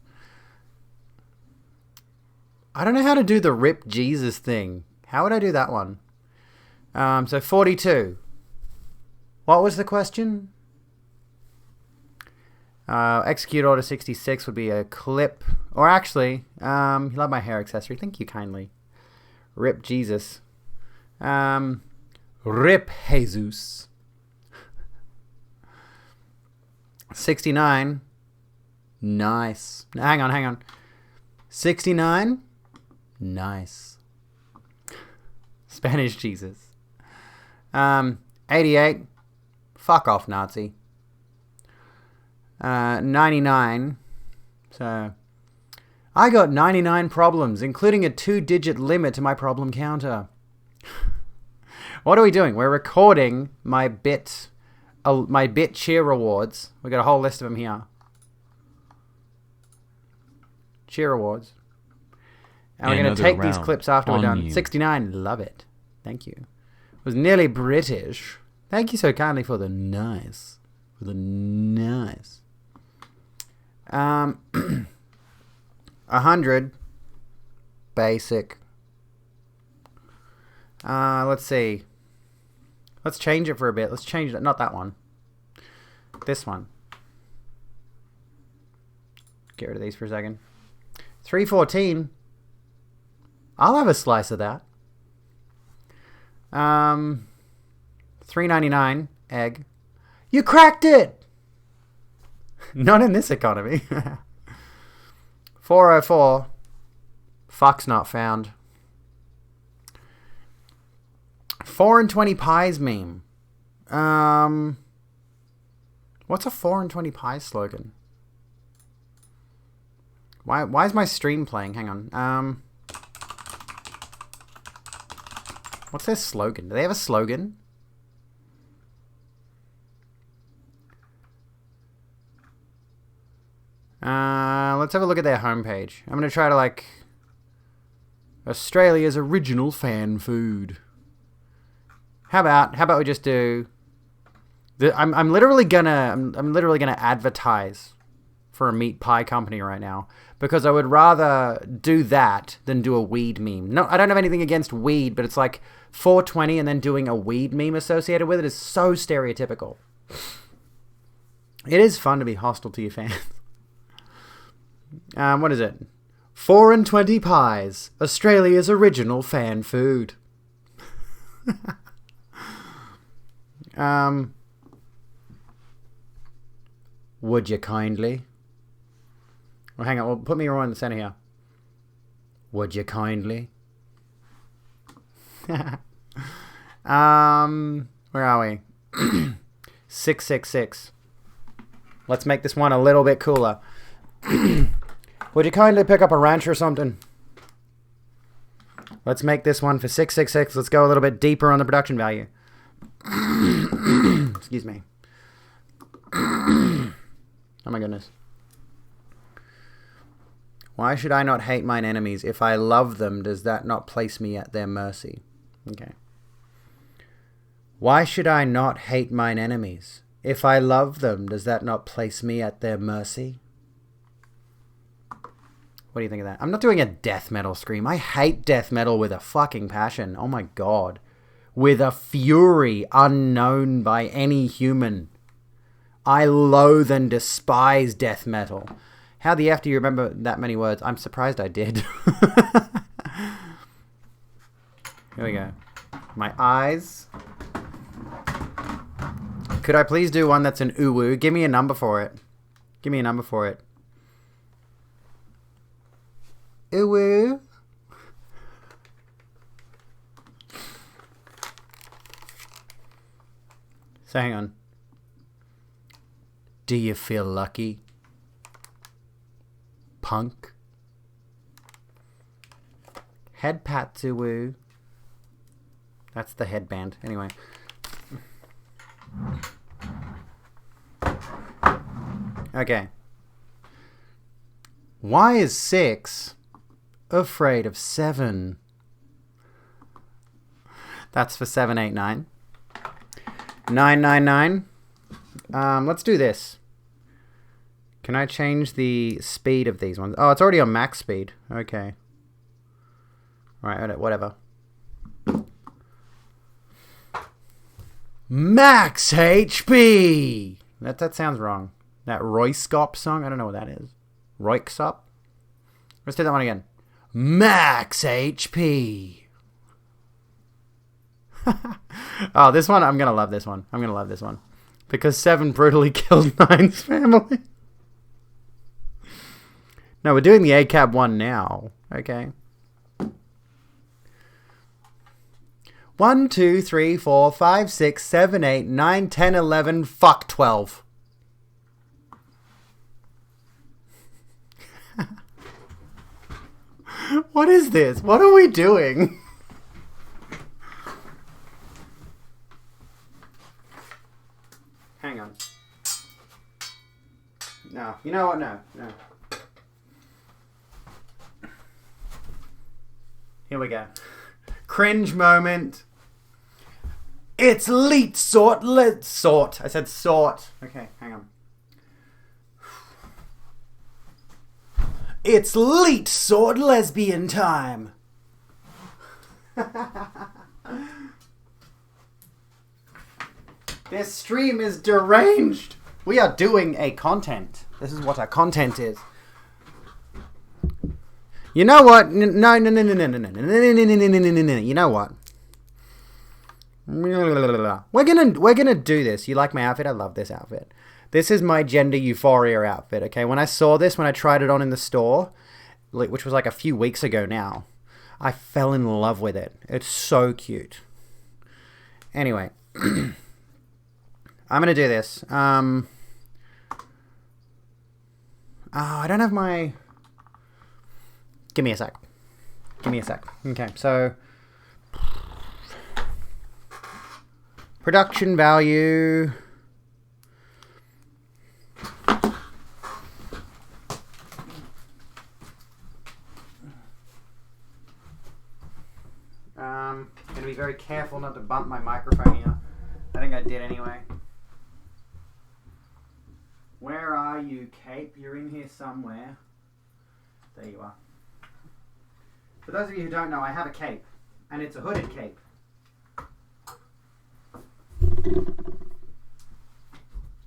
I don't know how to do the Rip Jesus thing. How would I do that one? So 42. What was the question? Execute order 66 would be a clip. Or actually, you love my hair accessory. Thank you kindly. Rip Jesus. Rip Jesus. 69. Nice. Hang on. 69. Nice. Spanish Jesus. 88. Fuck off, Nazi. 99. So, I got 99 problems, including a 2-digit limit to my problem counter. What are we doing? We're recording my bit cheer rewards. We got a whole list of them here. Cheer rewards. And we're going to take these clips after we're done. 69, love it. Thank you. Was nearly British. Thank you so kindly for the nice. 100. Basic. Let's see. Let's change it for a bit. Let's change it. Not that one. This one. Get rid of these for a second. 314. I'll have a slice of that. 3.99 egg. You cracked it. Not in this economy. 404. Fuck's not found. 4 and 20 pies meme. What's a 4 and 20 pies slogan? Why is my stream playing? Hang on. What's their slogan? Do they have a slogan? Let's have a look at their homepage. I'm going to try to like... Australia's original fan food. How about we just do... I'm literally gonna advertise for a meat pie company right now because I would rather do that than do a weed meme. No, I don't have anything against weed, but it's like 420 and then doing a weed meme associated with it is so stereotypical. It is fun to be hostile to your fans. What is it? 4 and 20 pies, Australia's original fan food. Would you kindly? Well, hang on. Well, put me right in the center here. Would you kindly? Where are we? 666. Let's make this one a little bit cooler. Would you kindly pick up a wrench or something? Let's make this one for 666. Let's go a little bit deeper on the production value. Excuse me. Oh my goodness. Why should I not hate mine enemies? If I love them, does that not place me at their mercy? Okay. Why should I not hate mine enemies? If I love them, does that not place me at their mercy? What do you think of that? I'm not doing a death metal scream. I hate death metal with a fucking passion. Oh my god. With a fury unknown by any human. I loathe and despise death metal. How the F do you remember that many words? I'm surprised I did. Here we go. My eyes. Could I please do one that's an uwu? Give me a number for it. Give me a number for it. Uwu. So hang on. Do you feel lucky? Punk. Head pat to woo. That's the headband. Anyway. Okay. Why is 6 afraid of 7? That's for 789. 999. Let's do this. Can I change the speed of these ones? Oh, it's already on max speed. Okay. Alright, whatever. Max HP! That sounds wrong. That Royskop song? I don't know what that is. Royksop? Let's do that one again. Max HP! Oh, this one, I'm gonna love this one. I'm gonna love this one. Because 7 brutally killed 9's family. No, we're doing the ACAB one now. Okay. 1, 2, 3, 4, 5, 6, 7, 8, 9, 10, 11, fuck 12. What is this? What are we doing? Hang on. No. You know what? No. Here we go. Cringe moment. It's leet sort. Sort. I said sort. Okay, hang on. It's leet sort lesbian time. This stream is deranged. We are doing a content. This is what our content is. You know what? No. You know what? We're gonna do this. You like my outfit? I love this outfit. This is my gender euphoria outfit. Okay, when I saw this, when I tried it on in the store, which was like a few weeks ago now, I fell in love with it. It's so cute. Anyway, I'm gonna do this. Oh, I don't have my. Give me a sec. Okay, so production value. be very careful not to bump my microphone here. I think I did anyway. Where are you, Cape? You're in here somewhere. There you are. For those of you who don't know, I have a cape. And it's a hooded cape.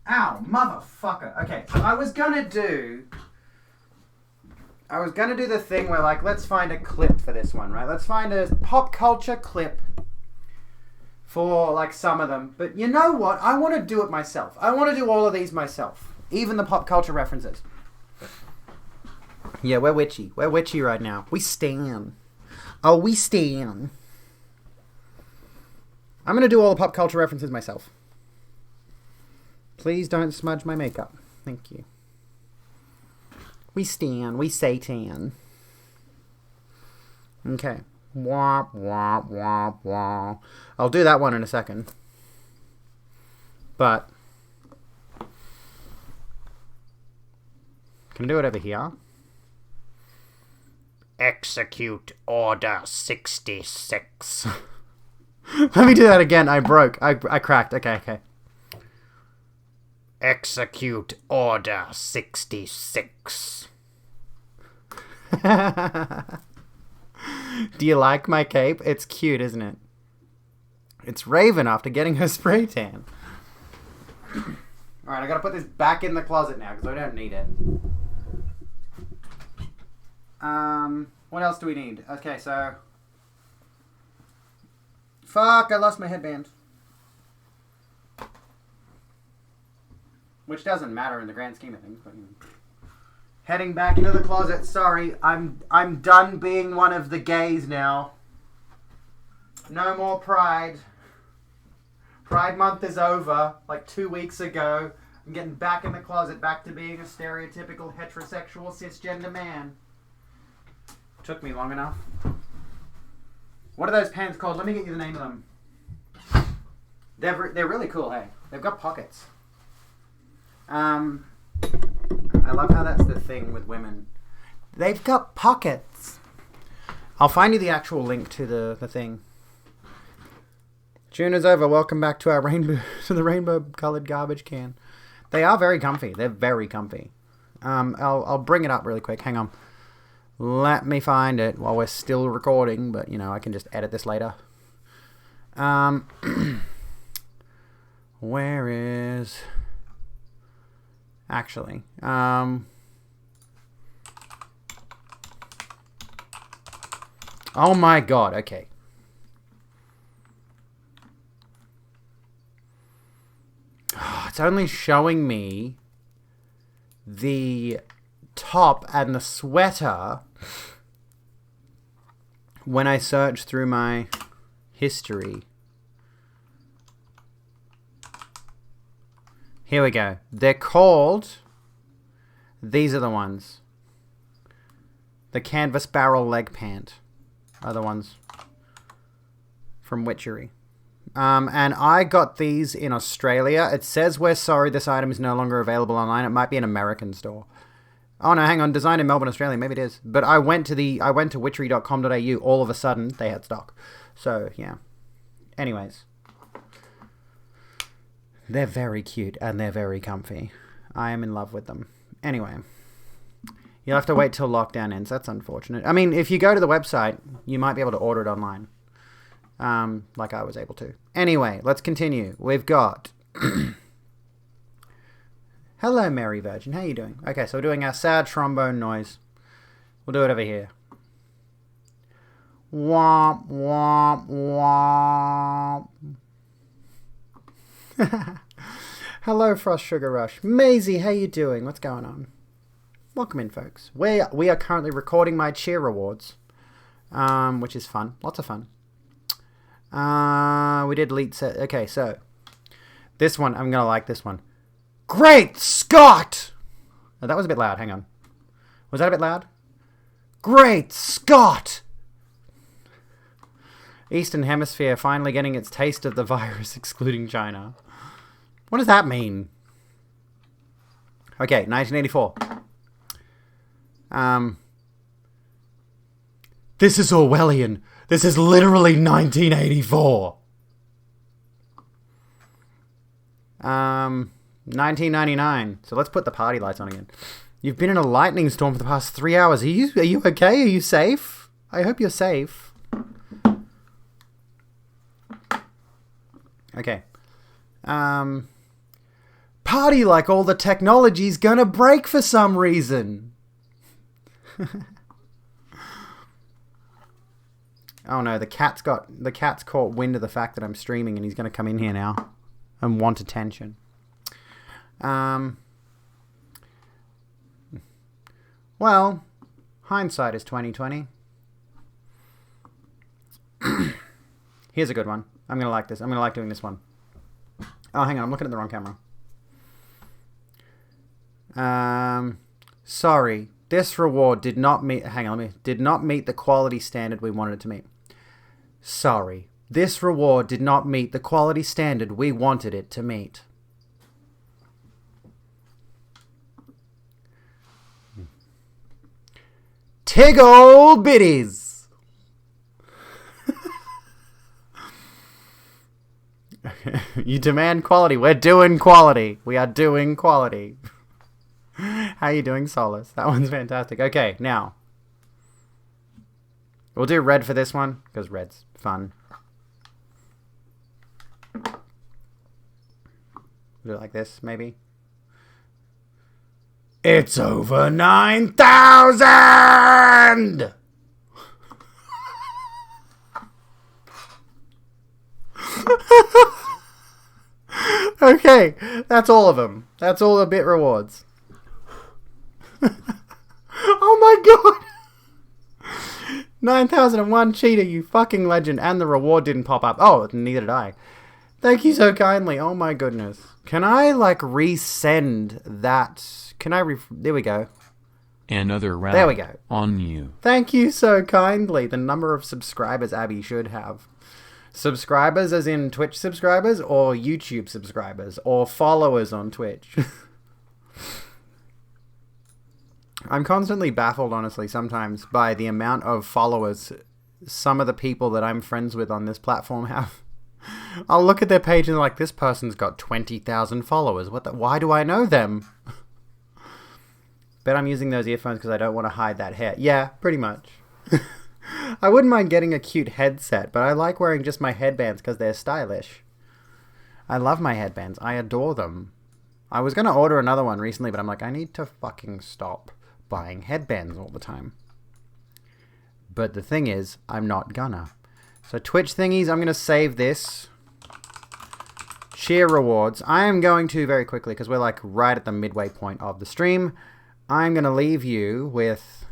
Ow, motherfucker. Okay, so I was gonna do the thing where, like, let's find a clip for this one, right? Let's find a pop culture clip for, like, some of them. But you know what? I want to do it myself. I want to do all of these myself. Even the pop culture references. Yeah, we're witchy. We're witchy right now. We stan. Oh, we stan. I'm going to do all the pop culture references myself. Please don't smudge my makeup. Thank you. We stan. We satan. Okay. Womp, womp, womp, womp. I'll do that one in a second. But can I do it over here? Execute Order 66. Let me do that again. I broke. I cracked. Okay. Execute Order 66. Do you like my cape? It's cute, isn't it? It's Raven after getting her spray tan. Alright, I gotta put this back in the closet now because I don't need it. What else do we need? Okay, so... Fuck, I lost my headband. Which doesn't matter in the grand scheme of things, but... Heading back into the closet. Sorry, I'm done being one of the gays now. No more Pride. Pride month is over, like 2 weeks ago. I'm getting back in the closet, back to being a stereotypical heterosexual cisgender man. Took me long enough. What are those pants called? Let me get you the name of them. They're really cool, hey? They've got pockets. I love how that's the thing with women. They've got pockets. I'll find you the actual link to the thing. June is over. Welcome back to our rainbow colored garbage can. They are very comfy. They're very comfy. I'll bring it up really quick. Hang on. Let me find it while we're still recording, but you know, I can just edit this later. Where is... Actually, oh my god, okay. It's only showing me the top and the sweater when I search through my history. Here we go. They're called... These are the ones. The canvas barrel leg pant are the ones from Witchery. And I got these in Australia. It says, we're sorry, this item is no longer available online. It might be an American store. Oh no, hang on. Designed in Melbourne, Australia. Maybe it is. But I went to witchery.com.au. All of a sudden, they had stock. So, yeah. Anyways. They're very cute and they're very comfy. I am in love with them. Anyway. You'll have to wait till lockdown ends. That's unfortunate. I mean, if you go to the website, you might be able to order it online. Like I was able to. Anyway, let's continue. We've got... Hello, Mary Virgin. How you doing? Okay, so we're doing our sad trombone noise. We'll do it over here. Womp, womp, womp. Hello, Frost Sugar Rush. Maisie, how you doing? What's going on? Welcome in, folks. We are currently recording my cheer awards, which is fun. Lots of fun. We did lead set. Okay, so this one, I'm going to like this one. Great Scott! Oh, that was a bit loud. Hang on. Was that a bit loud? Great Scott! Eastern Hemisphere finally getting its taste of the virus, excluding China. What does that mean? Okay, 1984. This is Orwellian. This is literally 1984. 1999. So let's put the party lights on again. You've been in a lightning storm for the past 3 hours. Are you okay? Are you safe? I hope you're safe. Okay. Party like all the technology's gonna break for some reason. Oh no, the cat's caught wind of the fact that I'm streaming and he's gonna come in here now and want attention. Well, hindsight is 2020. Here's a good one. I'm gonna like this. I'm gonna like doing this one. Oh, hang on, I'm looking at the wrong camera. Sorry, this reward did not meet. Hang on, did not meet the quality standard we wanted it to meet. Sorry, this reward did not meet the quality standard we wanted it to meet. Tig old biddies. You demand quality. We're doing quality. We are doing quality. How are you doing, Solace? That one's fantastic. Okay, now. We'll do red for this one, because red's fun. We'll do it like this, maybe. It's over 9,000! Okay, that's all of them. That's all the bit rewards. Oh my god! 9,001 cheater, you fucking legend. And the reward didn't pop up. Oh, neither did I. Thank you so kindly. Oh my goodness. Can I, like, resend that? Can I there we go. Another round. There we go. On you. Thank you so kindly. The number of subscribers Abby should have. Subscribers as in Twitch subscribers or YouTube subscribers or followers on Twitch. I'm constantly baffled, honestly, sometimes by the amount of followers some of the people that I'm friends with on this platform have. I'll look at their page and like, this person's got 20,000 followers. Why do I know them? Bet I'm using those earphones because I don't want to hide that hair. Yeah, pretty much. I wouldn't mind getting a cute headset, but I like wearing just my headbands because they're stylish. I love my headbands. I adore them. I was going to order another one recently, but I'm like, I need to fucking stop buying headbands all the time. But the thing is, I'm not gonna. So Twitch thingies, I'm going to save this. Cheer rewards. I am going to, very quickly, because we're like right at the midway point of the stream, I'm going to leave you with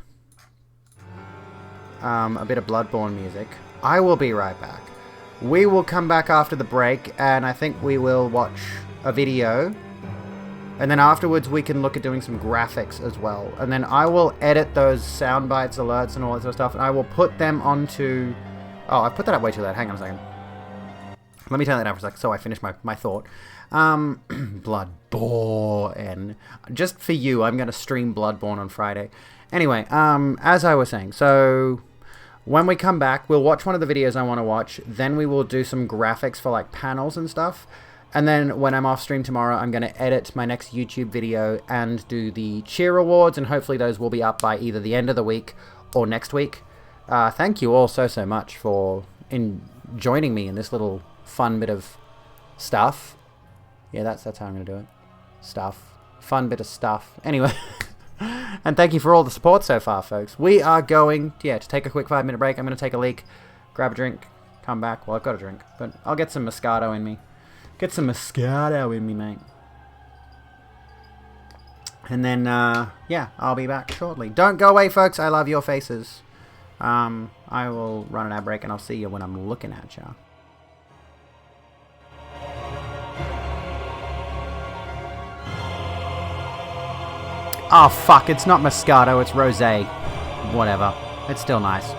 a bit of Bloodborne music. I will be right back. We will come back after the break, and I think we will watch a video. And then afterwards, we can look at doing some graphics as well. And then I will edit those sound bites, alerts, and all that sort of stuff, and I will put them onto... Oh, I put that up way too late. Hang on a second. Let me turn that down for a second so I finish my thought. Bloodborne. Just for you, I'm going to stream Bloodborne on Friday. Anyway, as I was saying, so when we come back, we'll watch one of the videos I want to watch. Then we will do some graphics for like panels and stuff. And then when I'm off stream tomorrow, I'm going to edit my next YouTube video and do the cheer awards. And hopefully those will be up by either the end of the week or next week. Thank you all so much for joining me in this little fun bit of stuff. Yeah, that's how I'm going to do it. Stuff. Fun bit of stuff. Anyway. And thank you for all the support so far, folks. We are going, to take a quick 5-minute break. I'm going to take a leak, grab a drink, come back. Well, I've got a drink, but I'll get some Moscato in me. Get some Moscato in me, mate. And then, I'll be back shortly. Don't go away, folks. I love your faces. I will run an ad break, and I'll see you when I'm looking at you. Oh, fuck. It's not Moscato. It's Rosé. Whatever. It's still nice.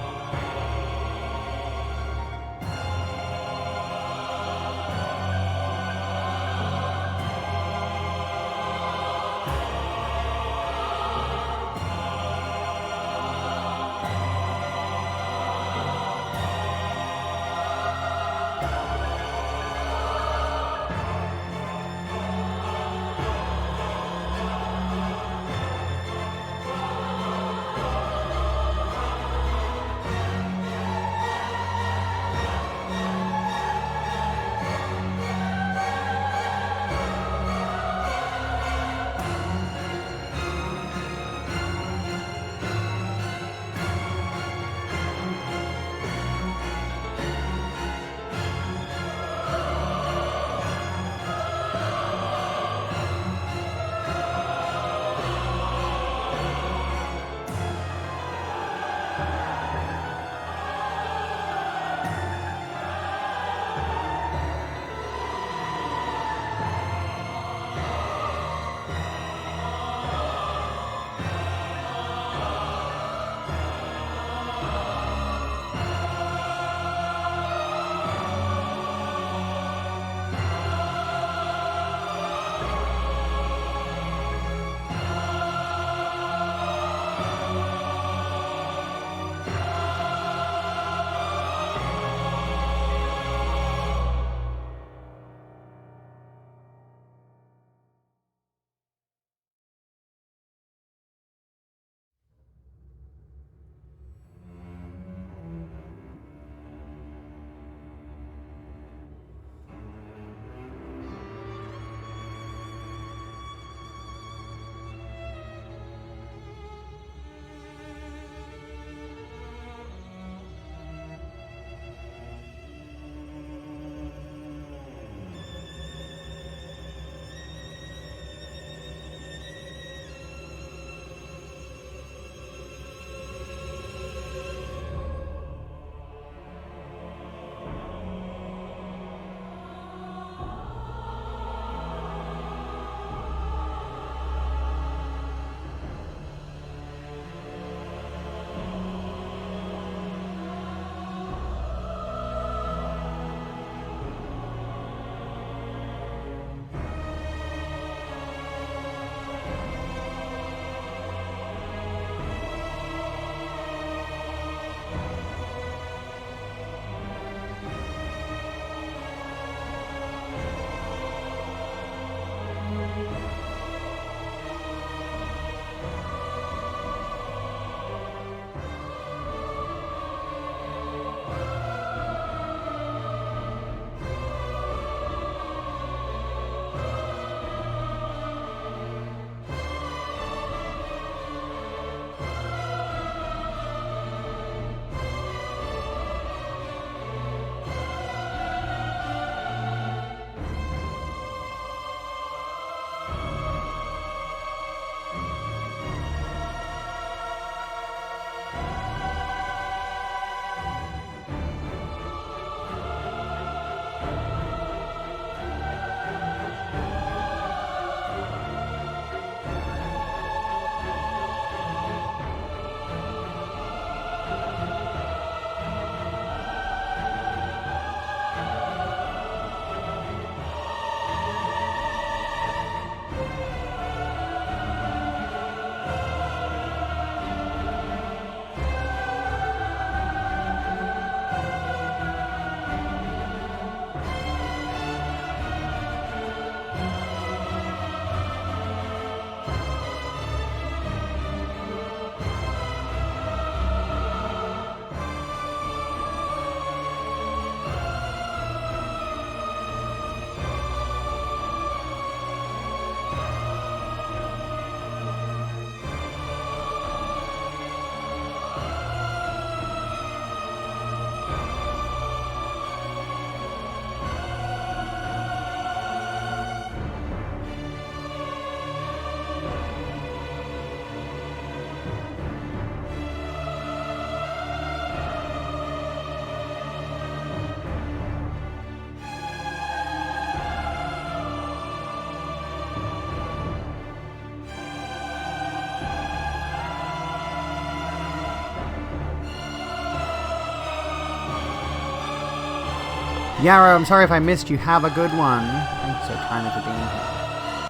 Yarrow, I'm sorry if I missed you. Have a good one. Thank you so kindly for being here.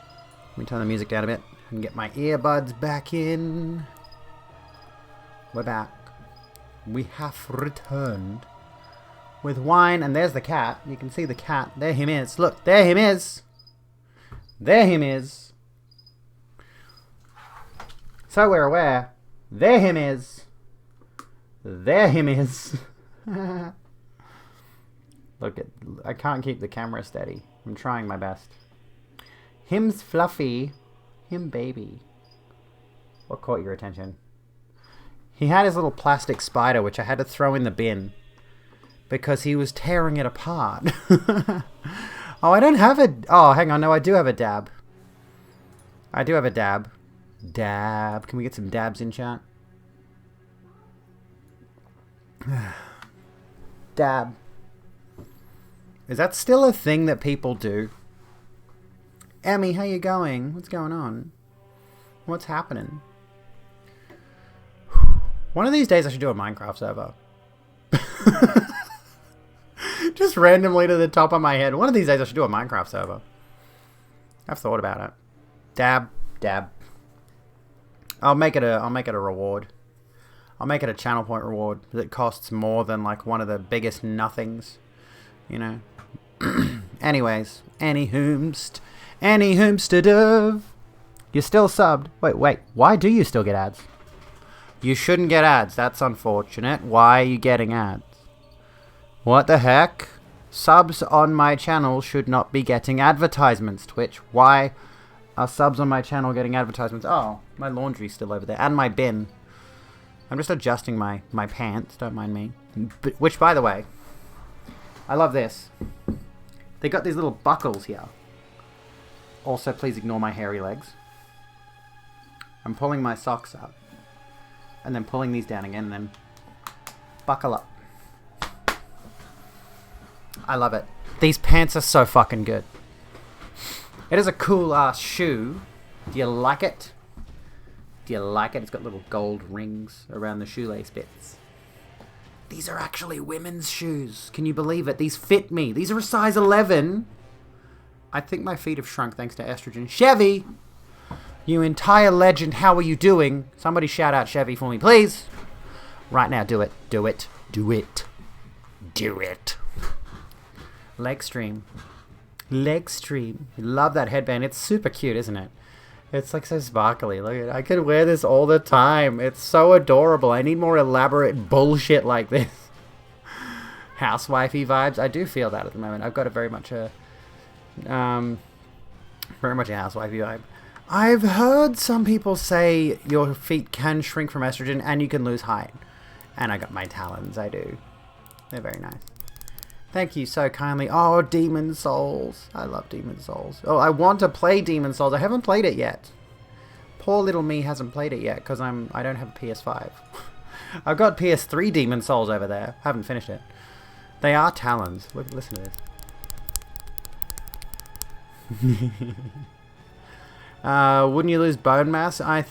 Let me turn the music down a bit and get my earbuds back in. We're back. We have returned with wine, and there's the cat. You can see the cat. There him is. Look, there him is. There him is. So we're aware. There him is. There him is. Look at, I can't keep the camera steady. I'm trying my best. Him's fluffy. Him baby. What caught your attention? He had his little plastic spider, which I had to throw in the bin because he was tearing it apart. Oh, I don't have a... Oh, hang on. No, I do have a dab. I do have a dab. Dab. Can we get some dabs in, chat? Dab. Is that still a thing that people do? Emmy, how you going? What's going on? What's happening? One of these days I should do a Minecraft server. Just randomly to the top of my head. One of these days I should do a Minecraft server. I've thought about it. Dab, dab. I'll make it a reward. I'll make it a channel point reward that costs more than like one of the biggest nothings. You know. Anyways, any whomst dove. You're still subbed. Wait. Why do you still get ads? You shouldn't get ads. That's unfortunate. Why are you getting ads? What the heck? Subs on my channel should not be getting advertisements, Twitch. Why are subs on my channel getting advertisements? Oh, my laundry's still over there. And my bin. I'm just adjusting my pants. Don't mind me. Which, by the way, I love this. They got these little buckles here. Also, please ignore my hairy legs. I'm pulling my socks up. And then pulling these down again, and then buckle up. I love it. These pants are so fucking good. It is a cool ass shoe. Do you like it? Do you like it? It's got little gold rings around the shoelace bits. These are actually women's shoes. Can you believe it? These fit me. These are a size 11. I think my feet have shrunk thanks to estrogen. Chevy! You entire legend, how are you doing? Somebody shout out Chevy for me, please. Right now, do it. Do it. Do it. Do it. Leg stream. Leg stream. Love that headband. It's super cute, isn't it? It's like so sparkly. Look at it. I could wear this all the time. It's so adorable. I need more elaborate bullshit like this. Housewifey vibes. I do feel that at the moment. I've got a very much a housewifey vibe. I've heard some people say your feet can shrink from estrogen and you can lose height. And I got my talons, I do. They're very nice. Thank you so kindly. Oh, Demon Souls. I love Demon Souls. Oh, I want to play Demon Souls. I haven't played it yet. Poor little me hasn't played it yet because I don't have a PS5. I've got PS3 Demon Souls over there. Haven't finished it. They are talons. Listen to this. Wouldn't you lose bone mass? I'm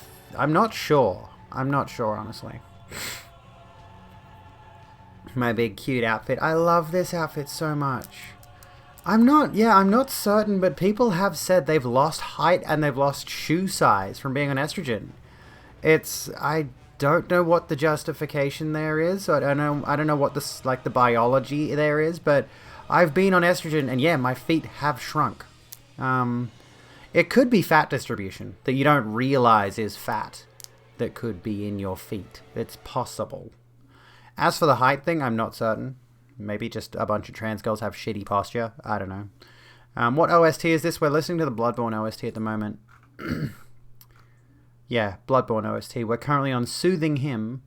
not sure. I'm not sure, honestly. My big cute outfit. I love this outfit so much. I'm not certain, but people have said they've lost height and they've lost shoe size from being on estrogen. I don't know what the justification there is. I don't know what the biology there is, but I've been on estrogen and yeah, my feet have shrunk. It could be fat distribution that you don't realize is fat that could be in your feet. It's possible. As for the height thing, I'm not certain. Maybe just a bunch of trans girls have shitty posture. I don't know. What OST is this? We're listening to the Bloodborne OST at the moment. Yeah, Bloodborne OST. We're currently on Soothing Hymn.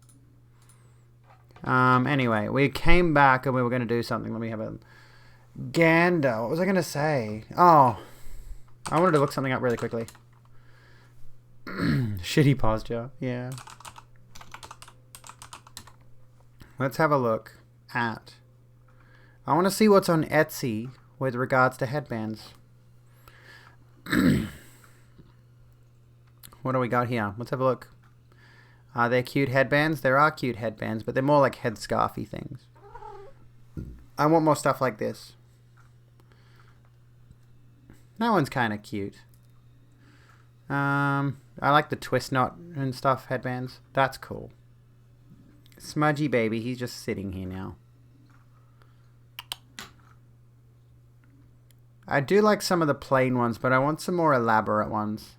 Anyway, we came back and we were going to do something. Let me have a gander. What was I going to say? Oh, I wanted to look something up really quickly. Shitty posture. Yeah. Let's have a look at... I want to see what's on Etsy with regards to headbands. What do we got here? Let's have a look. Are there cute headbands? There are cute headbands, but they're more like headscarfy things. I want more stuff like this. That one's kind of cute. I like the twist knot and stuff headbands. That's cool. Smudgy baby, he's just sitting here now. I do like some of the plain ones, but I want some more elaborate ones.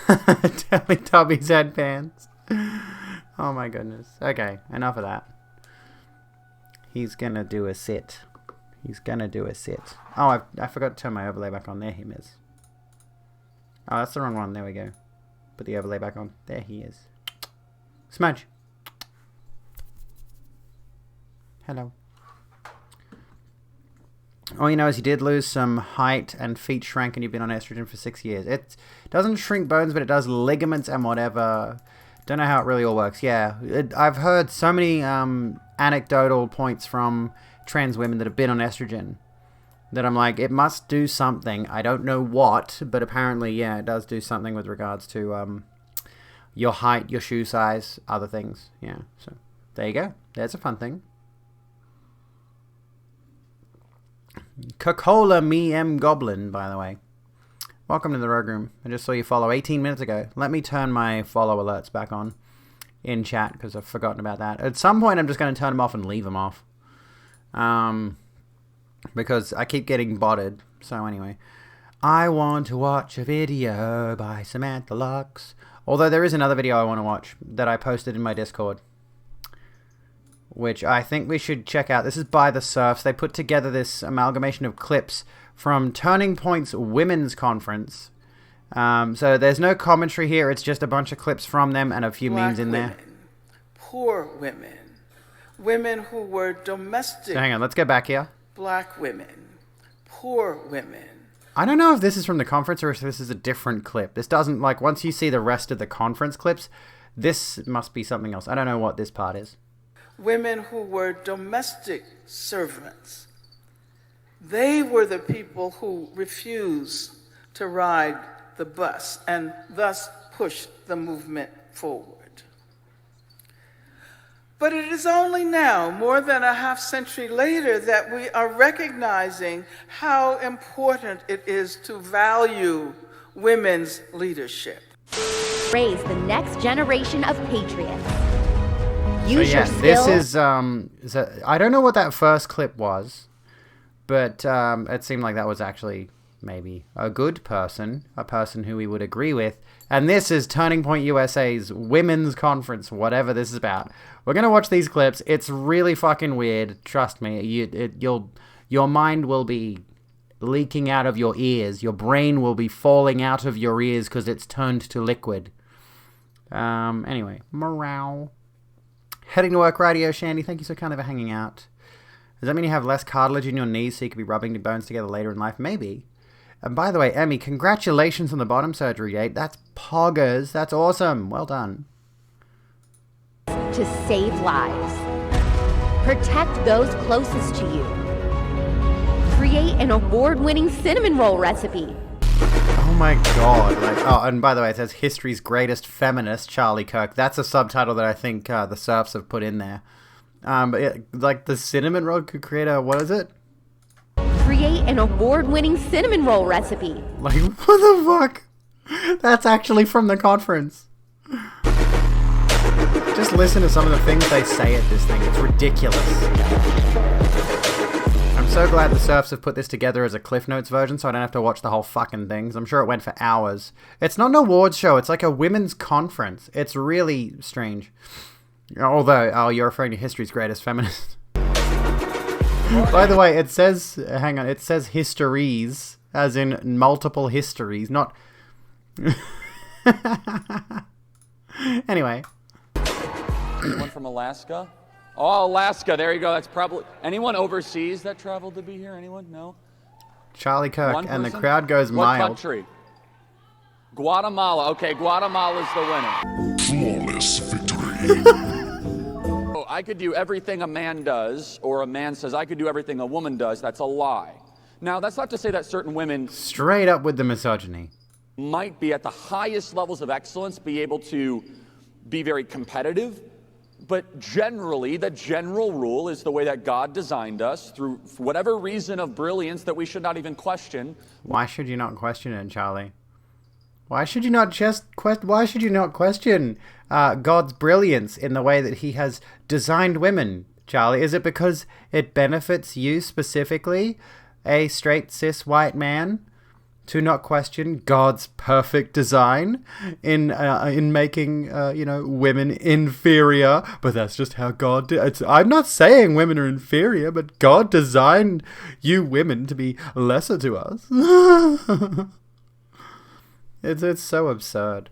Teletubbies headbands. Oh my goodness. Okay, enough of that. He's gonna do a sit. He's gonna do a sit. Oh, I forgot to turn my overlay back on. There he is. Oh, that's the wrong one. There we go. Put the overlay back on. There he is. Smudge. Hello. All you know is you did lose some height and feet shrank and you've been on estrogen for 6 years. It doesn't shrink bones, but it does ligaments and whatever. Don't know how it really all works. Yeah, I've heard so many anecdotal points from trans women that have been on estrogen that I'm like, it must do something. I don't know what, but apparently, yeah, it does do something with regards to your height, your shoe size, other things. Yeah, so there you go. There's a fun thing. Coca-Cola me M Goblin, by the way. Welcome to the Rogue Room. I just saw you follow 18 minutes ago. Let me turn my follow alerts back on in chat because I've forgotten about that. At some point, I'm just going to turn them off and leave them off. Because I keep getting botted. So anyway. I want to watch a video by Samantha Lux. Although there is another video I want to watch that I posted in my Discord, which I think we should check out. This is by the Surfs. They put together this amalgamation of clips from Turning Point's Women's Conference. So there's no commentary here. It's just a bunch of clips from them and a few memes in there. Poor women. Women who were domestic. So hang on, let's go back here. Black women. Poor women. I don't know if this is from the conference or if this is a different clip. This doesn't, like, once you see the rest of the conference clips, this must be something else. I don't know what this part is. Women who were domestic servants. They were the people who refused to ride the bus and thus pushed the movement forward. But it is only now, more than a half century later, that we are recognizing how important it is to value women's leadership. Raise the next generation of patriots. So yeah, this is I don't know what that first clip was, but it seemed like that was actually maybe a good person, a person who we would agree with. And this is Turning Point USA's Women's Conference, whatever this is about. We're gonna watch these clips. It's really fucking weird. Trust me, your mind will be leaking out of your ears. Your brain will be falling out of your ears because it's turned to liquid. Anyway, morale. Heading to work, Radio Shandy. Thank you so kindly for hanging out. Does that mean you have less cartilage in your knees so you could be rubbing your bones together later in life? Maybe. And by the way, Emmy, congratulations on the bottom surgery date. That's poggers. That's awesome. Well done. To save lives. Protect those closest to you. Create an award-winning cinnamon roll recipe. Oh my god. Oh, and by the way, it says history's greatest feminist, Charlie Kirk. That's a subtitle that I think the Surfs have put in there. But the cinnamon roll could create a, what is it? Create an award-winning cinnamon roll recipe. Like, what the fuck? That's actually from the conference. Just listen to some of the things they say at this thing. It's ridiculous. I'm so glad the Surfs have put this together as a Cliff Notes version so I don't have to watch the whole fucking thing. I'm sure it went for hours. It's not an awards show. It's like a women's conference. It's really strange. Although, oh, you're referring to history's greatest feminist. By the way, it says, hang on, it says histories, as in multiple histories, not... Anyway. Anyone from Alaska? Oh, Alaska, there you go. That's probably... Anyone overseas that traveled to be here? Anyone? No? Charlie Kirk, and the crowd goes mild. What country? Guatemala. Okay, Guatemala's the winner. Flawless victory. Oh, I could do everything a man does, or a man says I could do everything a woman does. That's a lie. Now, that's not to say that certain women... Straight up with the misogyny. ...might be at the highest levels of excellence, be able to be very competitive, But generally, the general rule is the way that God designed us through whatever reason of brilliance that we should not even question. Why should you not question it, Charlie? Why should you not question God's brilliance in the way that he has designed women, Charlie? Is it because it benefits you specifically, a straight cis white man, to not question God's perfect design in making women inferior? But that's just how God did. I'm not saying women are inferior, but God designed you women to be lesser to us. It's so absurd.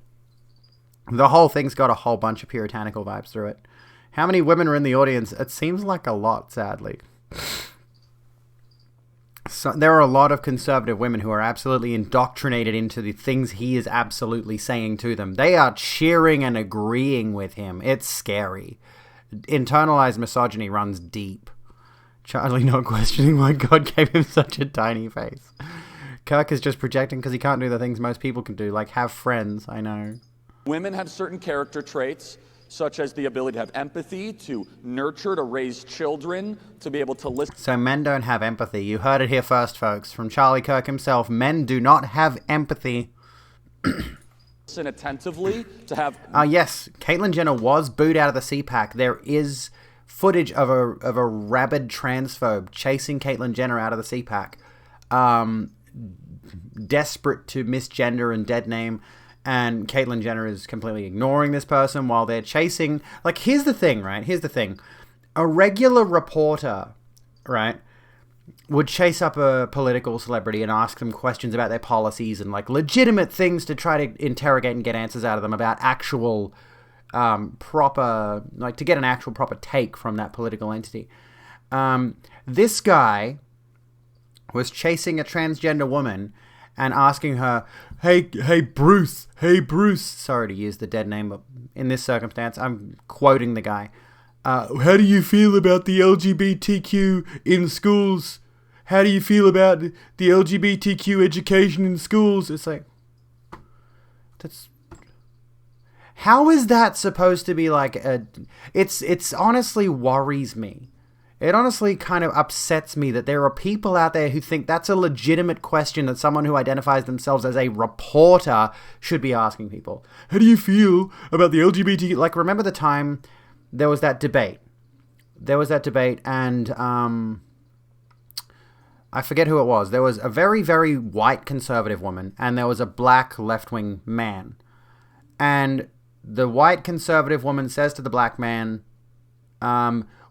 The whole thing's got a whole bunch of puritanical vibes through it. How many women are in the audience? It seems like a lot, sadly. So there are a lot of conservative women who are absolutely indoctrinated into the things he is absolutely saying to them. They are cheering and agreeing with him. It's scary. Internalized misogyny runs deep. Charlie not questioning why God gave him such a tiny face. Kirk is just projecting because he can't do the things most people can do, like have friends. I know. Women have certain character traits, such as the ability to have empathy, to nurture, to raise children, to be able to listen. So men don't have empathy. You heard it here first, folks, from Charlie Kirk himself. Men do not have empathy. Listen attentively, to have... Yes, Caitlyn Jenner was booed out of the CPAC. There is footage of a rabid transphobe chasing Caitlyn Jenner out of the CPAC. Desperate to misgender and dead name, and Caitlyn Jenner is completely ignoring this person while they're chasing. Like, here's the thing, right? Here's the thing. A regular reporter, right, would chase up a political celebrity and ask them questions about their policies and, like, legitimate things to try to interrogate and get answers out of them about actual proper, like, to get an actual proper take from that political entity. This guy was chasing a transgender woman and asking her, hey Bruce, sorry to use the dead name, but in this circumstance, I'm quoting the guy. How do you feel about the LGBTQ in schools? How do you feel about the LGBTQ education in schools? It's like, how is that supposed to be like it's honestly worries me. It honestly kind of upsets me that there are people out there who think that's a legitimate question that someone who identifies themselves as a reporter should be asking people. How do you feel about the LGBT? Like, remember the time there was that debate? And I forget who it was. There was a very, very white conservative woman, and there was a black left-wing man. And the white conservative woman says to the black man,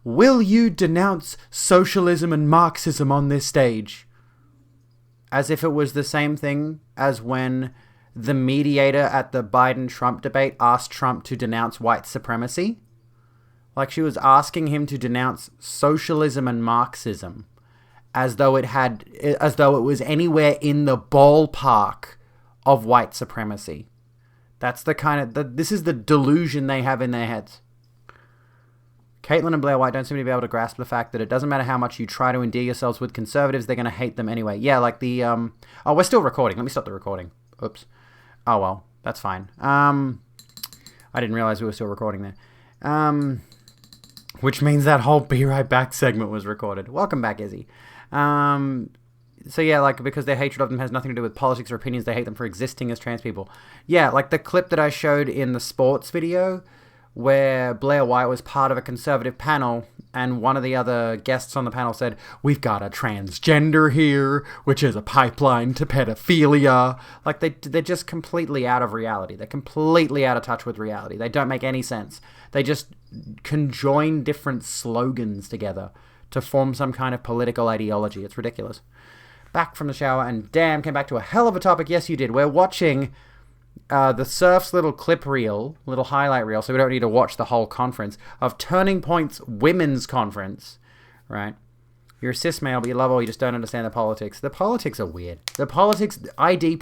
will you denounce socialism and Marxism on this stage? As if it was the same thing as when the mediator at the Biden-Trump debate asked Trump to denounce white supremacy. Like, she was asking him to denounce socialism and Marxism as though it was anywhere in the ballpark of white supremacy. That's the kind of... this is the delusion they have in their heads. Caitlyn and Blair White don't seem to be able to grasp the fact that it doesn't matter how much you try to endear yourselves with conservatives, they're going to hate them anyway. Yeah, like the... Oh, we're still recording. Let me stop the recording. Oops. Oh, well. That's fine. I didn't realize we were still recording there. Which means that whole Be Right Back segment was recorded. Welcome back, Izzy. So yeah, like, because their hatred of them has nothing to do with politics or opinions, they hate them for existing as trans people. Yeah, like the clip that I showed in the sports video, where Blair White was part of a conservative panel, and one of the other guests on the panel said, we've got a transgender here, which is a pipeline to pedophilia. Like, they're just completely out of reality. They're completely out of touch with reality. They don't make any sense. They just conjoin different slogans together to form some kind of political ideology. It's ridiculous. Back from the shower, and damn, came back to a hell of a topic. Yes, you did. We're watching... the Surf's little clip reel, little highlight reel, so we don't need to watch the whole conference, of Turning Point's women's conference, right? You're a cis male, but you love all, you just don't understand the politics. The politics are weird. The politics, identity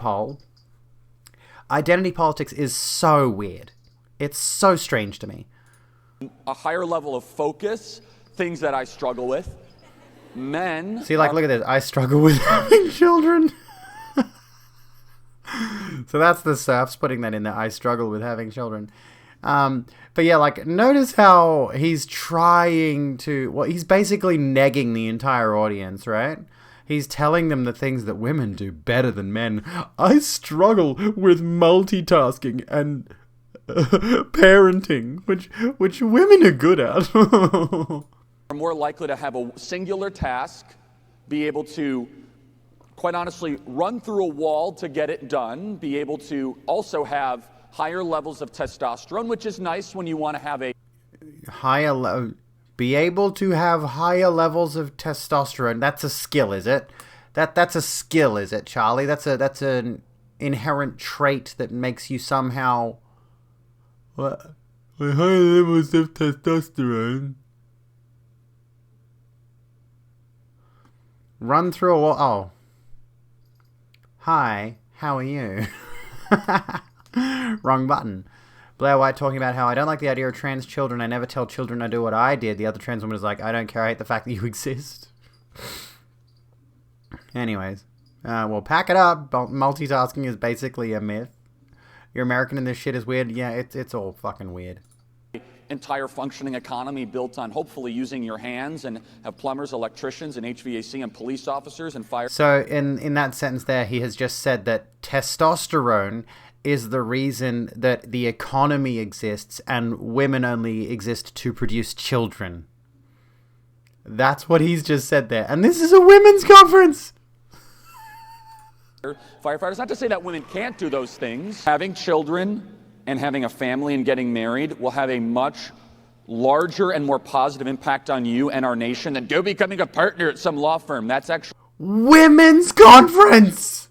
politics is so weird. It's so strange to me. A higher level of focus, things that I struggle with. Men... See, like, look at this. I struggle with having children. So that's the Surfs putting that in there. I struggle with having children. But yeah, like, notice how he's trying to... Well, he's basically negging the entire audience, right? He's telling them the things that women do better than men. I struggle with multitasking and parenting, which women are good at. Are more likely to have a singular task, be able to, quite honestly, run through a wall to get it done, be able to also have higher levels of testosterone, which is nice when you want to have a be able to have higher levels of testosterone. That's a skill, is it? That's a skill, is it, Charlie? That's an inherent trait that makes you somehow with higher levels of testosterone. Run through a wall. Oh. Hi, how are you? Wrong button. Blair White talking about how I don't like the idea of trans children. I never tell children to do what I did. The other trans woman is like, I don't care. I hate the fact that you exist. Anyways. Well, pack it up. Multitasking is basically a myth. You're American and this shit is weird. Yeah, it's all fucking weird. entire functioning economy built on hopefully using your hands, and have plumbers, electricians, and HVAC and police officers and fire. So in that sentence there, he has just said that testosterone is the reason that the economy exists and women only exist to produce children. That's what he's just said there. And this is a women's conference! Firefighters, not to say that women can't do those things. Having children and having a family and getting married will have a much larger and more positive impact on you and our nation than becoming a partner at some law firm. That's actually... Women's conference!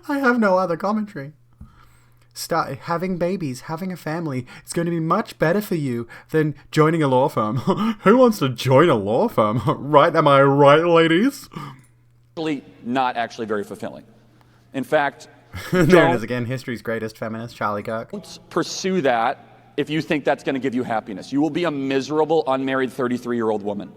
I have no other commentary. Start having babies, having a family. It's going to be much better for you than joining a law firm. Who wants to join a law firm? Right? Am I right, ladies? Not actually very fulfilling. In fact, there it is again, history's greatest feminist, Charlie Kirk. Don't pursue that if you think that's going to give you happiness. You will be a miserable, unmarried 33-year-old woman.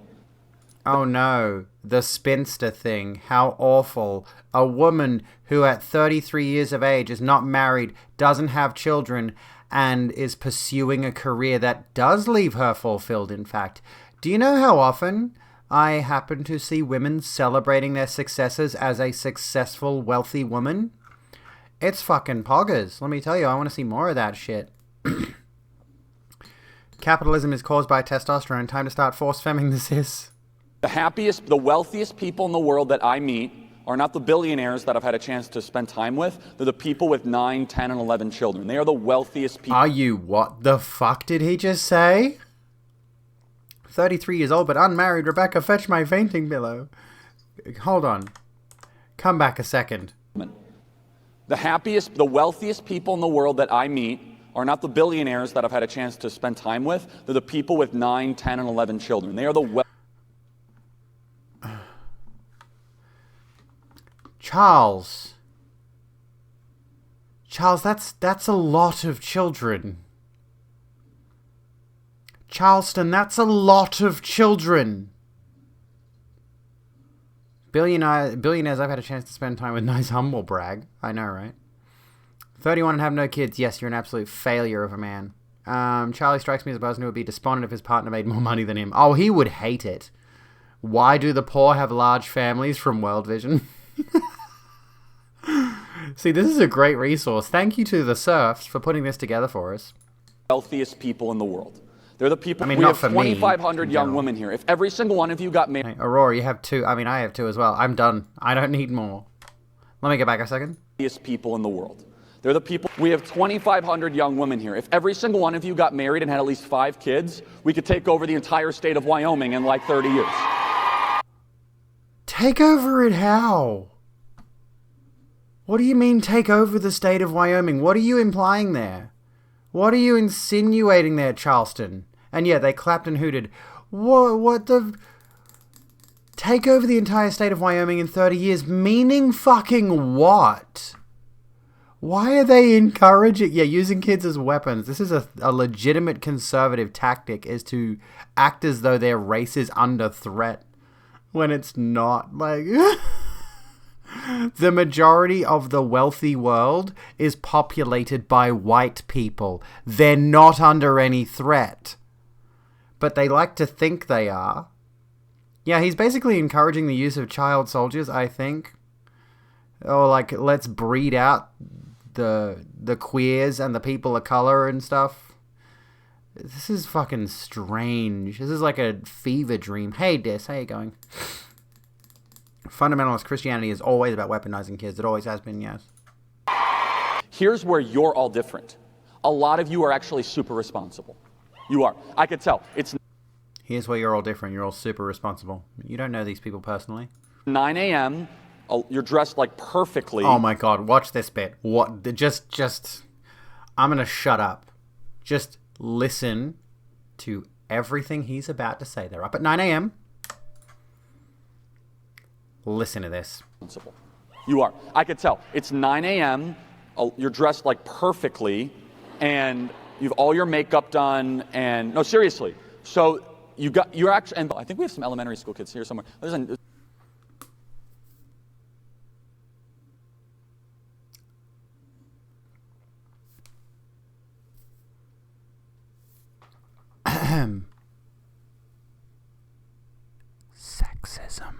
Oh no, the spinster thing. How awful. A woman who at 33 years of age is not married, doesn't have children, and is pursuing a career that does leave her fulfilled, in fact. Do you know how often I happen to see women celebrating their successes as a successful, wealthy woman? It's fucking poggers. Let me tell you, I want to see more of that shit. Capitalism is caused by testosterone. Time to start force-femming the cis. The happiest, the wealthiest people in the world that I meet are not the billionaires that I've had a chance to spend time with. They're the people with 9, 10, and 11 children. They are the wealthiest people. Are you? What the fuck did he just say? 33 years old but unmarried. Rebecca, fetch my fainting pillow. Hold on. Come back a second. The happiest, the wealthiest people in the world that I meet are not the billionaires that I've had a chance to spend time with. They're the people with 9, 10, and 11 children. They are the Charles, that's a lot of children. Charleston, that's a lot of children. Billionaires I've had a chance to spend time with. Nice humble brag. I know, right? 31 and have no kids. Yes, you're an absolute failure of a man. Charlie strikes me as a person who would be despondent if his partner made more money than him. Oh, he would hate it. Why do the poor have large families from World Vision? See, this is a great resource. Thank you to the Surfs for putting this together for us. Wealthiest people in the world. They're the people. I mean, we not have for me, 2,500 young women here. If every single one of you got married, Hey, Aurora, you have two. I mean, I have two as well. I'm done. I don't need more. Let me get back a second. wealthiest people in the world. They're the people. We have 2,500 young women here. If every single one of you got married and had at least 5 kids, we could take over the entire state of Wyoming in like 30 years. Take over it how? What do you mean take over the state of Wyoming? What are you implying there? What are you insinuating there, Charleston? And yeah, they clapped and hooted. What the... Take over the entire state of Wyoming in 30 years, meaning fucking what? Why are they encouraging... Yeah, using kids as weapons. This is a legitimate conservative tactic, is to act as though their race is under threat. When it's not. Like... The majority of the wealthy world is populated by white people. They're not under any threat. But they like to think they are. Yeah, he's basically encouraging the use of child soldiers, I think. Or like, let's breed out the queers and the people of color and stuff. This is fucking strange. This is like a fever dream. Hey, Des, how you going? Fundamentalist Christianity is always about weaponizing kids. It always has been, yes. Here's where you're all different. A lot of you are actually super responsible. You are. I could tell. It's Here's where you're all different. You're all super responsible. You don't know these people personally. 9 a.m. You're dressed like perfectly. Oh my God, watch this bit. What? Just, I'm going to shut up. Just listen to everything he's about to say. They're up at 9 a.m. Listen to this. You are. I could tell. It's 9 a.m. You're dressed like perfectly, and you've all your makeup done, and no, seriously. So you're actually, and I think we have some elementary school kids here somewhere. Listen. Sexism.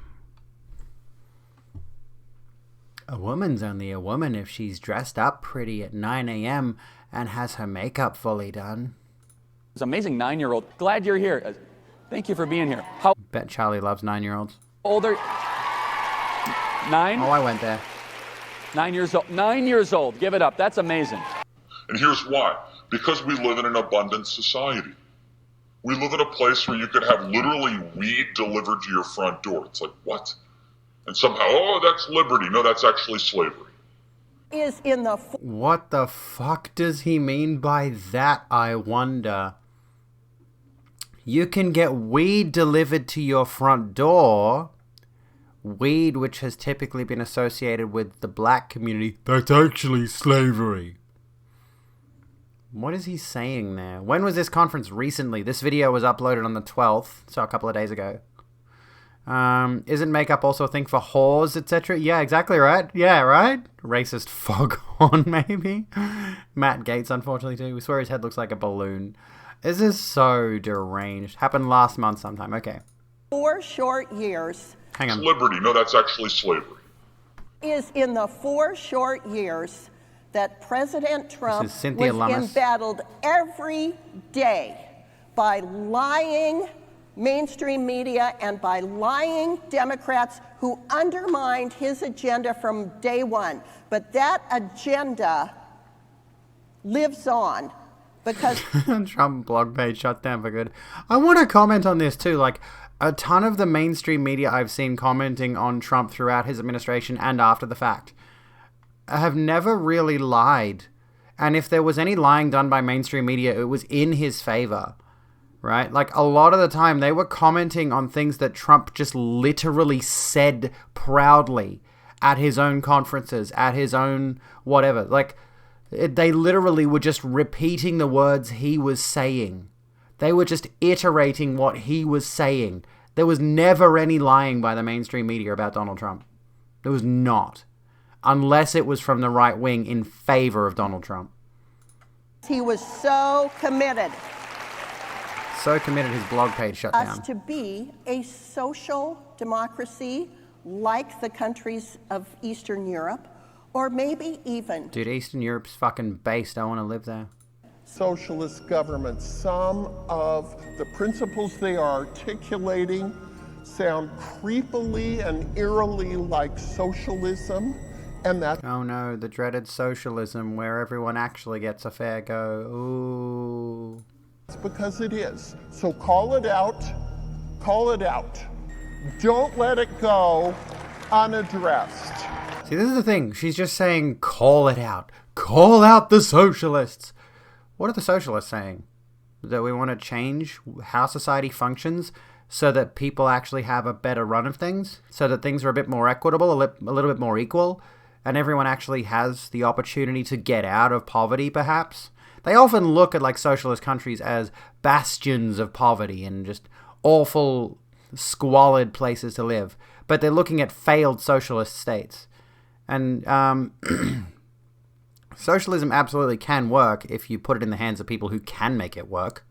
A woman's only a woman if she's dressed up pretty at 9 a.m. and has her makeup fully done. It's amazing 9-year-old. Glad you're here. Thank you for being here. How Bet Charlie loves 9-year-olds. old are 9? Oh, I went there. 9 years old. 9 years old. Give it up. That's amazing. And here's why. Because we live in an abundant society. We live in a place where you could have literally weed delivered to your front door. It's like, what? And somehow, oh, that's liberty. No, that's actually slavery. What the fuck does he mean by that, I wonder? You can get weed delivered to your front door. Weed, which has typically been associated with the black community. That's actually slavery. What is he saying there? When was this conference? Recently. This video was uploaded on the 12th, so a couple of days ago. Isn't makeup also a thing for whores, etc.? Yeah, exactly right. Yeah, right? Racist foghorn, maybe? Matt Gaetz, unfortunately, too. We swear his head looks like a balloon. This is so deranged. Happened last month sometime. Okay. 4 short years. Hang on. Liberty. No, that's actually slavery. Is in the 4 short years that President Trump was embattled every day by lying mainstream media and by lying Democrats who undermined his agenda from day one. But that agenda lives on because Trump blog page shut down for good. I want to comment on this too. Like, a ton of the mainstream media I've seen commenting on Trump throughout his administration and after the fact have never really lied. And if there was any lying done by mainstream media, it was in his favor, right? Like, a lot of the time they were commenting on things that Trump just literally said proudly at his own conferences, at his own whatever. Like, they literally were just repeating the words he was saying. They were just iterating what he was saying. There was never any lying by the mainstream media about Donald Trump. There was not. Unless it was from the right wing in favor of Donald Trump. he was so committed. So committed his blog page shut down. Us to be a social democracy like the countries of Eastern Europe, or maybe even... Dude, Eastern Europe's fucking based. I want to live there. Socialist governments. Some of the principles they are articulating sound creepily and eerily like socialism, and that... Oh no, the dreaded socialism where everyone actually gets a fair go. Ooh. It's because it is. So call it out. Call it out. Don't let it go unaddressed. See, this is the thing. She's just saying, call it out. Call out the socialists. What are the socialists saying? That we want to change how society functions so that people actually have a better run of things? So that things are a bit more equitable, a little bit more equal, and everyone actually has the opportunity to get out of poverty, perhaps? They often look at like socialist countries as bastions of poverty and just awful, squalid places to live. But they're looking at failed socialist states. And socialism absolutely can work if you put it in the hands of people who can make it work.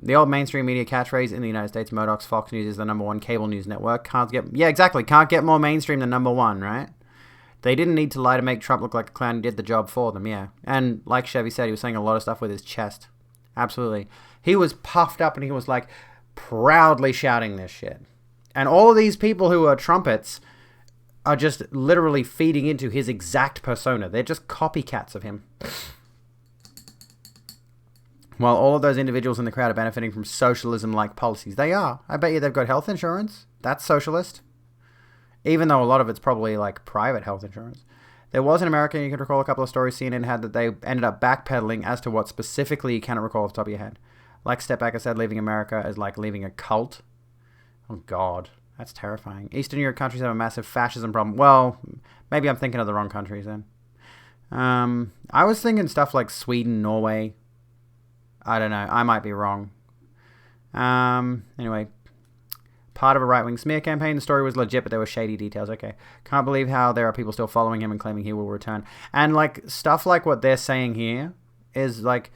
The old mainstream media catchphrase in the United States, Murdoch's Fox News is the #1 cable news network. Can't get more mainstream than #1, right? They didn't need to lie to make Trump look like a clown. He did the job for them, yeah. And like Chevy said, he was saying a lot of stuff with his chest. Absolutely. He was puffed up and he was like proudly shouting this shit. And all of these people who are trumpets are just literally feeding into his exact persona. They're just copycats of him. While all of those individuals in the crowd are benefiting from socialism-like policies. They are. I bet you they've got health insurance. That's socialist. Even though a lot of it's probably like private health insurance. There was in America, you can recall a couple of stories CNN had that they ended up backpedaling as to what specifically you cannot recall off the top of your head. Like Step Back said, leaving America is like leaving a cult. Oh, God. That's terrifying. Eastern Europe countries have a massive fascism problem. Well, maybe I'm thinking of the wrong countries then. I was thinking stuff like Sweden, Norway. I don't know. I might be wrong. Anyway. Part of a right-wing smear campaign. The story was legit, but there were shady details. Okay. Can't believe how there are people still following him and claiming he will return. And, like, stuff like what they're saying here is, like,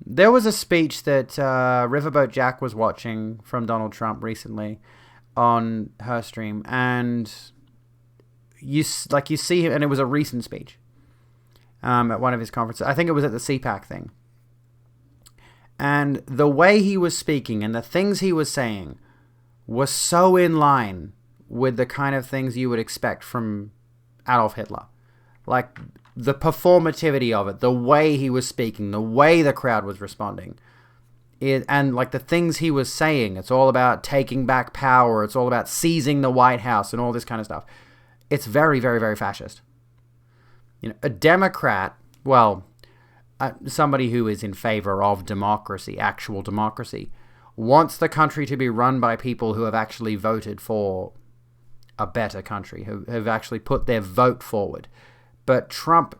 there was a speech that Riverboat Jack was watching from Donald Trump recently on her stream, and you see him, and it was a recent speech at one of his conferences. I think it was at the CPAC thing. And the way he was speaking and the things he was saying was so in line with the kind of things you would expect from Adolf Hitler. Like, the performativity of it, the way he was speaking, the way the crowd was responding. And, like, the things he was saying, it's all about taking back power, it's all about seizing the White House and all this kind of stuff. It's very, very, very fascist. You know, a Democrat, well, somebody who is in favor of democracy, actual democracy, wants the country to be run by people who have actually voted for a better country, who have actually put their vote forward. But Trump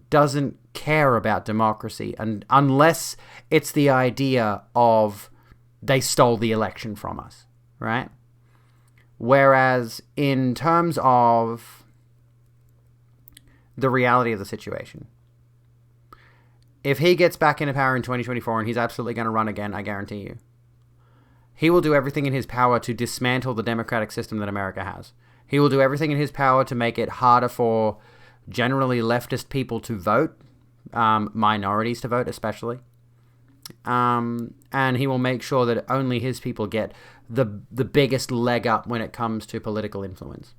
doesn't care about democracy, and unless it's the idea of they stole the election from us, right? Whereas in terms of the reality of the situation, if he gets back into power in 2024, and he's absolutely going to run again, I guarantee you, he will do everything in his power to dismantle the democratic system that America has. He will do everything in his power to make it harder for generally leftist people to vote, minorities to vote especially. And he will make sure that only his people get the biggest leg up when it comes to political influence.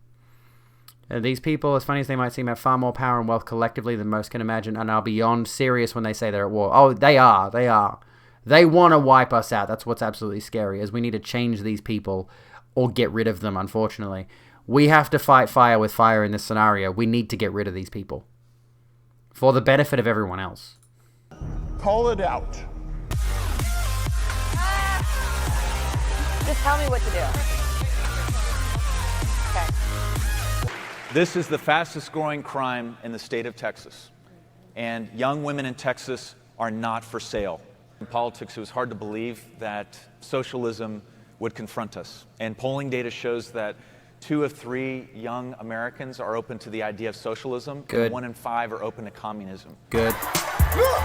These people, as funny as they might seem, have far more power and wealth collectively than most can imagine, and are beyond serious when they say they're at war. Oh, they are. They want to wipe us out. That's what's absolutely scary, is we need to change these people or get rid of them, unfortunately. We have to fight fire with fire in this scenario. We need to get rid of these people for the benefit of everyone else. Call it out. Just tell me what to do. Okay. This is the fastest growing crime in the state of Texas. And young women in Texas are not for sale. In politics, it was hard to believe that socialism would confront us. And polling data shows that 2 of 3 young Americans are open to the idea of socialism. Good. And 1 in 5 are open to communism. Good. Look!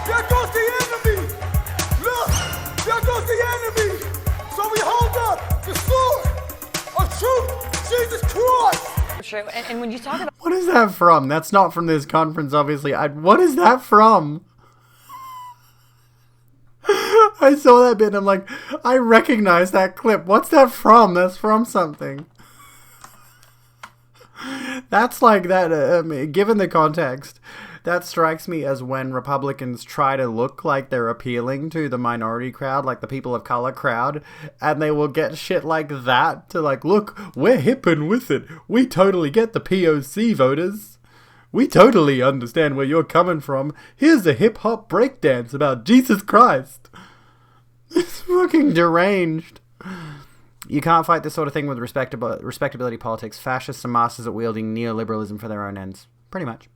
There goes the enemy! Look! There goes the enemy! So we hold up the sword of truth, Jesus Christ! True. And when you talk about... What is that from? That's not from this conference, obviously. What is that from? I saw that bit and I'm like, I recognize that clip. What's that from? That's from something. That's like that, given the context, that strikes me as when Republicans try to look like they're appealing to the minority crowd, like the people of color crowd, and they will get shit like that to like, look, we're hip and with it. We totally get the POC voters. We totally understand where you're coming from. Here's a hip-hop breakdance about Jesus Christ. It's fucking deranged. You can't fight this sort of thing with respectability politics. Fascists are masters at wielding neoliberalism for their own ends. Pretty much.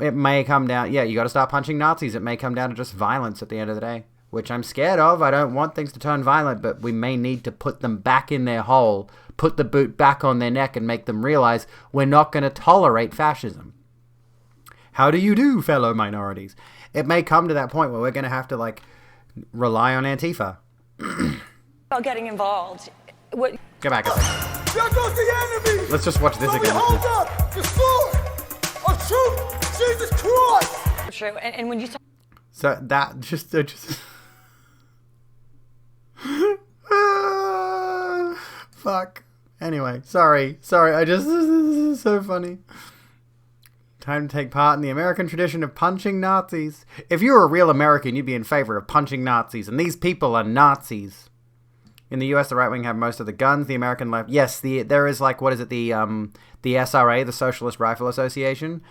It may come down... Yeah, you got to start punching Nazis. It may come down to just violence at the end of the day. which I'm scared of. I don't want things to turn violent, but we may need to put them back in their hole, put the boot back on their neck, and make them realize we're not going to tolerate fascism. How do you do, fellow minorities? It may come to that point where we're going to have to, like, rely on Antifa. About getting involved. What? Go back a second. There goes the enemy. Let's just watch this so again. We hold up the sword of truth, Jesus Christ. True. And when you talk. So that just fuck. Anyway, sorry. This is so funny. Time to take part in the American tradition of punching Nazis. If you were a real American, you'd be in favor of punching Nazis, and these people are Nazis. In the US, the right wing have most of the guns. The American left, yes, there is like, what is it, the SRA, the Socialist Rifle Association.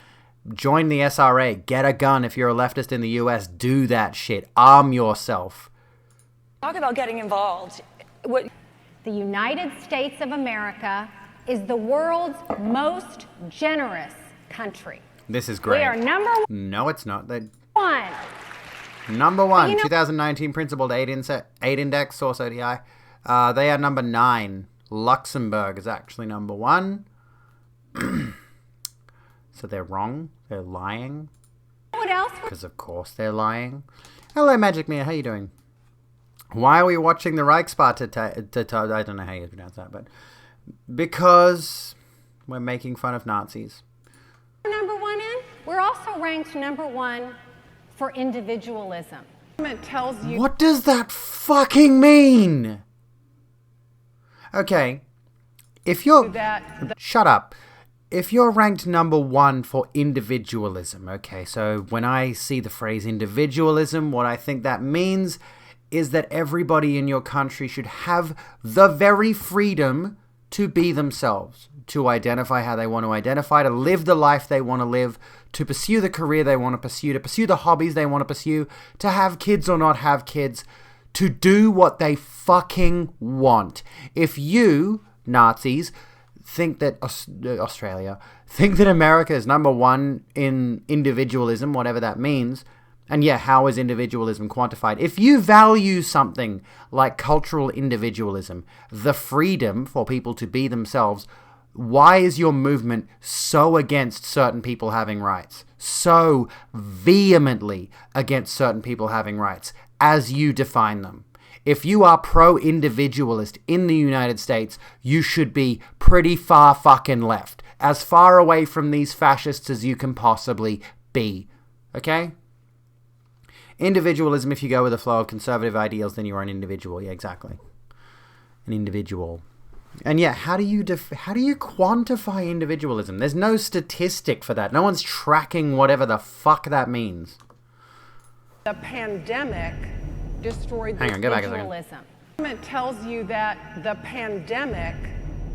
Join the SRA. Get a gun if you're a leftist in the US. Do that shit. Arm yourself. Talk about getting involved. What? The United States of America is the world's most generous country. This is great. We are number No, it's not. one. Number one, 2019 Principled Aid Index, Source ODI. They are number 9. Luxembourg is actually number 1. So they're wrong. They're lying. What else? Because of course they're lying. Hello, Magic Mia. How you doing? Why are we watching the Reichspark I don't know how you pronounce that, but because we're making fun of Nazis. Number 1 in. We're also ranked number 1 for individualism. It tells you. What does that fucking mean? Okay, if you're... Shut up. If you're ranked number 1 for individualism, okay, so when I see the phrase individualism, what I think that means is that everybody in your country should have the very freedom to be themselves, to identify how they want to identify, to live the life they want to live, to pursue the career they want to pursue the hobbies they want to pursue, to have kids or not have kids, to do what they fucking want. If you, Nazis, think that think that America is number 1 in individualism, whatever that means, and yeah, how is individualism quantified? If you value something like cultural individualism, the freedom for people to be themselves, why is your movement so against certain people having rights? So vehemently against certain people having rights, as you define them. If you are pro-individualist in the United States, you should be pretty far fucking left. As far away from these fascists as you can possibly be. Okay? Individualism, if you go with the flow of conservative ideals, then you're an individual. Yeah, exactly. An individual. And yeah, how do you quantify individualism? There's no statistic for that. No one's tracking whatever the fuck that means. The pandemic destroyed the individualism. It tells you that the pandemic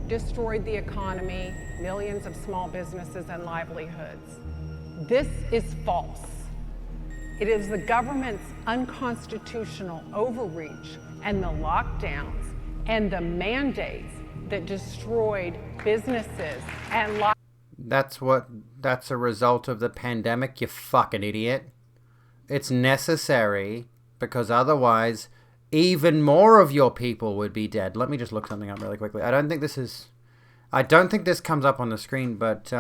destroyed the economy, millions of small businesses and livelihoods. This is false. It is the government's unconstitutional overreach and the lockdowns and the mandates that destroyed businesses and That's a result of the pandemic, you fucking idiot. It's necessary because otherwise even more of your people would be dead. Let me just look something up really quickly. I don't think this comes up on the screen, but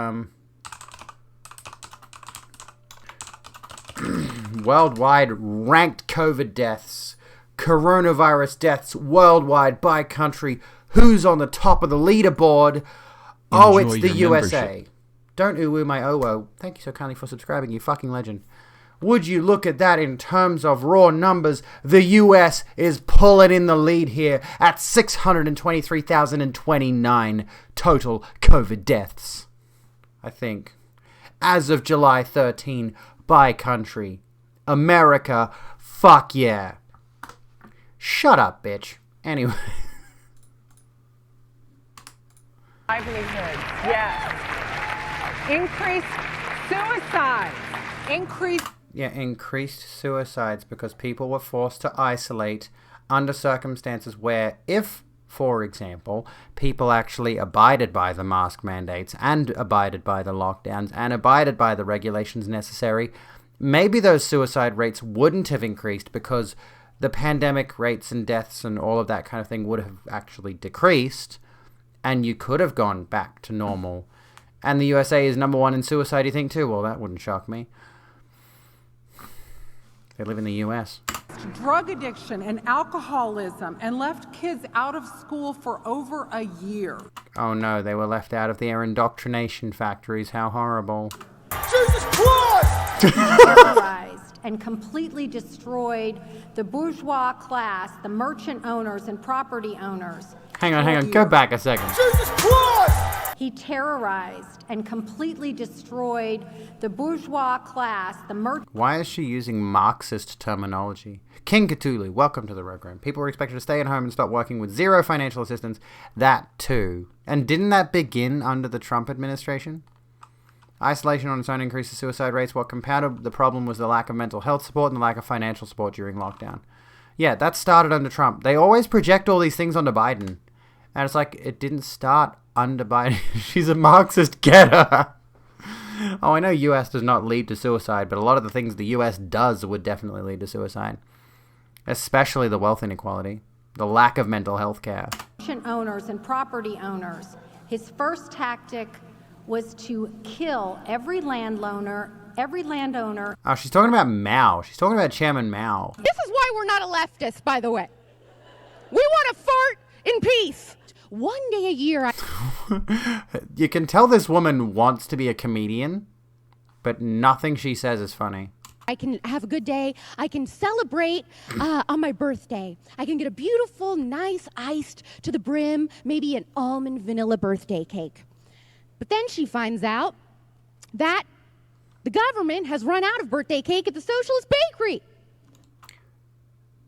worldwide ranked COVID deaths, coronavirus deaths worldwide by country. Who's on the top of the leaderboard? Oh, it's the USA. Membership. Don't ooh my oh. Thank you so kindly for subscribing, you fucking legend. Would you look at that in terms of raw numbers? The US is pulling in the lead here at 623,029 total COVID deaths. I think. As of July 13, by country. America, fuck yeah. Shut up, bitch. Anyway. livelihoods. Yes. Increased suicides. Increased suicides because people were forced to isolate under circumstances where if, for example, people actually abided by the mask mandates and abided by the lockdowns and abided by the regulations necessary, maybe those suicide rates wouldn't have increased because the pandemic rates and deaths and all of that kind of thing would have actually decreased, and you could have gone back to normal. And the USA is number 1 in suicide, you think, too? Well, that wouldn't shock me. They live in the US. Drug addiction and alcoholism, and left kids out of school for over a year. Oh no, they were left out of their indoctrination factories. How horrible. Jesus Christ! Terrorized and completely destroyed the bourgeois class, the merchant owners and property owners. Hang on, go back a second. Jesus Christ! He terrorized and completely destroyed the bourgeois class, the merchant... Why is she using Marxist terminology? King Cthulhu, welcome to the program. People were expected to stay at home and stop working with zero financial assistance. That too. And didn't that begin under the Trump administration? Isolation on its own increases suicide rates. What compounded the problem was the lack of mental health support and the lack of financial support during lockdown. Yeah, that started under Trump. They always project all these things onto Biden. And it's like, it didn't start under Biden. She's a Marxist, get her. Oh, I know US does not lead to suicide, but a lot of the things the US does would definitely lead to suicide. Especially the wealth inequality, the lack of mental health care. Owners and property owners. His first tactic was to kill every landowner. Oh, she's talking about Mao. She's talking about Chairman Mao. This is why we're not a leftist, by the way. We want to fart in peace. One day a year. You can tell this woman wants to be a comedian, but nothing she says is funny. I can have a good day. I can celebrate on my birthday. I can get a beautiful, nice, iced to the brim, maybe an almond vanilla birthday cake. But then she finds out that the government has run out of birthday cake at the Socialist Bakery.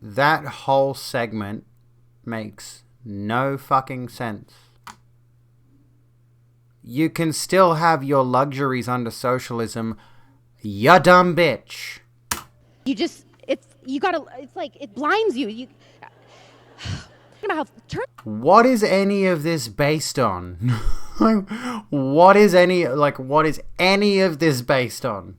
That whole segment makes no fucking sense. You can still have your luxuries under socialism, you dumb bitch. It's like, it blinds you. What is any of this based on? What is any of this based on?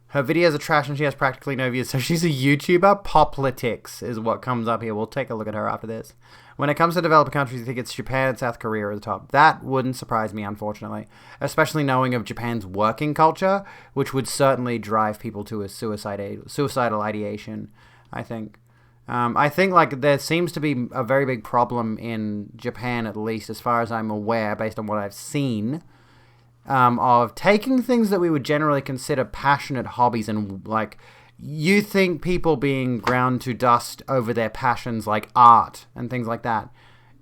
Her videos are trash and she has practically no views, so she's a YouTuber? Poplitics is what comes up here. We'll take a look at her after this. When it comes to developed countries, I think it's Japan and South Korea are the top. That wouldn't surprise me, unfortunately. Especially knowing of Japan's working culture, which would certainly drive people to a suicidal ideation, I think. I think like there seems to be a very big problem in Japan, at least as far as I'm aware, based on what I've seen, of taking things that we would generally consider passionate hobbies and like, you think people being ground to dust over their passions like art and things like that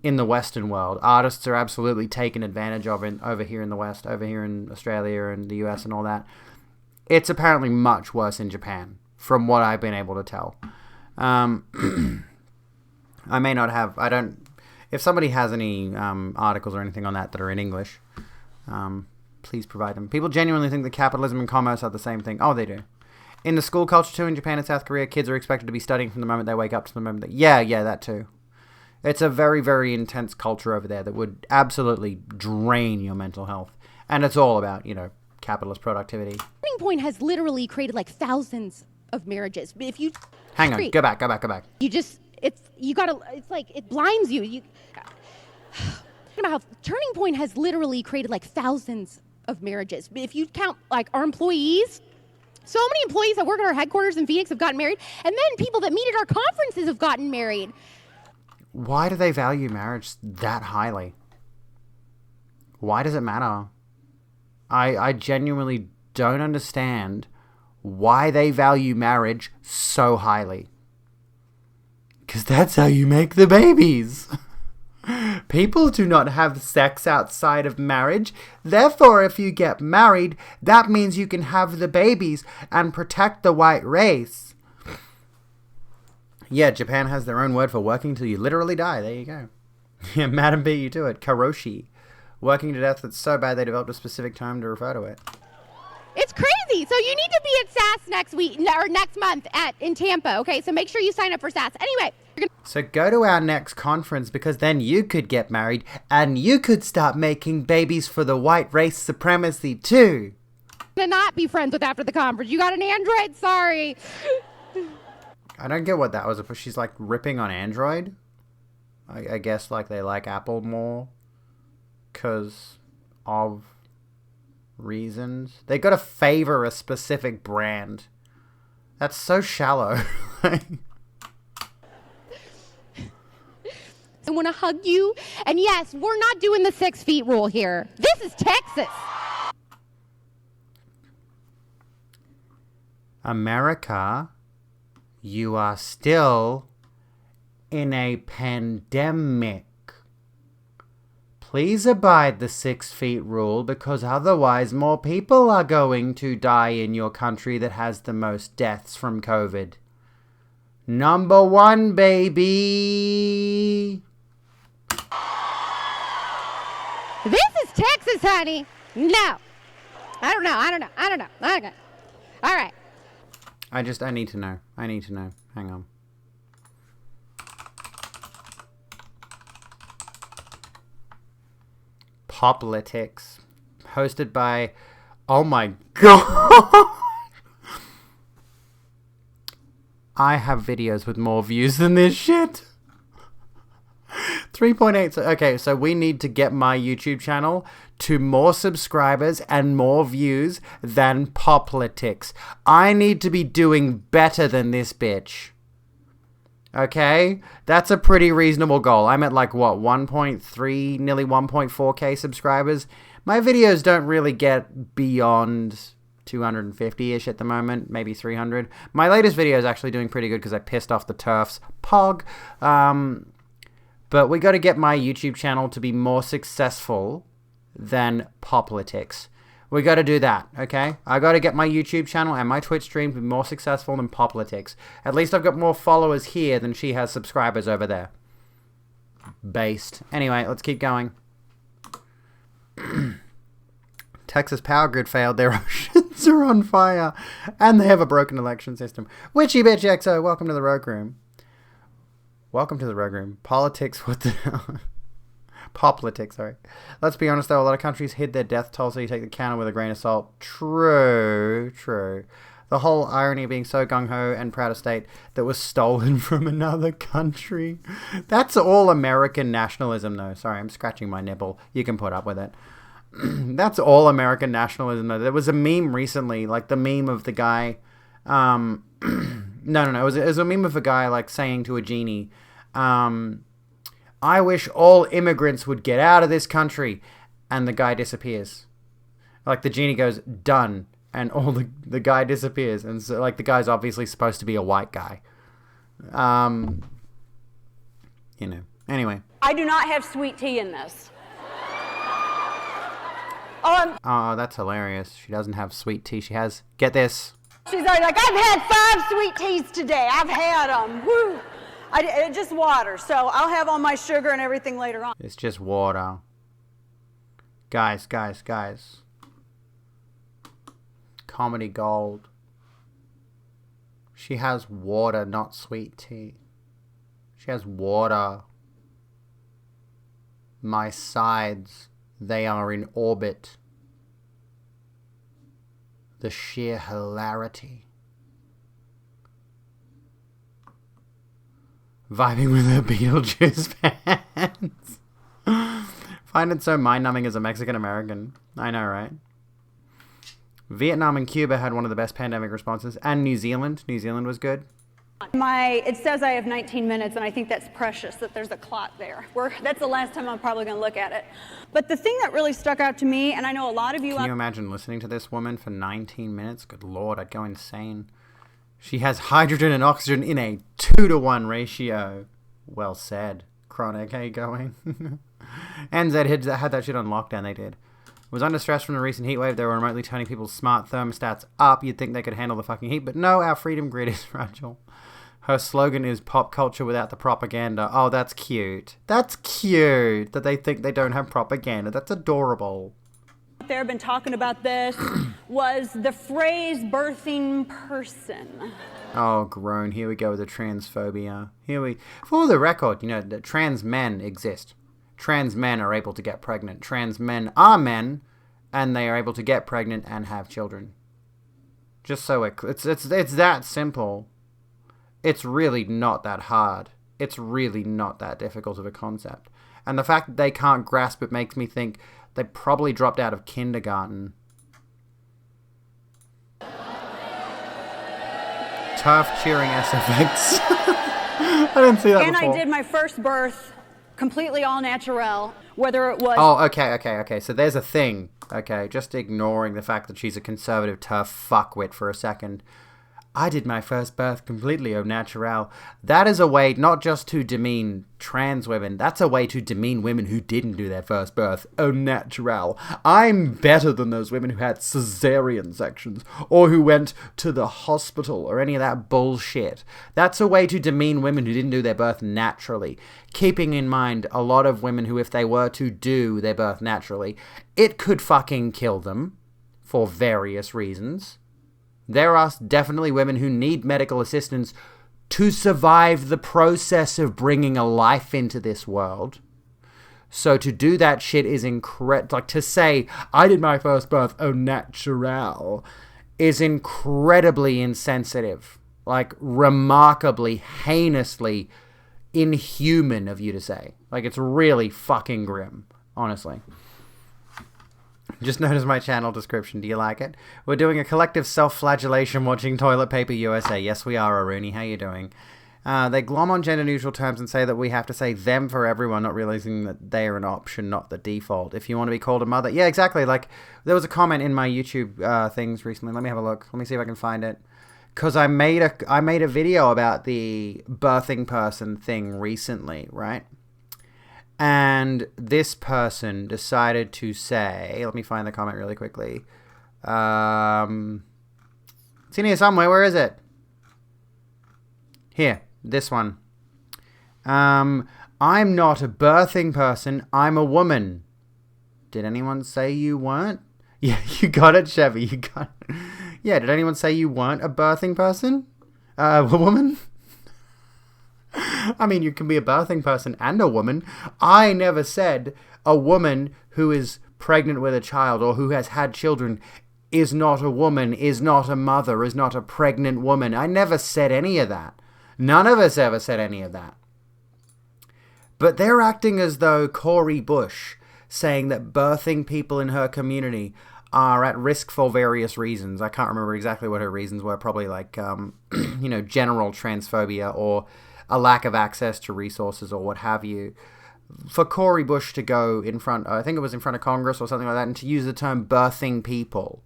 in the Western world. Artists are absolutely taken advantage of over here in the West, over here in Australia and the US and all that. It's apparently much worse in Japan, from what I've been able to tell. I may not have, if somebody has any articles or anything on that are in English, please provide them. People genuinely think that capitalism and commerce are the same thing. Oh, they do. In the school culture too, in Japan and South Korea, kids are expected to be studying from the moment they wake up to the moment yeah, that too. It's a very, very intense culture over there that would absolutely drain your mental health. And it's all about, capitalist productivity. Turning Point has literally created like thousands of marriages. If you hang on, go back. It's like it blinds you. Turning Point has literally created like thousands of marriages. If you count like our employees, so many employees that work at our headquarters in Phoenix have gotten married, and then people that meet at our conferences have gotten married. Why do they value marriage that highly? Why does it matter? I genuinely don't understand why they value marriage so highly. Because that's how you make the babies. People do not have sex outside of marriage. Therefore, if you get married, that means you can have the babies and protect the white race. Yeah, Japan has their own word for working till you literally die. There you go. Yeah, Madam beat you to it. Karoshi. Working to death that's so bad they developed a specific term to refer to it. It's crazy. So you need to be at SAS next month in Tampa. Okay, so make sure you sign up for SAS. Anyway. So go to our next conference because then you could get married and you could start making babies for the white race supremacy too. To not be friends with after the conference. You got an Android? Sorry. I don't get what that was. She's like ripping on Android. I guess like they like Apple more because of reasons. They got to favor a specific brand. That's so shallow. I want to hug you. And yes, we're not doing the 6 feet rule here. This is Texas. America, you are still in a pandemic. Please abide the 6 feet rule because otherwise more people are going to die in your country that has the most deaths from COVID. Number 1, baby. This is Texas, honey. No. I don't know. Okay. All right. I need to know. Hang on. Poplitics. Hosted by... Oh my god! I have videos with more views than this shit. 3.8. Okay, so we need to get my YouTube channel to more subscribers and more views than Poplitics. I need to be doing better than this bitch. Okay? That's a pretty reasonable goal. I'm at like, what, 1.3, nearly 1.4k subscribers. My videos don't really get beyond 250-ish at the moment, maybe 300. My latest video is actually doing pretty good because I pissed off the TERFs. Pog. But we got to get my YouTube channel to be more successful than Poplitics. We got to do that, okay? I got to get my YouTube channel and my Twitch stream to be more successful than Poplitics. At least I've got more followers here than she has subscribers over there. Based. Anyway, let's keep going. Texas power grid failed. Their oceans are on fire. And they have a broken election system. Witchy bitch XO, welcome to the Rogue Room. Welcome to the Rogue Room. Politics, what the hell? Poplitics, sorry. Let's be honest though, a lot of countries hid their death toll, so you take the counter with a grain of salt. True. The whole irony of being so gung-ho and proud of state that was stolen from another country. That's all American nationalism though. Sorry, I'm scratching my nipple. You can put up with it. That's all American nationalism though. There was a meme recently, like the meme of the guy... No. It was a meme of a guy like saying to a genie, I wish all immigrants would get out of this country. And the guy disappears. Like the genie goes, done. And all the guy disappears. And so like the guy's obviously supposed to be a white guy. Anyway. I do not have sweet tea in this. Oh, that's hilarious. She doesn't have sweet tea. She has, get this. She's already like, I've had 5 sweet teas today. I've had them. Woo! It's just water, so I'll have all my sugar and everything later on. It's just water. Guys. Comedy gold. She has water, not sweet tea. She has water. My sides, they are in orbit. The sheer hilarity. Vibing with her Beetlejuice fans. Find it so mind-numbing as a Mexican-American. I know, right? Vietnam and Cuba had one of the best pandemic responses. And New Zealand. New Zealand was good. It says I have 19 minutes, and I think that's precious that there's a clock there. That's the last time I'm probably going to look at it. But the thing that really stuck out to me, and I know a lot of you... Can you imagine listening to this woman for 19 minutes? Good Lord, I'd go insane. She has hydrogen and oxygen in a 2-to-1 ratio. Well said. Chronic, how you going? NZ had that shit on lockdown, they did. Was under stress from the recent heat wave. They were remotely turning people's smart thermostats up. You'd think they could handle the fucking heat, but no, our freedom grid is fragile. Her slogan is pop culture without the propaganda. Oh, that's cute. That's cute that they think they don't have propaganda. That's adorable. There have been talking about this was the phrase birthing person. Oh, groan. Here we go with the transphobia. For the record, that trans men exist. Trans men are able to get pregnant. Trans men are men, and they are able to get pregnant and have children. Just so it's that simple. It's really not that hard. It's really not that difficult of a concept. And the fact that they can't grasp it makes me think they probably dropped out of kindergarten. Turf cheering SFX. I didn't see that and before. I did my first birth completely all natural, whether it was... Oh, okay. So there's a thing. Okay, just ignoring the fact that she's a conservative turf fuckwit for a second. I did my first birth completely au naturel. That is a way not just to demean trans women, that's a way to demean women who didn't do their first birth au naturel. I'm better than those women who had cesarean sections, or who went to the hospital, or any of that bullshit. That's a way to demean women who didn't do their birth naturally. Keeping in mind a lot of women who, if they were to do their birth naturally, it could fucking kill them, for various reasons. There are definitely women who need medical assistance to survive the process of bringing a life into this world. So to do that shit is incredible. Like, to say, I did my first birth au naturel, is incredibly insensitive. Like, remarkably, heinously inhuman of you to say. Like, it's really fucking grim, honestly. Just notice my channel description. Do you like it? We're doing a collective self-flagellation watching Toilet Paper USA. Yes, we are, Aruni. How you doing? They glom on gender-neutral terms and say that we have to say them for everyone, not realizing that they are an option, not the default. If you want to be called a mother... Yeah, exactly. Like, there was a comment in my YouTube things recently. Let me have a look. Let me see if I can find it. Because I made a video about the birthing person thing recently, right? And this person decided to say, let me find the comment really quickly. It's in here somewhere. Where is it? Here, this one. I'm not a birthing person. I'm a woman. Did anyone say you weren't? Yeah, you got it, Chevy. You got it. Yeah, did anyone say you weren't a birthing person? A woman? I mean, you can be a birthing person and a woman. I never said a woman who is pregnant with a child or who has had children is not a woman, is not a mother, is not a pregnant woman. I never said any of that. None of us ever said any of that. But they're acting as though Cori Bush saying that birthing people in her community are at risk for various reasons. I can't remember exactly what her reasons were. Probably like, general transphobia or a lack of access to resources or what have you. For Cori Bush to go in front, I think it was in front of Congress or something like that, and to use the term birthing people,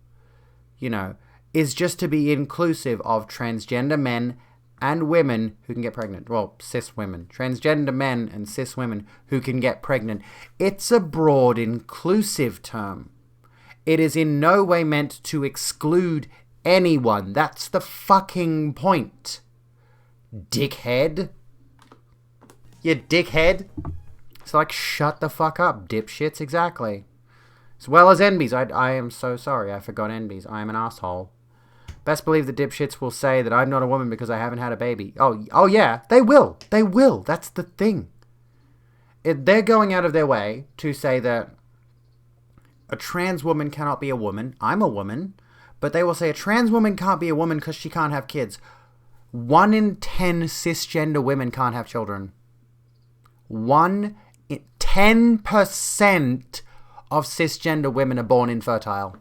is just to be inclusive of transgender men and women who can get pregnant. Well, cis women. Transgender men and cis women who can get pregnant. It's a broad, inclusive term. It is in no way meant to exclude anyone. That's the fucking point. Dickhead. You dickhead. It's like, shut the fuck up, dipshits. Exactly. As well as NBs. I am so sorry. I forgot NBs. I am an asshole. Best believe the dipshits will say that I'm not a woman because I haven't had a baby. Oh yeah. They will. They will. That's the thing. They're going out of their way to say that a trans woman cannot be a woman. I'm a woman. But they will say a trans woman can't be a woman because she can't have kids. 1 in 10 cisgender women can't have children. 10% of cisgender women are born infertile.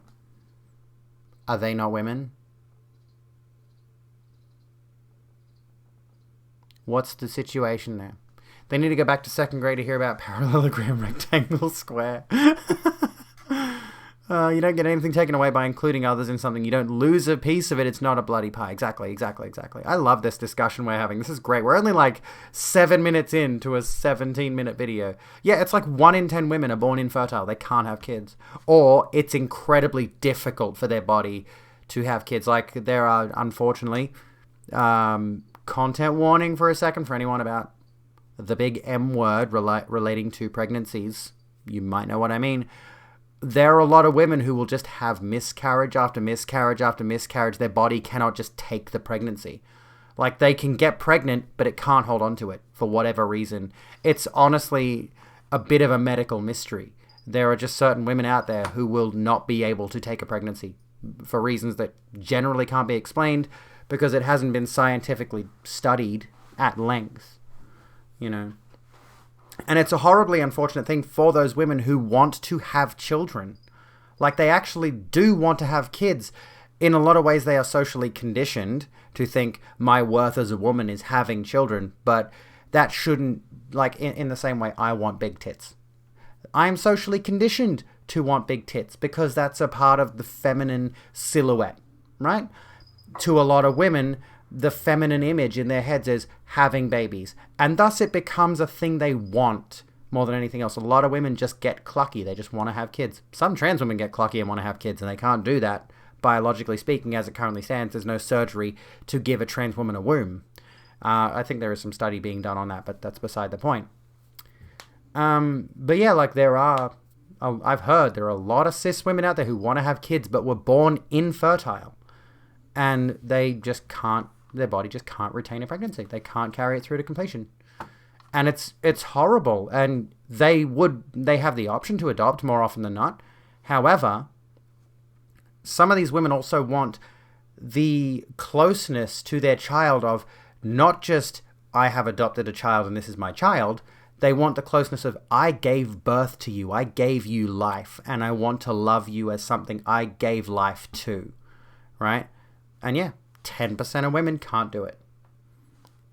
Are they not women? What's the situation there? They need to go back to second grade to hear about parallelogram, rectangle, square. You don't get anything taken away by including others in something. You don't lose a piece of it. It's not a bloody pie. Exactly. I love this discussion we're having. This is great. We're only like 7 minutes into a 17-minute video. Yeah, it's like 1 in 10 women are born infertile. They can't have kids. Or it's incredibly difficult for their body to have kids. Like, there are, unfortunately, content warning for a second for anyone about the big M word relating to pregnancies. You might know what I mean. There are a lot of women who will just have miscarriage after miscarriage after miscarriage. Their body cannot just take the pregnancy. Like, they can get pregnant, but it can't hold on to it for whatever reason. It's honestly a bit of a medical mystery. There are just certain women out there who will not be able to take a pregnancy for reasons that generally can't be explained, because it hasn't been scientifically studied at length, you know. And it's a horribly unfortunate thing for those women who want to have children. Like, they actually do want to have kids. In a lot of ways, they are socially conditioned to think my worth as a woman is having children, but that shouldn't, like, in the same way I want big tits. I'm socially conditioned to want big tits because that's a part of the feminine silhouette, right? To a lot of women, the feminine image in their heads is having babies, and thus it becomes a thing they want more than anything else. A lot of women just get clucky. They just want to have kids. Some trans women get clucky and want to have kids, and they can't do that. Biologically speaking, as it currently stands, there's no surgery to give a trans woman a womb. I think there is some study being done on that, but that's beside the point. But yeah, like I've heard there are a lot of cis women out there who want to have kids but were born infertile. And they just can't, their body just can't retain a pregnancy. They can't carry it through to completion. And it's horrible. And they have the option to adopt more often than not. However, some of these women also want the closeness to their child of not just, I have adopted a child and this is my child. They want the closeness of, I gave birth to you. I gave you life. And I want to love you as something I gave life to. Right? And yeah, 10% of women can't do it.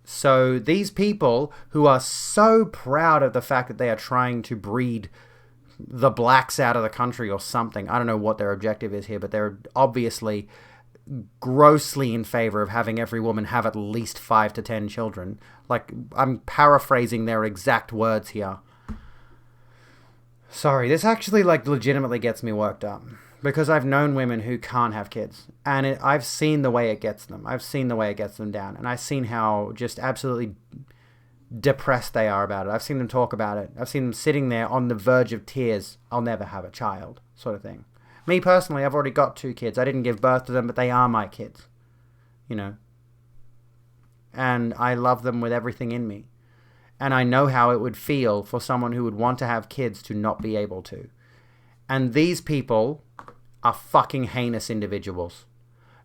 So these people who are so proud of the fact that they are trying to breed the blacks out of the country or something. I don't know what their objective is here, but they're obviously grossly in favor of having every woman have at least 5 to 10 children. Like, I'm paraphrasing their exact words here. Sorry, this actually, like, legitimately gets me worked up. Because I've known women who can't have kids. And I've seen the way it gets them. I've seen the way it gets them down. And I've seen how just absolutely depressed they are about it. I've seen them talk about it. I've seen them sitting there on the verge of tears. I'll never have a child, sort of thing. Me personally, I've already got 2 kids. I didn't give birth to them, but they are my kids. You know? And I love them with everything in me. And I know how it would feel for someone who would want to have kids to not be able to. And these people are fucking heinous individuals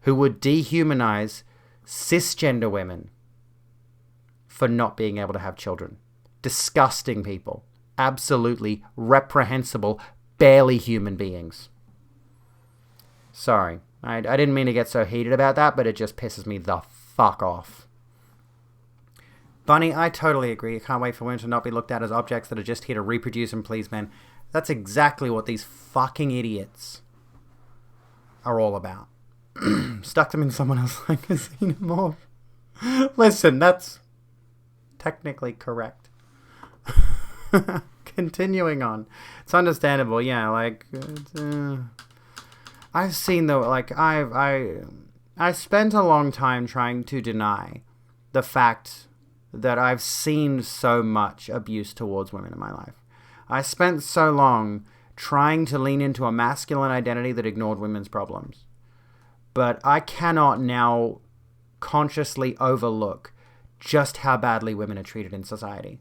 who would dehumanize cisgender women for not being able to have children. Disgusting people. Absolutely reprehensible, barely human beings. Sorry. I didn't mean to get so heated about that, but it just pisses me the fuck off. Bunny, I totally agree. I can't wait for women to not be looked at as objects that are just here to reproduce and please men. That's exactly what these fucking idiots are all about. Stuck them in someone else's magazine more. Listen, that's technically correct. Continuing on. It's understandable, yeah, like... I've seen, though, like, I spent a long time trying to deny the fact that I've seen so much abuse towards women in my life. I spent so long trying to lean into a masculine identity that ignored women's problems. But I cannot now consciously overlook just how badly women are treated in society.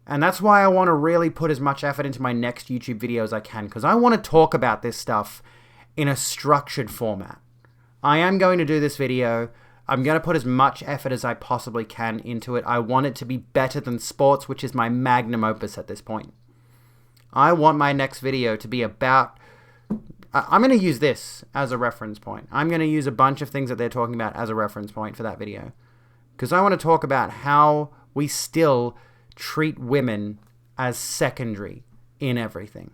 And that's why I want to really put as much effort into my next YouTube video as I can, because I want to talk about this stuff in a structured format. I am going to do this video. I'm going to put as much effort as I possibly can into it. I want it to be better than sports, which is my magnum opus at this point. I want my next video to be about... I'm going to use this as a reference point. I'm going to use a bunch of things that they're talking about as a reference point for that video. Because I want to talk about how we still treat women as secondary in everything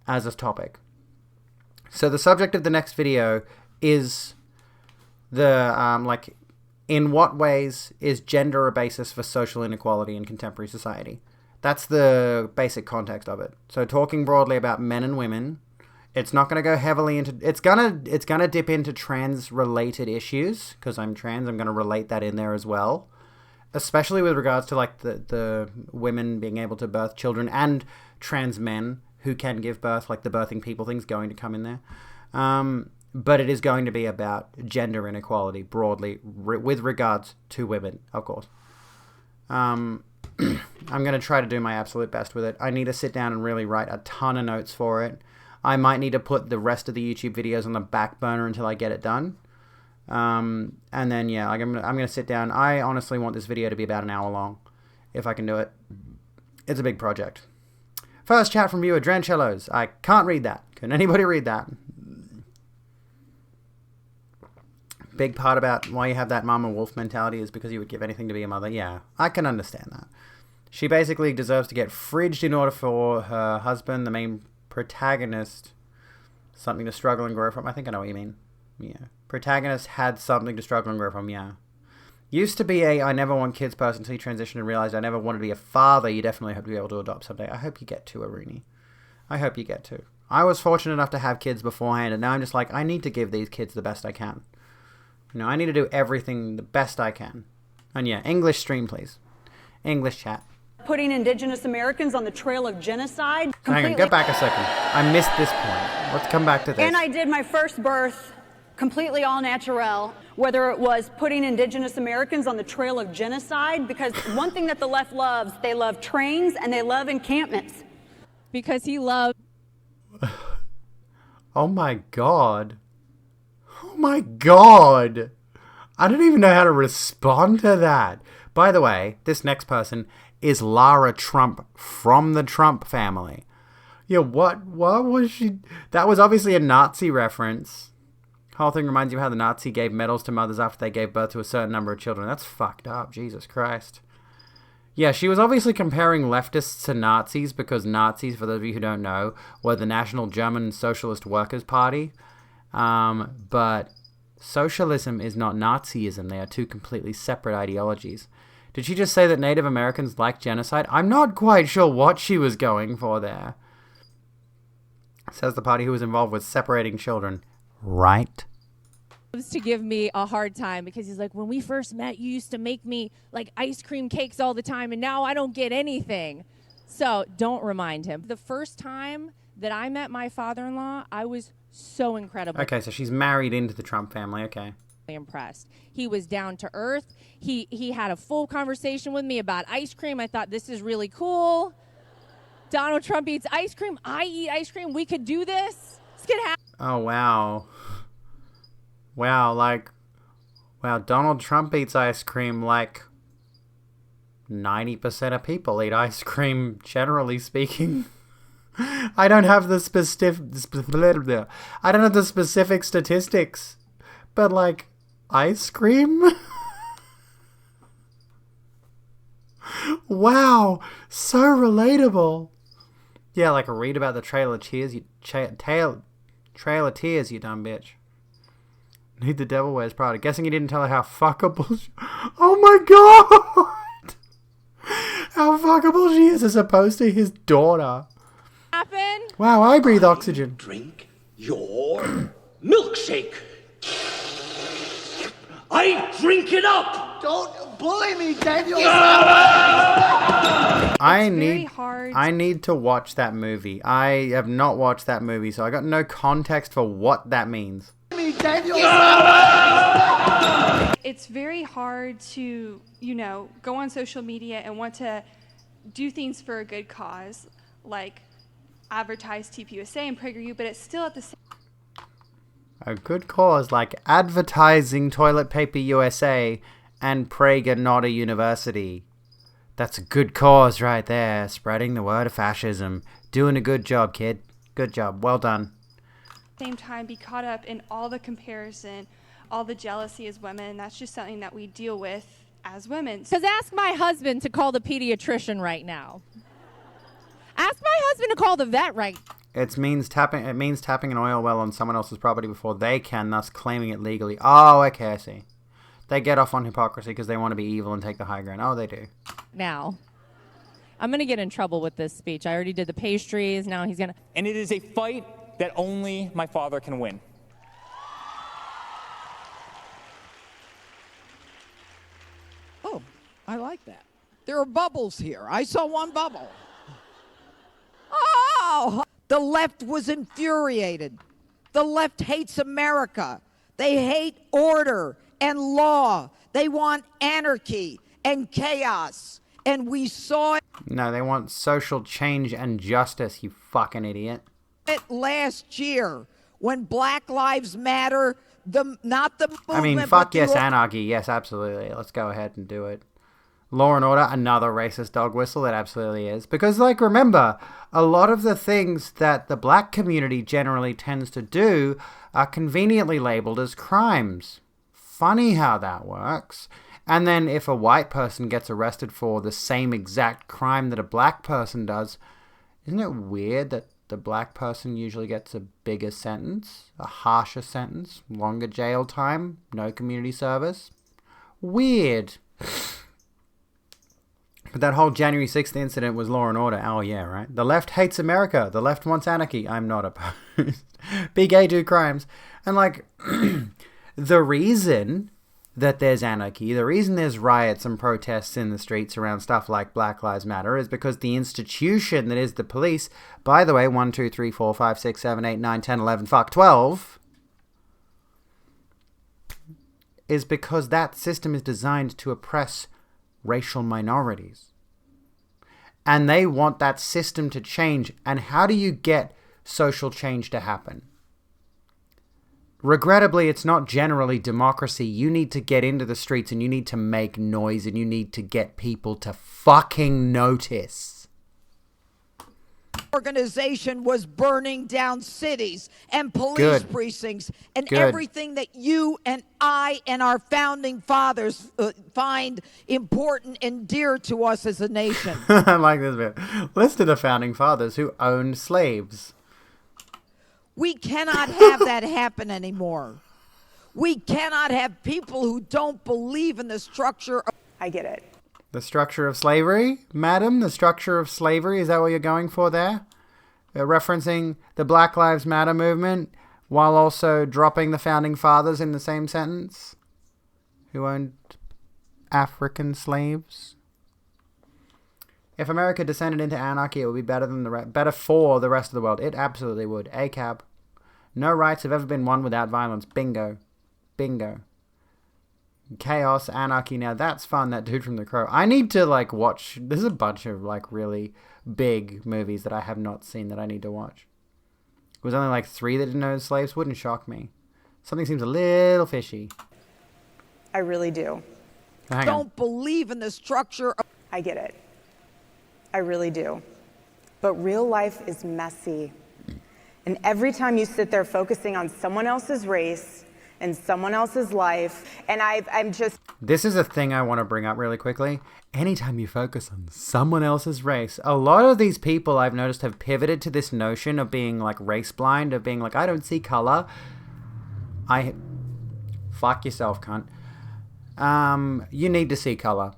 as a topic. So the subject of the next video is the, in what ways is gender a basis for social inequality in contemporary society? That's the basic context of it. So talking broadly about men and women, it's not going to go heavily into, it's going to dip into trans related issues, because I'm trans, I'm going to relate that in there as well. Especially with regards to like the women being able to birth children and trans men who can give birth, like the birthing people thing's going to come in there. But it is going to be about gender inequality broadly with regards to women, of course. I'm going to try to do my absolute best with it. I need to sit down and really write a ton of notes for it. I might need to put the rest of the YouTube videos on the back burner until I get it done. And then, yeah, like I'm going to sit down. I honestly want this video to be about an hour long, if I can do it. It's a big project. First chat from viewer, Drancellos. I can't read that. Can anybody read that? Big part about why you have that mama wolf mentality is because you would give anything to be a mother. Yeah, I can understand that. She basically deserves to get fridged in order for her husband, the main protagonist, something to struggle and grow from. I think I know what you mean. Yeah. Protagonist had something to struggle and grow from, yeah. Used to be a I never want kids person until you transitioned and realized I never wanted to be a father. You definitely hope to be able to adopt someday. I hope you get to, Aruni. I hope you get to. I was fortunate enough to have kids beforehand, and now I'm just like, I need to give these kids the best I can. You know, I need to do everything the best I can. And yeah, English stream, please. English chat. Putting indigenous Americans on the trail of genocide. Hang on, get back a second. I missed this point. Let's come back to this. And I did my first birth completely all natural, whether it was putting indigenous Americans on the trail of genocide, because one thing that the left loves, they love trains and they love encampments. Because he loved... Oh my god. Oh my god. I don't even know how to respond to that. By the way, this next person is Lara Trump from the Trump family. Yeah, what was she? That was obviously a Nazi reference. Whole thing reminds you how the Nazi gave medals to mothers after they gave birth to a certain number of children. That's fucked up. Jesus Christ. Yeah, she was obviously comparing leftists to Nazis because Nazis, for those of you who don't know, were the National German Socialist Workers' Party. But socialism is not Nazism. They are two completely separate ideologies. Did she just say that Native Americans like genocide? I'm not quite sure what she was going for there. Says the party who was involved with separating children. Right? To give me a hard time because he's like, when we first met, you used to make me like ice cream cakes all the time, and now I don't get anything. So don't remind him. The first time that I met my father-in-law, I was so incredible. Okay, so she's married into the Trump family. Okay. Impressed. He was down to earth. He had a full conversation with me about ice cream. I thought, this is really cool. Donald Trump eats ice cream. I eat ice cream. We could do this. This could happen. Oh, wow. Wow, Donald Trump eats ice cream like 90% of people eat ice cream, generally speaking. I don't have the specific statistics, but like ice cream? Wow, so relatable. Yeah, like read about the Trail of Tears, Trail of Tears, you dumb bitch. Need the Devil Wears Prada. Guessing he didn't tell her how fuckable oh my god! How fuckable she is as opposed to his daughter. Happen? Wow, I breathe oxygen. Drink your milkshake. I drink it up. Don't bully me, Daniel. I need to watch that movie. I have not watched that movie, so I got no context for what that means. It's very hard to, go on social media and want to do things for a good cause, like advertise TPUSA and PragerU, but it's still at the same. A good cause like advertising Toilet Paper USA and Prager Not a University. That's a good cause right there. Spreading the word of fascism. Doing a good job, kid. Good job. Well done. Same time, be caught up in all the comparison, all the jealousy as women. That's just something that we deal with as women. Because ask my husband to call the pediatrician right now. Ask my husband to call the vet right now. It means tapping an oil well on someone else's property before they can, thus claiming it legally. Oh, okay, I see. They get off on hypocrisy because they want to be evil and take the high ground. Oh, they do. Now, I'm going to get in trouble with this speech. I already did the pastries. Now he's going to... And it is a fight that only my father can win. Oh, I like that. There are bubbles here. I saw one bubble. Oh! The left was infuriated. The left hates America. They hate order and law. They want anarchy and chaos. And we saw it. No, they want social change and justice, you fucking idiot. Last year when Black Lives Matter not the movement. I mean, fuck yes, anarchy. Yes, absolutely. Let's go ahead and do it. Law and Order, another racist dog whistle. It absolutely is. Because, like, remember, a lot of the things that the black community generally tends to do are conveniently labeled as crimes. Funny how that works. And then if a white person gets arrested for the same exact crime that a black person does, isn't it weird that the black person usually gets a bigger sentence, a harsher sentence, longer jail time, no community service? Weird. But that whole January 6th incident was Law and Order. Oh, yeah, right? The left hates America. The left wants anarchy. I'm not opposed. Be gay, do crimes. And, like, the reason that there's anarchy, the reason there's riots and protests in the streets around stuff like Black Lives Matter is because the institution that is the police, by the way, 1, 2, 3, 4, 5, 6, 7, 8, 9, 10, 11, fuck, 12, is because that system is designed to oppress racial minorities. And they want that system to change. And how do you get social change to happen? Regrettably, it's not generally democracy. You need to get into the streets and you need to make noise and you need to get people to fucking notice. Organization was burning down cities and police precincts and everything that you and I and our founding fathers find important and dear to us as a nation. I like this bit. List of the founding fathers who owned slaves. We cannot have that happen anymore. We cannot have people who don't believe in the structure of... I get it. The structure of slavery, madam? The structure of slavery? Is that what you're going for there? Referencing the Black Lives Matter movement while also dropping the founding fathers in the same sentence? Who owned African slaves? If America descended into anarchy, it would be better than better for the rest of the world. It absolutely would. ACAB. No rights have ever been won without violence. Bingo. Bingo. Chaos, anarchy. Now that's fun. That dude from The Crow. I need to like watch. There's a bunch of like really big movies that I have not seen that I need to watch. It was only like 3 that didn't own slaves. Wouldn't shock me. Something seems a little fishy. I really do. Don't believe in the structure of... I get it. I really do. But real life is messy. And every time you sit there focusing on someone else's race and someone else's life, and I'm just... This is a thing I want to bring up really quickly. Anytime you focus on someone else's race, a lot of these people I've noticed have pivoted to this notion of being like race blind, of being like, I don't see color. Fuck yourself, cunt. You need to see color.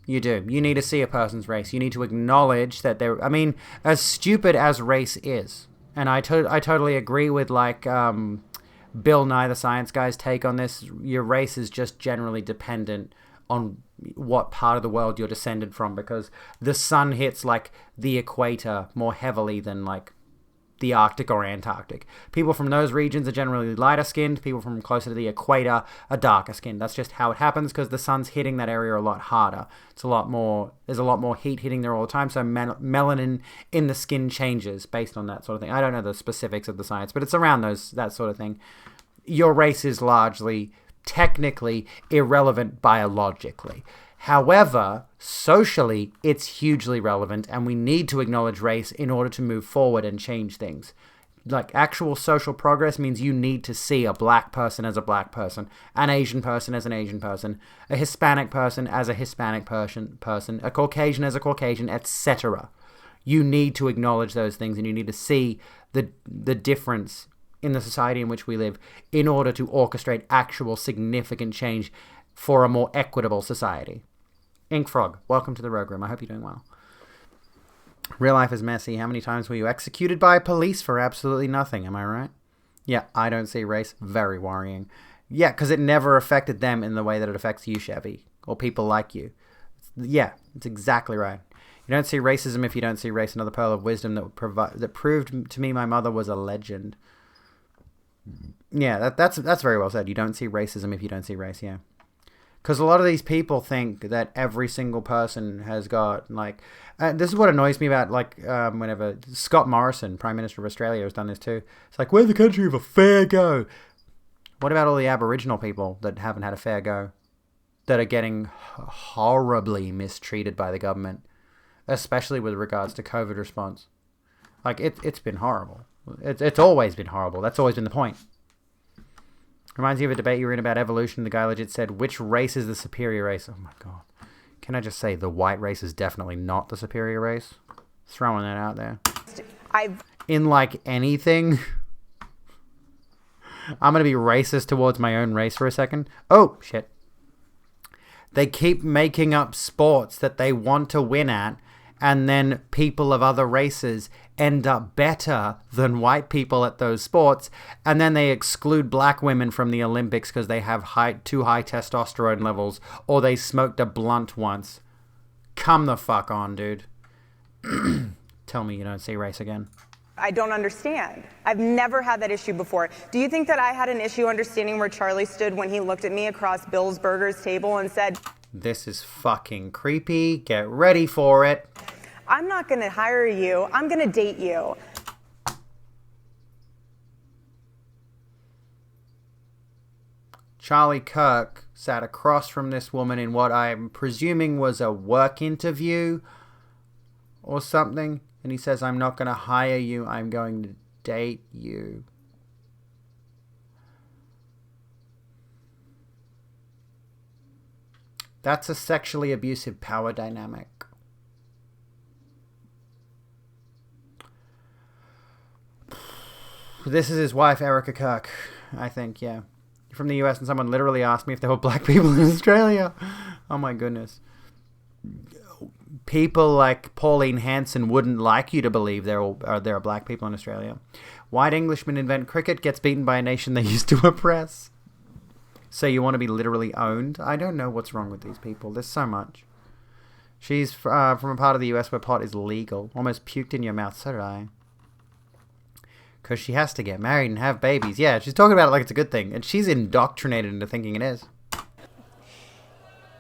You do. You need to see a person's race. You need to acknowledge that they're... I mean, as stupid as race is, and I totally agree with, like, Bill Nye the Science Guy's take on this. Your race is just generally dependent on what part of the world you're descended from, because the sun hits, like, the equator more heavily than, like, the Arctic or Antarctic. People from those regions are generally lighter skinned. People from closer to the equator are darker skinned. That's just how it happens because the sun's hitting that area a lot harder. There's a lot more heat hitting there all the time, so melanin in the skin changes based on that sort of thing. I don't know the specifics of the science, but it's around that sort of thing. Your race is largely, technically, irrelevant biologically. However, socially, it's hugely relevant, and we need to acknowledge race in order to move forward and change things. Like, actual social progress means you need to see a black person as a black person, an Asian person as an Asian person, a Hispanic person as a Hispanic person, a Caucasian as a Caucasian, etc. You need to acknowledge those things, and you need to see the difference in the society in which we live in order to orchestrate actual significant change for a more equitable society. Ink Frog, welcome to the Rogue Room. I hope you're doing well. Real life is messy. How many times were you executed by police for absolutely nothing? Am I right? Yeah, I don't see race. Very worrying. Yeah, because it never affected them in the way that it affects you, Chevy, or people like you. Yeah, it's exactly right. You don't see racism if you don't see race. Another pearl of wisdom that proved to me my mother was a legend. Yeah, that's very well said. You don't see racism if you don't see race, yeah. Because a lot of these people think that every single person has got, like... this is what annoys me about, like, whenever... Scott Morrison, Prime Minister of Australia, has done this too. It's like, we're the country of a fair go. What about all the Aboriginal people that haven't had a fair go? That are getting horribly mistreated by the government, especially with regards to COVID response. Like, it's been horrible. It's always been horrible. That's always been the point. Reminds me of a debate you were in about evolution. The guy legit said, which race is the superior race? Oh my god. Can I just say the white race is definitely not the superior race? Throwing that out there. In like anything. I'm going to be racist towards my own race for a second. Oh, shit. They keep making up sports that they want to win at, and then people of other races end up better than white people at those sports, and then they exclude black women from the Olympics because they have too high testosterone levels, or they smoked a blunt once. Come the fuck on, dude. Tell me you don't see race again. I don't understand. I've never had that issue before. Do you think that I had an issue understanding where Charlie stood when he looked at me across Bill's Burgers table and said, this is fucking creepy. Get ready for it. I'm not going to hire you. I'm going to date you. Charlie Kirk sat across from this woman in what I'm presuming was a work interview or something. And he says, I'm not going to hire you. I'm going to date you. That's a sexually abusive power dynamic. This is his wife, Erica Kirk, I think, yeah. From the US, and someone literally asked me if there were black people in Australia. Oh my goodness. People like Pauline Hanson wouldn't like you to believe there are black people in Australia. White Englishmen invent cricket, gets beaten by a nation they used to oppress. So you want to be literally owned? I don't know what's wrong with these people. There's so much. She's from a part of the US where pot is legal. Almost puked in your mouth. So did I. Because she has to get married and have babies. Yeah, she's talking about it like it's a good thing. And she's indoctrinated into thinking it is.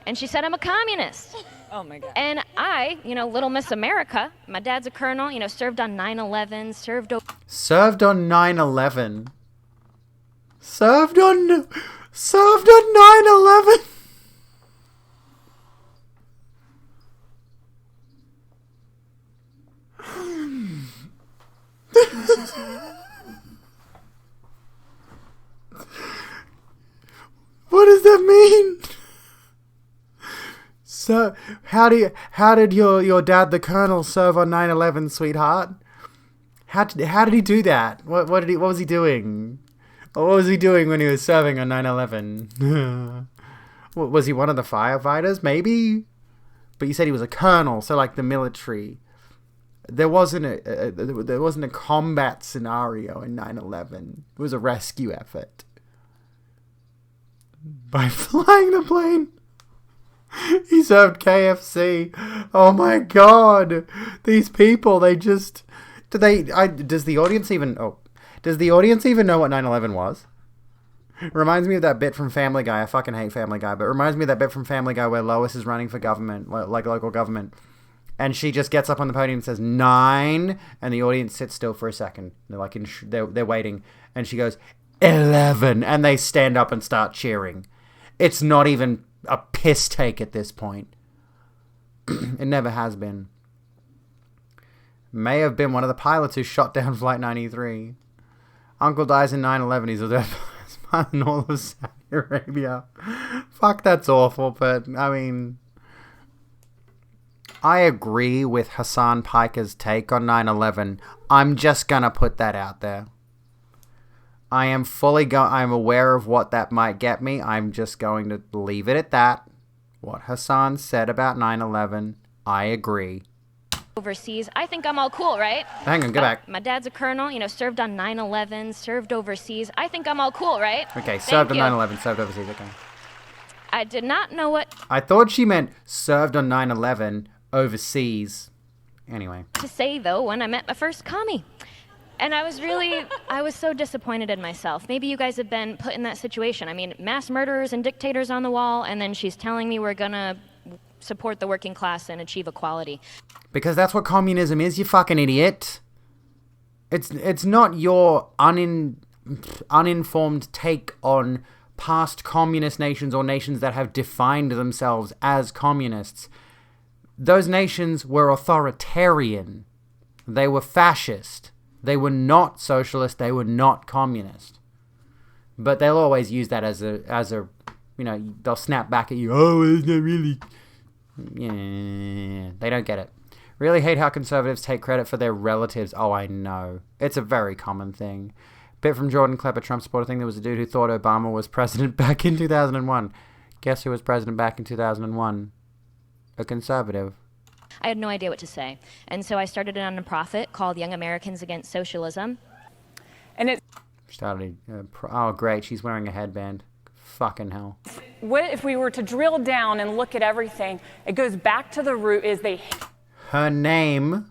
And she said I'm a communist. Oh my God. And I, little Miss America, my dad's a colonel, served on 9/11, served on 9/11. Served on 9/11. What does that mean? So, how did your dad, the colonel, serve on 9/11, sweetheart? How did he do that? What was he doing? What was he doing when he was serving on 9/11? Was he one of the firefighters? Maybe. But you said he was a colonel, so like the military. There wasn't a combat scenario in 9/11. It was a rescue effort. By flying the plane. He served KFC. Oh my god. These people, they just... Does the audience even know what 9/11 was? Reminds me of that bit from Family Guy. I fucking hate Family Guy, but it reminds me of that bit from Family Guy where Lois is running for government, like local government. And she just gets up on the podium and says 9, and the audience sits still for a second. They're like they're waiting, and she goes 11, and they stand up and start cheering. It's not even a piss take at this point. It never has been. May have been one of the pilots who shot down Flight 93. Uncle dies in 9/11. He's a death in all of Saudi Arabia. Fuck, that's awful, but I mean... I agree with Hassan Piker's take on 9/11. I'm just gonna put that out there. I am I'm aware of what that might get me. I'm just going to leave it at that. What Hassan said about 9/11, I agree. overseas. I think I'm all cool, right? Hang on, go back. My dad's a colonel, served on 9/11, served overseas. I think I'm all cool, right? Okay, served on 9/11, served overseas, okay. I did not know what... I thought she meant served on 9/11 overseas. Anyway. ...to say, though, when I met my first commie. And I was so disappointed in myself. Maybe you guys have been put in that situation. I mean, mass murderers and dictators on the wall, and then she's telling me we're gonna support the working class and achieve equality. Because that's what communism is, you fucking idiot. It's not your uninformed take on past communist nations or nations that have defined themselves as communists. Those nations were authoritarian. They were fascist. They were not socialist. They were not communist. But they'll always use that as a they'll snap back at you. Oh, it's not really. Yeah, they don't get it. Really hate how conservatives take credit for their relatives. Oh, I know. It's a very common thing. Bit from Jordan Klepper, Trump supporter thing. There was a dude who thought Obama was president back in 2001. Guess who was president back in 2001? A conservative. I had no idea what to say. And so I started a nonprofit called Young Americans Against Socialism. And it started. Oh, great. She's wearing a headband. Fucking hell. What if we were to drill down and look at everything? It goes back to the root is they. Her name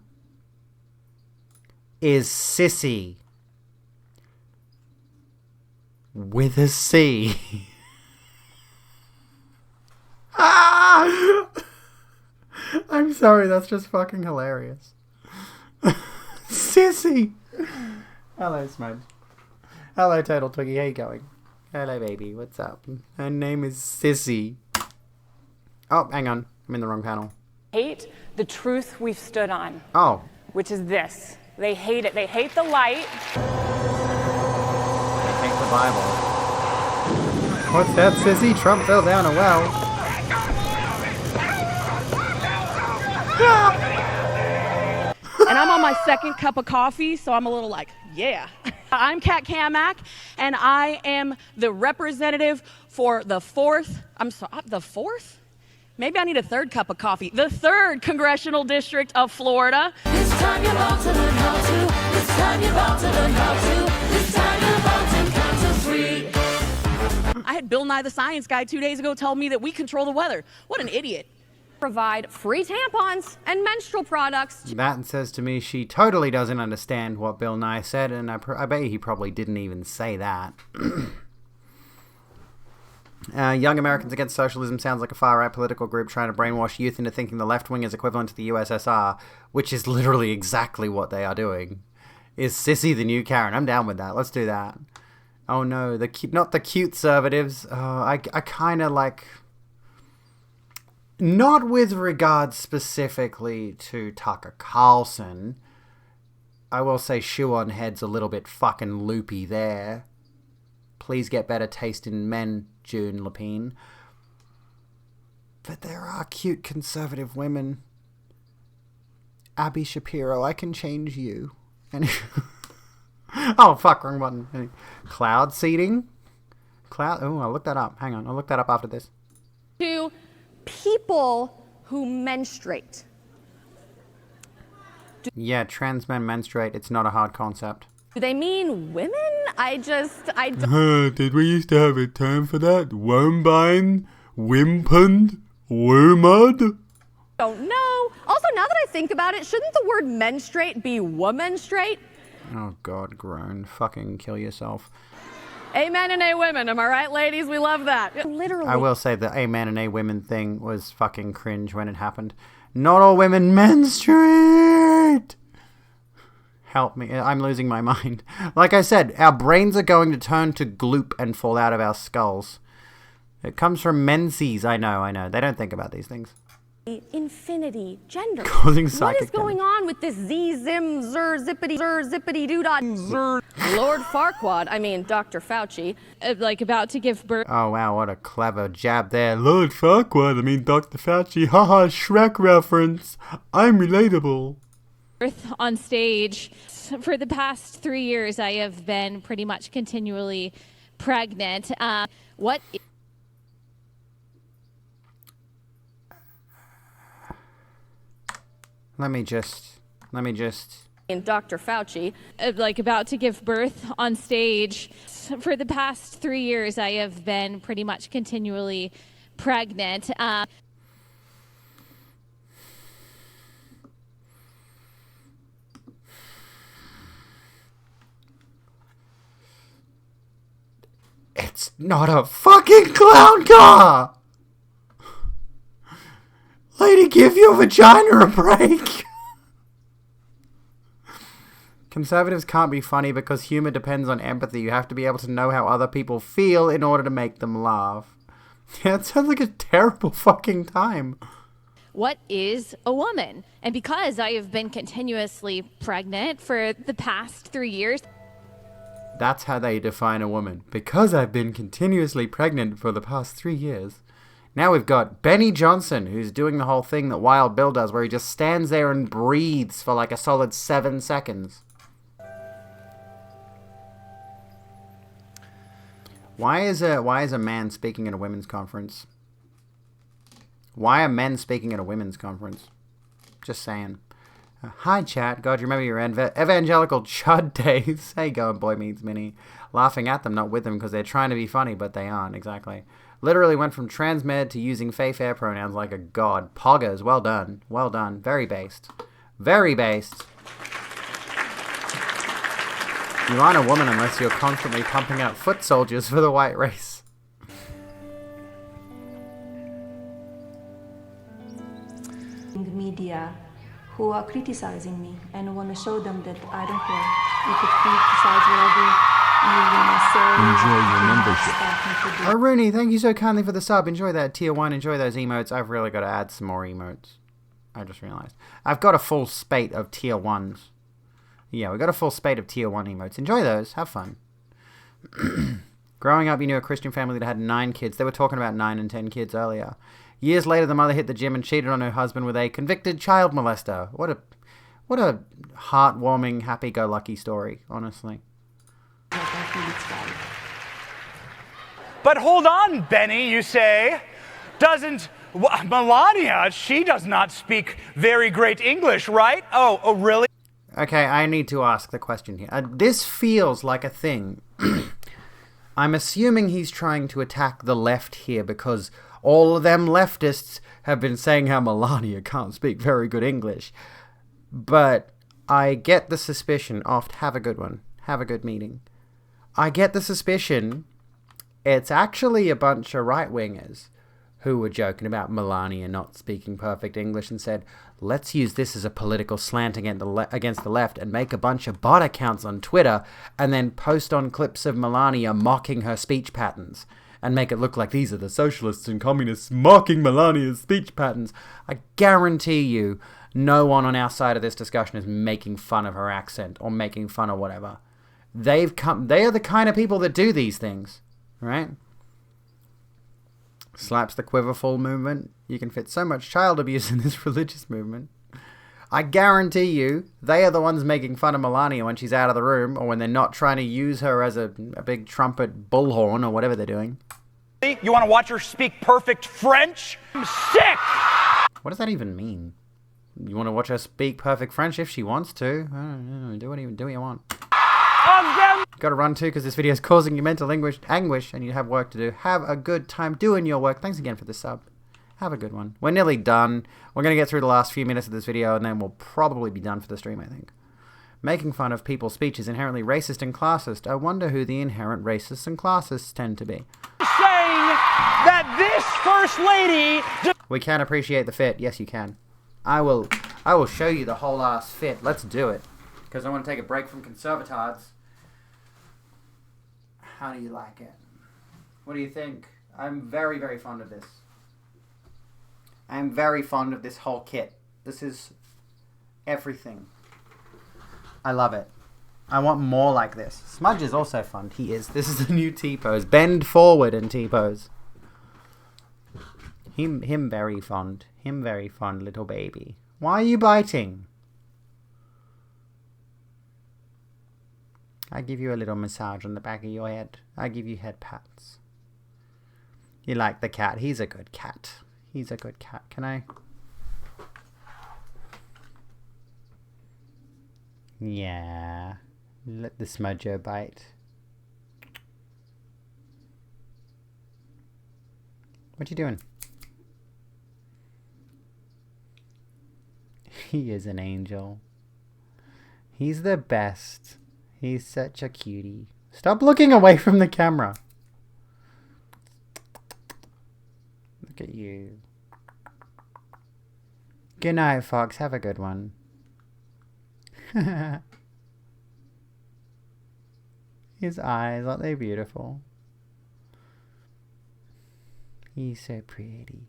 is Sissy. With a C. Ah! I'm sorry, that's just fucking hilarious. Sissy! Hello, Smudge. Hello, Total Twiggy, how you going? Hello, baby, what's up? Her name is Sissy. Oh, hang on, I'm in the wrong panel. Hate the truth we've stood on. Oh. Which is this. They hate it. They hate the light. They hate the Bible. What's that, Sissy? Trump fell down a well. And I'm on my second cup of coffee, so I'm a little like, yeah. I'm Kat Kamak, and I am the representative for the the fourth? Maybe I need a third cup of coffee. The 3rd Congressional District of Florida. This time you're about to learn how to. This time you're about to learn how to. This time you're about to count to 3. I had Bill Nye the Science Guy 2 days ago tell me that we control the weather. What an idiot. Provide free tampons and menstrual products. That says to me she totally doesn't understand what Bill Nye said, and I bet he probably didn't even say that. Young Americans Against Socialism sounds like a far-right political group trying to brainwash youth into thinking the left wing is equivalent to the USSR, which is literally exactly what they are doing. Is Sissy the new Karen? I'm down with that. Let's do that. Oh no, not the cute conservatives. I kind of like... Not with regard specifically to Tucker Carlson. I will say shoe on head's a little bit fucking loopy there. Please get better taste in men, June Lapine. But there are cute conservative women. Abby Shapiro, I can change you. Oh, fuck, wrong button. Cloud seeding? Oh, I'll look that up. Hang on, I'll look that up after this. To people who menstruate. Yeah, trans men menstruate. It's not a hard concept. Do they mean women? I Did we used to have a term for that? Wormbine? Wimpund? Wormud? don't know. Also, now that I think about it, shouldn't the word menstruate be womenstrate? Oh, God, groan. Fucking kill yourself. Amen and a women. Am I right, ladies? We love that. Literally. I will say the amen and a women thing was fucking cringe when it happened. Not all women menstruate! Help me. I'm losing my mind. Like I said, our brains are going to turn to gloop and fall out of our skulls. It comes from menses. I know. They don't think about these things. Infinity, gender. Causing psychic What is going on with this zim zer zippity doo dah zer? Lord Farquaad, I mean Dr. Fauci, like about to give birth. Oh wow, what a clever jab there. Lord Farquaad, I mean Dr. Fauci. Haha, Shrek reference. I'm relatable. On stage. For the past 3 years, I have been pretty much continually pregnant. What? Let me just. And Dr. Fauci, like about to give birth on stage. For the past 3 years, I have been pretty much continually pregnant. It's not a fucking clown car! Lady, give your vagina a break! Conservatives can't be funny because humor depends on empathy. You have to be able to know how other people feel in order to make them laugh. Yeah, it sounds like a terrible fucking time. What is a woman? And because I have been continuously pregnant for the past 3 years. That's how they define a woman. Because I've been continuously pregnant for the past 3 years. Now we've got Benny Johnson, who's doing the whole thing that Wild Bill does, where he just stands there and breathes for like a solid 7 seconds. Why is a man speaking at a women's conference? Why are men speaking at a women's conference? Just saying. Hi, chat. God, you remember your evangelical chud days? Hey, go, Boy Meets Minnie. Laughing at them, not with them, because they're trying to be funny, but they aren't. Exactly. Literally went from transmed to using fair pronouns like a god. Poggers. Well done. Well done. Very based. Very based. You aren't a woman unless you're constantly pumping out foot soldiers for the white race. The media who are criticizing me and want to show them that I don't care. You could criticize whatever you want to say. Enjoy your membership. Oh, Rooney, thank you so kindly for the sub. Enjoy that tier 1. Enjoy those emotes. I've really got to add some more emotes. I just realized. I've got a full spate of tier 1s. Yeah, we've got a full spate of tier 1 emotes. Enjoy those. Have fun. Growing up, you knew a Christian family that had 9 kids. They were talking about 9 and 10 kids earlier. Years later, the mother hit the gym and cheated on her husband with a convicted child molester. What a heartwarming, happy-go-lucky story, honestly. But hold on, Benny, you say. Doesn't Melania, she does not speak very great English, right? Oh, really? Okay, I need to ask the question here. This feels like a thing. I'm assuming he's trying to attack the left here because all of them leftists have been saying how Melania can't speak very good English. But I get the suspicion, have a good one, have a good meeting. I get the suspicion it's actually a bunch of right-wingers who were joking about Melania not speaking perfect English and said, let's use this as a political slant against the left and make a bunch of bot accounts on Twitter and then post on clips of Melania mocking her speech patterns and make it look like these are the socialists and communists mocking Melania's speech patterns. I guarantee you no one on our side of this discussion is making fun of her accent or making fun of whatever. They are the kind of people that do these things, right? Slaps the quiverful movement. You can fit so much child abuse in this religious movement. I guarantee you, they are the ones making fun of Melania when she's out of the room or when they're not trying to use her as a big trumpet bullhorn or whatever they're doing. You want to watch her speak perfect French? I'm sick! What does that even mean? You want to watch her speak perfect French if she wants to? I don't know, do what you want. Gotta run too because this video is causing you mental anguish and you have work to do. Have a good time doing your work. Thanks again for the sub. Have a good one. We're nearly done. We're going to get through the last few minutes of this video and then we'll probably be done for the stream, I think. Making fun of people's speech is inherently racist and classist. I wonder who the inherent racists and classists tend to be. Saying that this First Lady... We can appreciate the fit. Yes, you can. I will show you the whole ass fit. Let's do it. Because I want to take a break from conservatards. How do you like it? What do you think? I'm very, very fond of this. I'm very fond of this whole kit. This is everything. I love it. I want more like this. Smudge is also fun. He is. This is the new T-pose. Bend forward and T-pose. Him very fond. Him very fond, little baby. Why are you biting? I give you a little massage on the back of your head. I give you head pats. You like the cat? He's a good cat. He's a good cat. Can I? Yeah. Let the smudger bite. What you doing? He is an angel. He's the best. He's such a cutie. Stop looking away from the camera. Look at you. Good night, Fox. Have a good one. His eyes, aren't they beautiful? He's so pretty.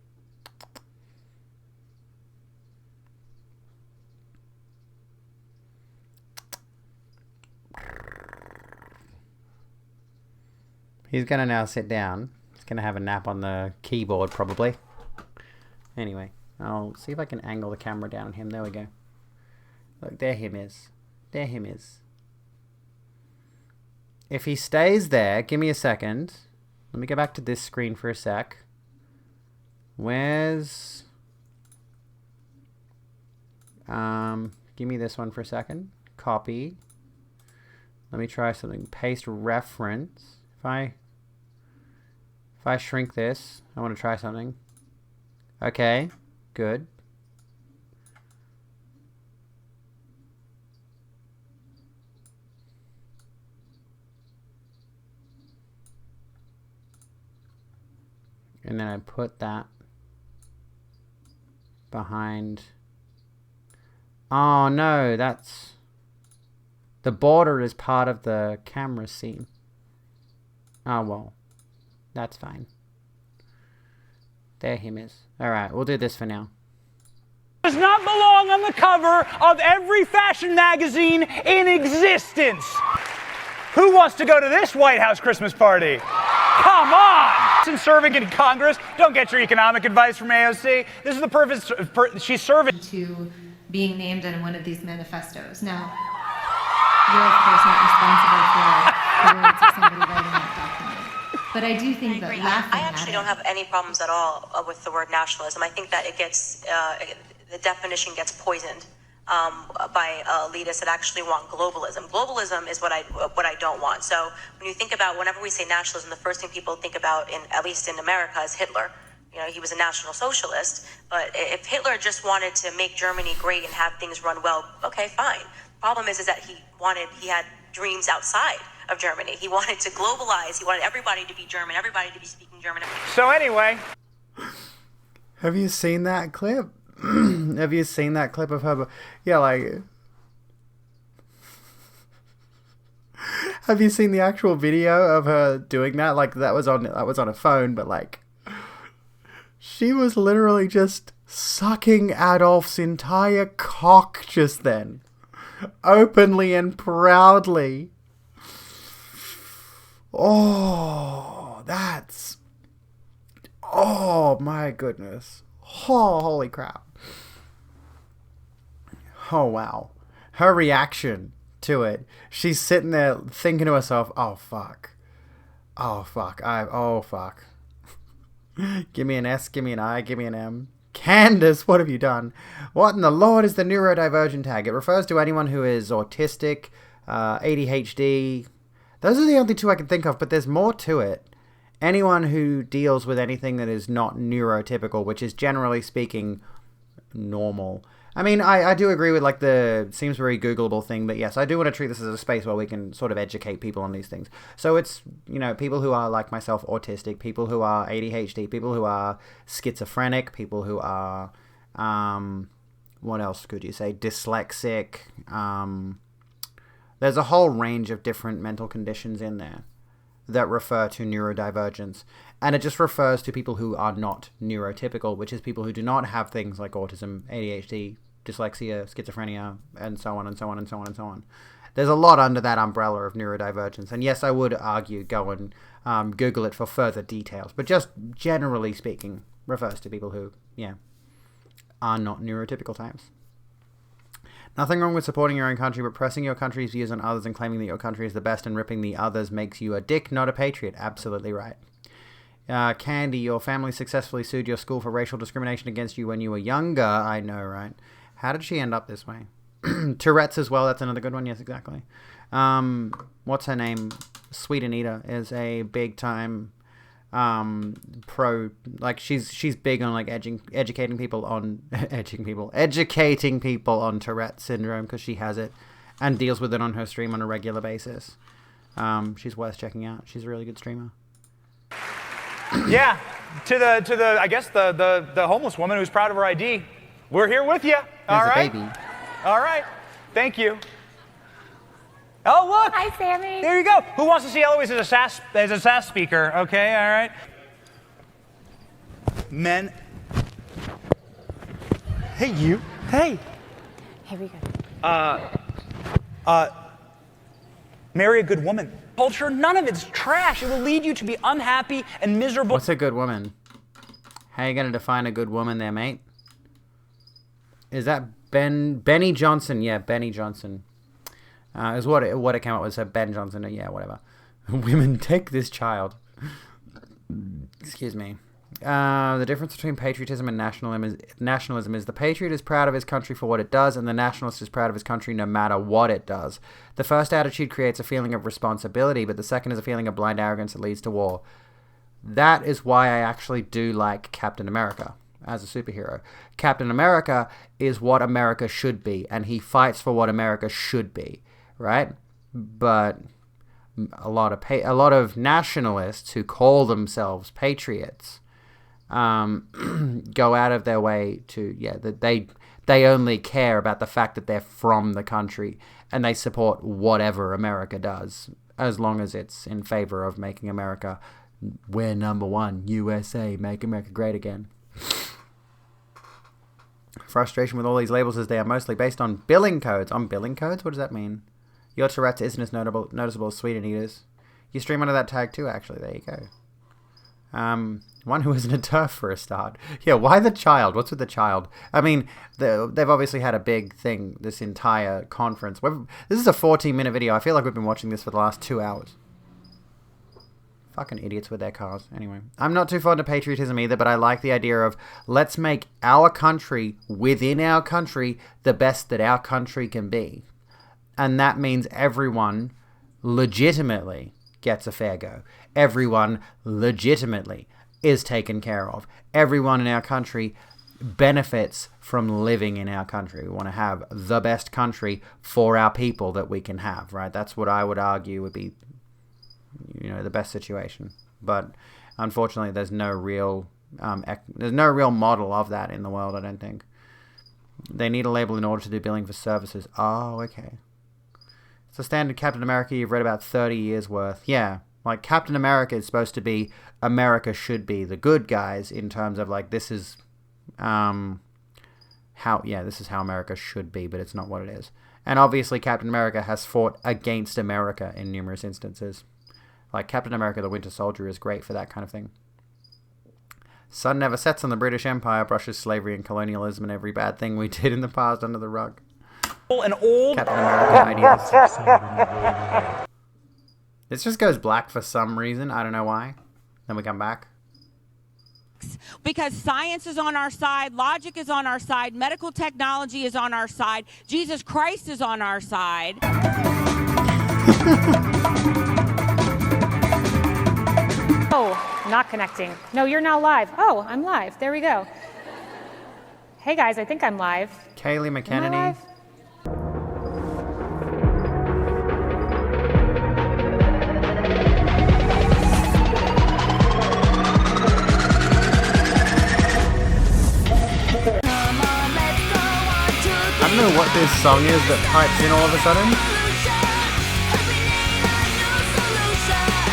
He's gonna now sit down. He's gonna have a nap on the keyboard, probably. Anyway, I'll see if I can angle the camera down on him. There we go. Look, there him is. There him is. If he stays there, give me a second. Let me go back to this screen for a sec. Where's... give me this one for a second. Copy. Let me try something. Paste reference. If I shrink this, I want to try something. Okay, good. And then I put that behind. Oh no, that's... The border is part of the camera scene. Oh well, that's fine. There him is. Alright, we'll do this for now. Does not belong on the cover of every fashion magazine in existence. Who wants to go to this White House Christmas party? Come on! Serving in Congress, don't get your economic advice from AOC. This is the perfect, she's serving. To being named in one of these manifestos. Now, you're of course not responsible for the words of somebody writing that document. But I do think that laughing I actually don't have any problems at all with the word nationalism. I think that it gets, the definition gets poisoned by elitists that actually want globalism. Globalism is what I don't want. So when you think about, whenever we say nationalism, the first thing people think about, at least in America, is Hitler. You know, he was a National Socialist, but if Hitler just wanted to make Germany great and have things run well, okay, fine. Problem is that he had dreams outside of Germany. He wanted to globalize. He wanted everybody to be German, everybody to be speaking German. So anyway. Have you seen that clip? Have you seen that clip of her? Yeah, like... Have you seen the actual video of her doing that? Like, that was on a phone, but like... She was literally just sucking Adolf's entire cock just then. Openly and proudly. Oh, that's... Oh, my goodness. Oh, holy crap. Oh, wow. Her reaction to it. She's sitting there thinking to herself, oh, fuck. Oh, fuck. Oh, fuck. Give me an S, give me an I, give me an M. Candace, what have you done? What in the Lord is the neurodivergent tag? It refers to anyone who is autistic, ADHD. Those are the only two I can think of, but there's more to it. Anyone who deals with anything that is not neurotypical, which is generally speaking normal. I mean, I do agree with like the seems very Googleable thing, but yes, I do want to treat this as a space where we can sort of educate people on these things. So it's, you know, people who are like myself, autistic, people who are ADHD, people who are schizophrenic, people who are, what else could you say, dyslexic. There's a whole range of different mental conditions in there that refer to neurodivergence. And it just refers to people who are not neurotypical, which is people who do not have things like autism, ADHD, dyslexia, schizophrenia, and so on and so on and so on and so on. There's a lot under that umbrella of neurodivergence. And yes, I would argue go and Google it for further details. But just generally speaking, refers to people who, yeah, are not neurotypical types. Nothing wrong with supporting your own country, but pressing your country's views on others and claiming that your country is the best and ripping the others makes you a dick, not a patriot. Absolutely right. Candy, your family successfully sued your school for racial discrimination against you when you were younger. I know, right? How did she end up this way? Tourette's as well. That's another good one. Yes, exactly. What's her name? Sweet Anita is a big time pro. Like she's big on like educating people on Tourette's syndrome because she has it and deals with it on her stream on a regular basis. She's worth checking out. She's a really good streamer. Yeah, to the I guess the homeless woman who's proud of her ID. We're here with you. All right. Baby. All right. Thank you. Oh, look! Hi, Sammy. There you go. Who wants to see Eloise as a SAS speaker? Okay, all right. Men. Hey, you. Hey. Here we go. Marry a good woman. Culture, none of it's trash. It will lead you to be unhappy and miserable. What's a good woman? How are you going to define a good woman there, mate? Is that Benny Johnson? Yeah, Benny Johnson. Is what it came up with. So Ben Johnson. Yeah, whatever. Women, take this child. Excuse me. The difference between patriotism and nationalism is the patriot is proud of his country for what it does, and the nationalist is proud of his country no matter what it does. The first attitude creates a feeling of responsibility, but the second is a feeling of blind arrogance that leads to war. That is why I actually do like Captain America as a superhero. Captain America is what America should be, and he fights for what America should be, right? But a lot of nationalists who call themselves patriots go out of their way to, that they only care about the fact that they're from the country, and they support whatever America does, as long as it's in favor of making America, we're number one, USA, make America great again. Frustration with all these labels is they are mostly based on billing codes. On billing codes? What does that mean? Your Tourette's isn't as noticeable as Sweden Eaters. You stream under that tag too, actually. There you go. One who isn't a turf for a start. Yeah, why the child? What's with the child? I mean, they've obviously had a big thing this entire conference. This is a 14-minute video. I feel like we've been watching this for the last 2 hours. Fucking idiots with their cars. Anyway, I'm not too fond of patriotism either, but I like the idea of let's make our country, within our country, the best that our country can be. And that means everyone legitimately gets a fair go. Everyone legitimately is taken care of. Everyone in our country benefits from living in our country. We want to have the best country for our people that we can have, right? That's what I would argue would be, the best situation. But unfortunately, there's no real model of that in the world, I don't think. They need a label in order to do billing for services. Oh, okay. It's a standard Captain America you've read about 30 years worth. Yeah. Like, Captain America is supposed to be America should be the good guys in terms of, like, this is how America should be, but it's not what it is. And obviously Captain America has fought against America in numerous instances. Like, Captain America the Winter Soldier is great for that kind of thing. Sun never sets on the British Empire, brushes slavery and colonialism and every bad thing we did in the past under the rug. An old Captain American ideas. This just goes black for some reason. I don't know why. Then we come back. Because science is on our side, logic is on our side, medical technology is on our side, Jesus Christ is on our side. Oh, not connecting. No, you're now live. Oh, I'm live. There we go. Hey guys, I think I'm live. Kaylee Am I McKennedy. live? I don't know what this song is that pipes in all of a sudden.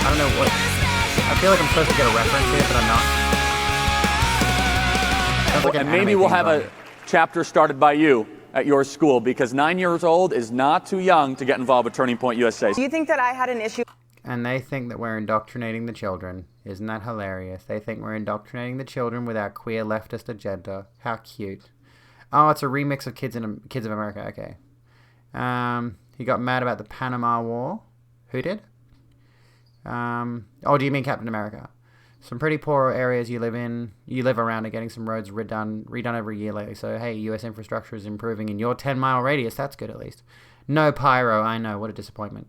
I don't know what. I feel like I'm supposed to get a reference here, but I'm not. Sounds like an And maybe anime we'll theme have song. a chapter started by you at your school, because 9 years old is not too young to get involved with Turning Point USA. Do you think that I had an issue? And they think that we're indoctrinating the children. Isn't that hilarious? They think we're indoctrinating the children with our queer leftist agenda. How cute. Oh, it's a remix of Kids of America. Okay. He got mad about the Panama War. Who did? Oh, do you mean Captain America? Some pretty poor areas you live around are getting some roads redone every year lately. So, hey, U.S. infrastructure is improving in your 10-mile radius. That's good, at least. No pyro. I know. What a disappointment.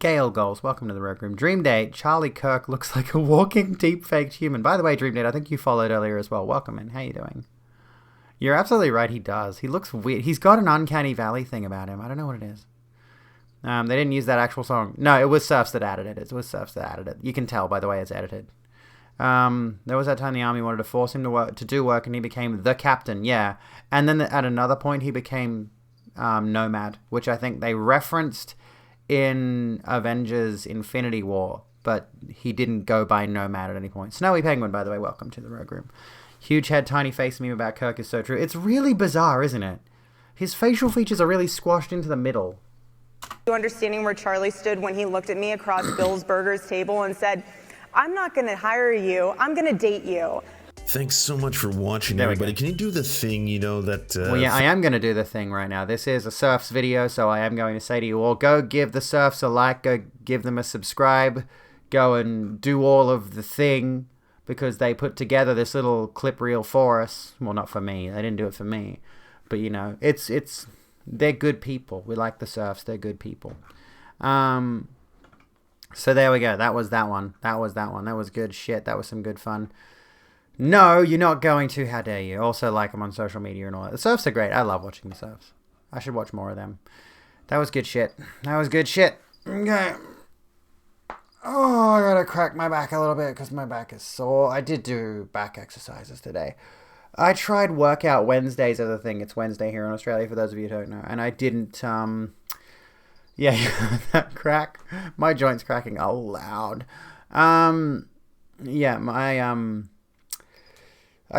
Gale Goals, welcome to the Red Room. Dream Date, Charlie Kirk looks like a walking deep-faked human. By the way, Dream Date, I think you followed earlier as well. Welcome in. How you doing? You're absolutely right, he does. He looks weird. He's got an uncanny valley thing about him. I don't know what it is. They didn't use that actual song. No, it was Surfs that added it. It was Surfs that added it. You can tell by the way it's edited. There was that time the army wanted to force him to do work, and he became the captain, yeah. And then at another point, he became Nomad, which I think they referenced in Avengers Infinity War, but he didn't go by Nomad at any point. Snowy Penguin, by the way, welcome to the Rogue Room. Huge head, tiny face meme about Kirk is so true. It's really bizarre, isn't it? His facial features are really squashed into the middle. You understanding where Charlie stood when he looked at me across Bill's Burgers table and said, I'm not going to hire you, I'm going to date you. Thanks so much for watching, everybody. Can you do the thing, that... Well, yeah, I am going to do the thing right now. This is a Surfs video, so I am going to say to you all, go give the Surfs a like, go give them a subscribe, go and do all of the thing, because they put together this little clip reel for us. Well, not for me. They didn't do it for me. But, they're good people. We like the Surfs. They're good people. So there we go. That was that one. That was good shit. That was some good fun. No, you're not going to. How dare you? Also like them on social media and all that. The Surfs are great. I love watching the Surfs. I should watch more of them. That was good shit. Okay. Oh, I gotta crack my back a little bit because my back is sore. I did do back exercises today. I tried Workout Wednesdays as a thing. It's Wednesday here in Australia, for those of you who don't know. And I didn't, that crack. My joint's cracking out loud. I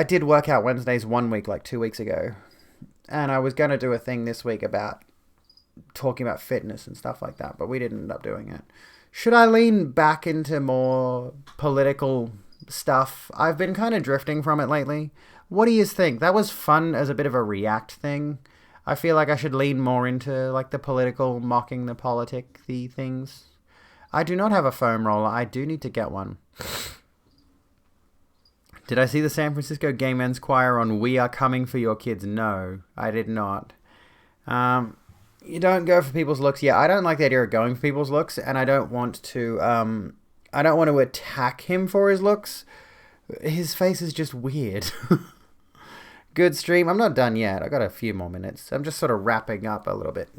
did Workout Wednesdays 1 week, like 2 weeks ago. And I was going to do a thing this week about talking about fitness and stuff like that, but we didn't end up doing it. Should I lean back into more political stuff? I've been kind of drifting from it lately. What do you think? That was fun as a bit of a react thing. I feel like I should lean more into like the political, mocking the politic-y things. I do not have a foam roller. I do need to get one. Did I see the San Francisco Gay Men's Choir on We Are Coming for Your Kids? No, I did not. You don't go for people's looks. Yeah, I don't like the idea of going for people's looks, and I don't want to attack him for his looks. His face is just weird. Good stream. I'm not done yet. I got a few more minutes. I'm just sort of wrapping up a little bit.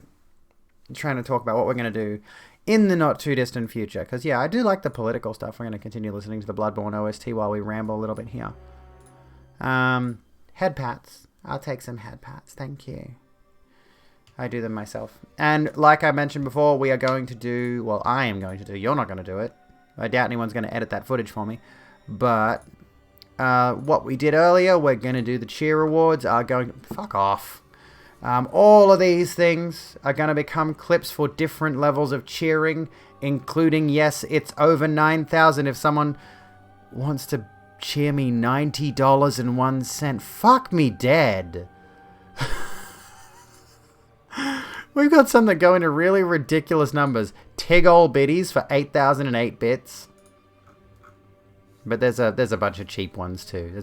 I'm trying to talk about what we're going to do in the not too distant future. Because, yeah, I do like the political stuff. We're going to continue listening to the Bloodborne OST while we ramble a little bit here. Head pats. I'll take some head pats. Thank you. I do them myself. And like I mentioned before, we are going to do... Well, I am going to do... You're not going to do it. I doubt anyone's going to edit that footage for me. But... what we did earlier, we're going to do the cheer awards, are going... Fuck off. All of these things are going to become clips for different levels of cheering, including, yes, it's over 9,000 if someone wants to cheer me $90.01. Fuck me dead. We've got some that go into really ridiculous numbers. Tig ol' biddies for 8,008 bits. But there's a bunch of cheap ones too.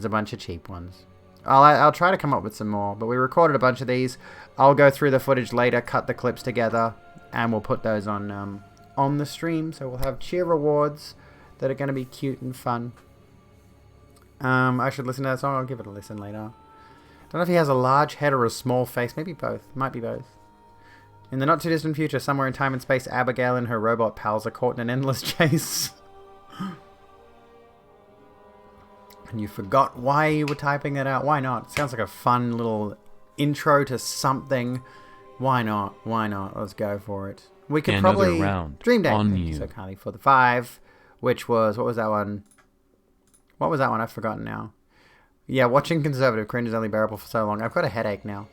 I'll try to come up with some more. But we recorded a bunch of these. I'll go through the footage later, cut the clips together, and we'll put those on the stream. So we'll have cheer awards that are going to be cute and fun. I should listen to that song. I'll give it a listen later. Don't know if he has a large head or a small face. Maybe both. Might be both. In the not too distant future, somewhere in time and space, Abigail and her robot pals are caught in an endless chase. And you forgot why you were typing that out. Why not? Sounds like a fun little intro to something. Why not? Let's go for it. We could probably... Dream Day. Thank you so kindly for the 5. Which was... What was that one? I've forgotten now. Yeah, watching conservative cringe is only bearable for so long. I've got a headache now.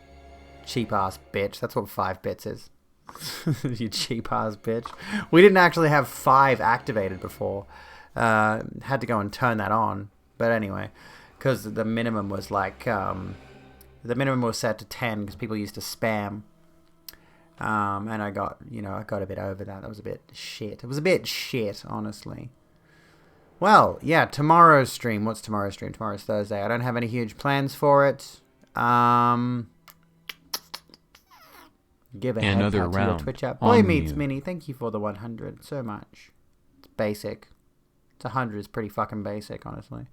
Cheap ass bitch. That's what 5 bits is. You cheap ass bitch. We didn't actually have 5 activated before. Had to go and turn that on. But anyway, because the minimum was like, the minimum was set to 10 because people used to spam. And I got a bit over that. That was a bit shit. It was a bit shit, honestly. Well, yeah, tomorrow's stream. What's tomorrow's stream? Tomorrow's Thursday. I don't have any huge plans for it. Give a head to your Twitch app. Boy Meets Mini, thank you for the 100 so much. It's basic. It's 100 is pretty fucking basic, honestly.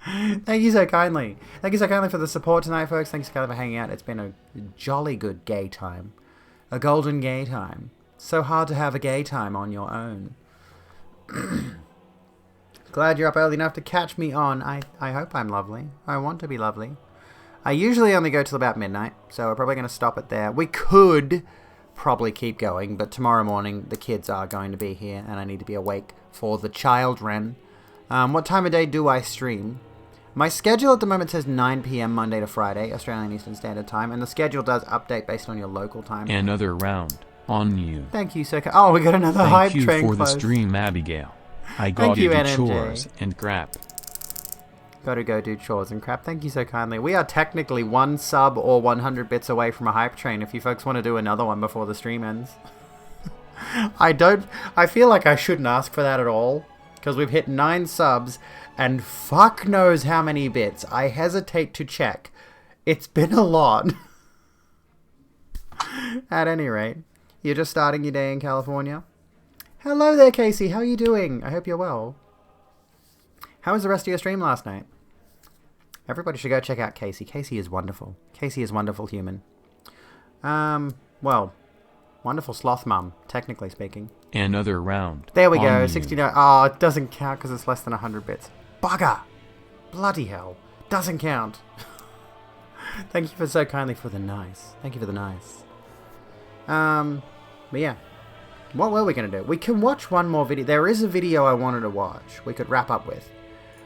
Thank you so kindly. Thank you so kindly for the support tonight, folks. Thanks so kindly for hanging out. It's been a jolly good gay time. A golden gay time. So hard to have a gay time on your own. Glad you're up early enough to catch me on. I hope I'm lovely. I want to be lovely. I usually only go till about midnight, so we're probably going to stop it there. We could probably keep going, but tomorrow morning the kids are going to be here, and I need to be awake for the children. What time of day do I stream? My schedule at the moment says 9 p.m. Monday to Friday, Australian Eastern Standard Time, and the schedule does update based on your local time. Another round on you. Thank you, Soka. Oh, we got another hype train Thank you for the close. stream, Abigail. I Thank got you, to do NMJ. chores and crap. Gotta go do chores and crap. Thank you so kindly. We are technically 1 sub or 100 bits away from a hype train if you folks want to do another one before the stream ends. I feel like I shouldn't ask for that at all, because we've hit 9 subs and fuck knows how many bits. I hesitate to check. It's been a lot. At any rate, you're just starting your day in California. Hello there, Casey. How are you doing? I hope you're well. How was the rest of your stream last night? Everybody should go check out Casey. Casey is wonderful. Casey is wonderful human. Well, wonderful sloth mum, technically speaking. Another round. There we go, you. 69. Oh, it doesn't count because it's less than 100 bits. Bugger! Bloody hell. Doesn't count. Thank you for so kindly for the nice. Thank you for the nice. But yeah. What were we going to do? We can watch one more video. There is a video I wanted to watch. We could wrap up with.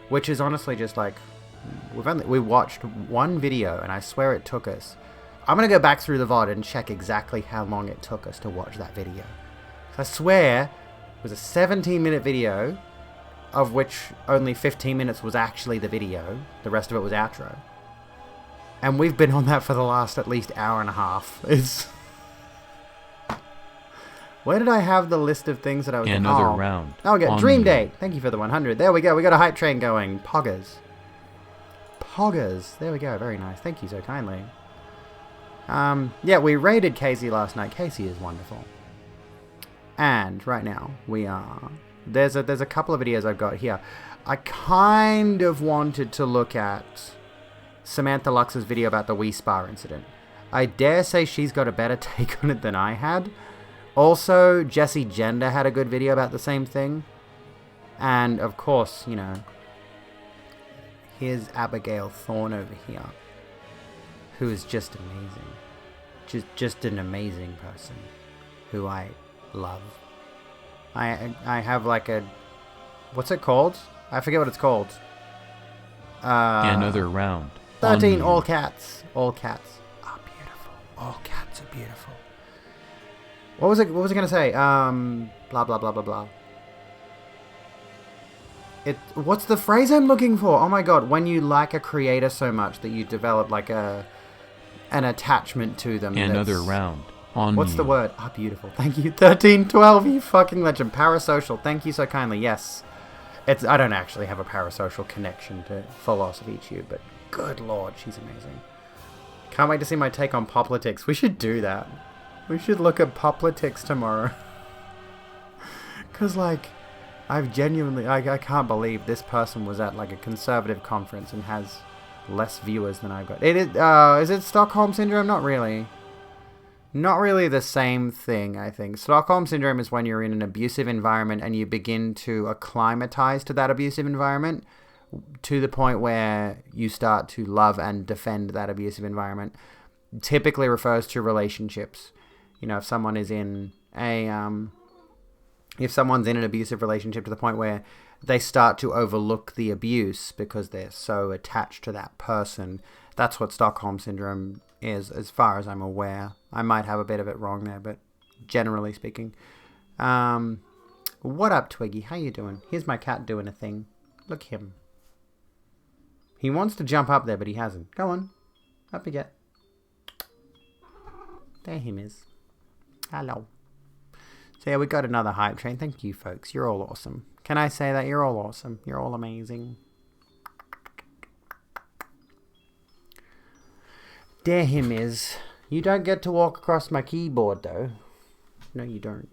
Which is honestly just like... We watched one video and I swear it took us... I'm going to go back through the VOD and check exactly how long it took us to watch that video. I swear it was a 17-minute video, of which only 15 minutes was actually the video. The rest of it was outro. And we've been on that for the last at least hour and a half. It's... Where did I have the list of things that I was... Another round. Oh, okay. Dream Date. Thank you for the 100. There we go. We got a hype train going. Poggers. Poggers. There we go. Very nice. Thank you so kindly. Yeah, we raided Casey last night. Casey is wonderful. And right now, we are... There's a couple of videos I've got here. I kind of wanted to look at Samantha Lux's video about the Wii Spa incident. I dare say she's got a better take on it than I had. Also, Jesse Gender had a good video about the same thing. And, of course, you know, here's Abigail Thorne over here, who is just amazing. Just an amazing person who I love. I have like a... What's it called? I forget what it's called. Another round. 13 all cats. All cats are beautiful. All cats are beautiful. What was it going to say? Blah, blah, blah, blah, blah. What's the phrase I'm looking for? Oh my god, when you like a creator so much that you develop like an attachment to them. Another round. What's the word? Ah, beautiful. Thank you. 1312, you fucking legend. Parasocial. Thank you so kindly. Yes. I don't actually have a parasocial connection to Philosophy Tube, but good lord, she's amazing. Can't wait to see my take on Poplitics. We should do that. We should look at Poplitics tomorrow. Because, like, I've genuinely... I can't believe this person was at, like, a conservative conference and has less viewers than I've got. Is it Stockholm Syndrome? Not really. Not really the same thing, I think. Stockholm Syndrome is when you're in an abusive environment and you begin to acclimatize to that abusive environment to the point where you start to love and defend that abusive environment. Typically refers to relationships. You know, if someone is in if someone's in an abusive relationship to the point where they start to overlook the abuse because they're so attached to that person, that's what Stockholm Syndrome is, as far as I'm aware. I might have a bit of it wrong there, but generally speaking. What up, Twiggy? How you doing? Here's my cat doing a thing. Look at him. He wants to jump up there, but he hasn't. Go on. Up you get. There him is. Hello. So yeah, we got another hype train. Thank you, folks. You're all awesome. Can I say that? You're all awesome. You're all amazing. There him is. You don't get to walk across my keyboard, though. No, you don't.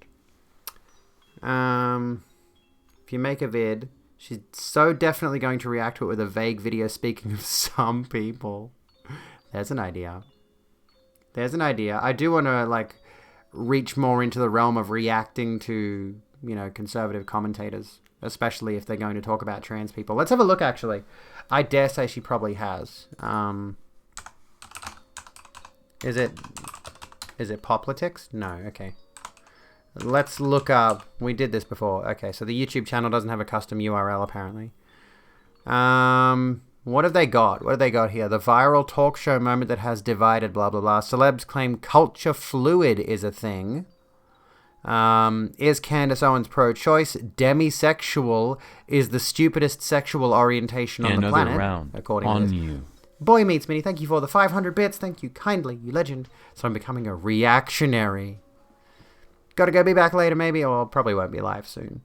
If you make a vid, she's so definitely going to react to it with a vague video speaking of some people. There's an idea. There's an idea. I do want to, like, reach more into the realm of reacting to, you know, conservative commentators, especially if they're going to talk about trans people. Let's have a look, actually. I dare say she probably has. Is it Poplitics? No, okay. Let's look up. We did this before. Okay, so the YouTube channel doesn't have a custom URL apparently. What have they got? What have they got here? The viral talk show moment that has divided blah blah blah. Celebs claim culture fluid is a thing. Is Candace Owens pro-choice? Demisexual is the stupidest sexual orientation on the planet. Round according on to this. you. Boy Meets Minnie, thank you for the 500 bits. Thank you kindly, you legend. So I'm becoming a reactionary. Gotta go be back later maybe, or probably won't be live soon.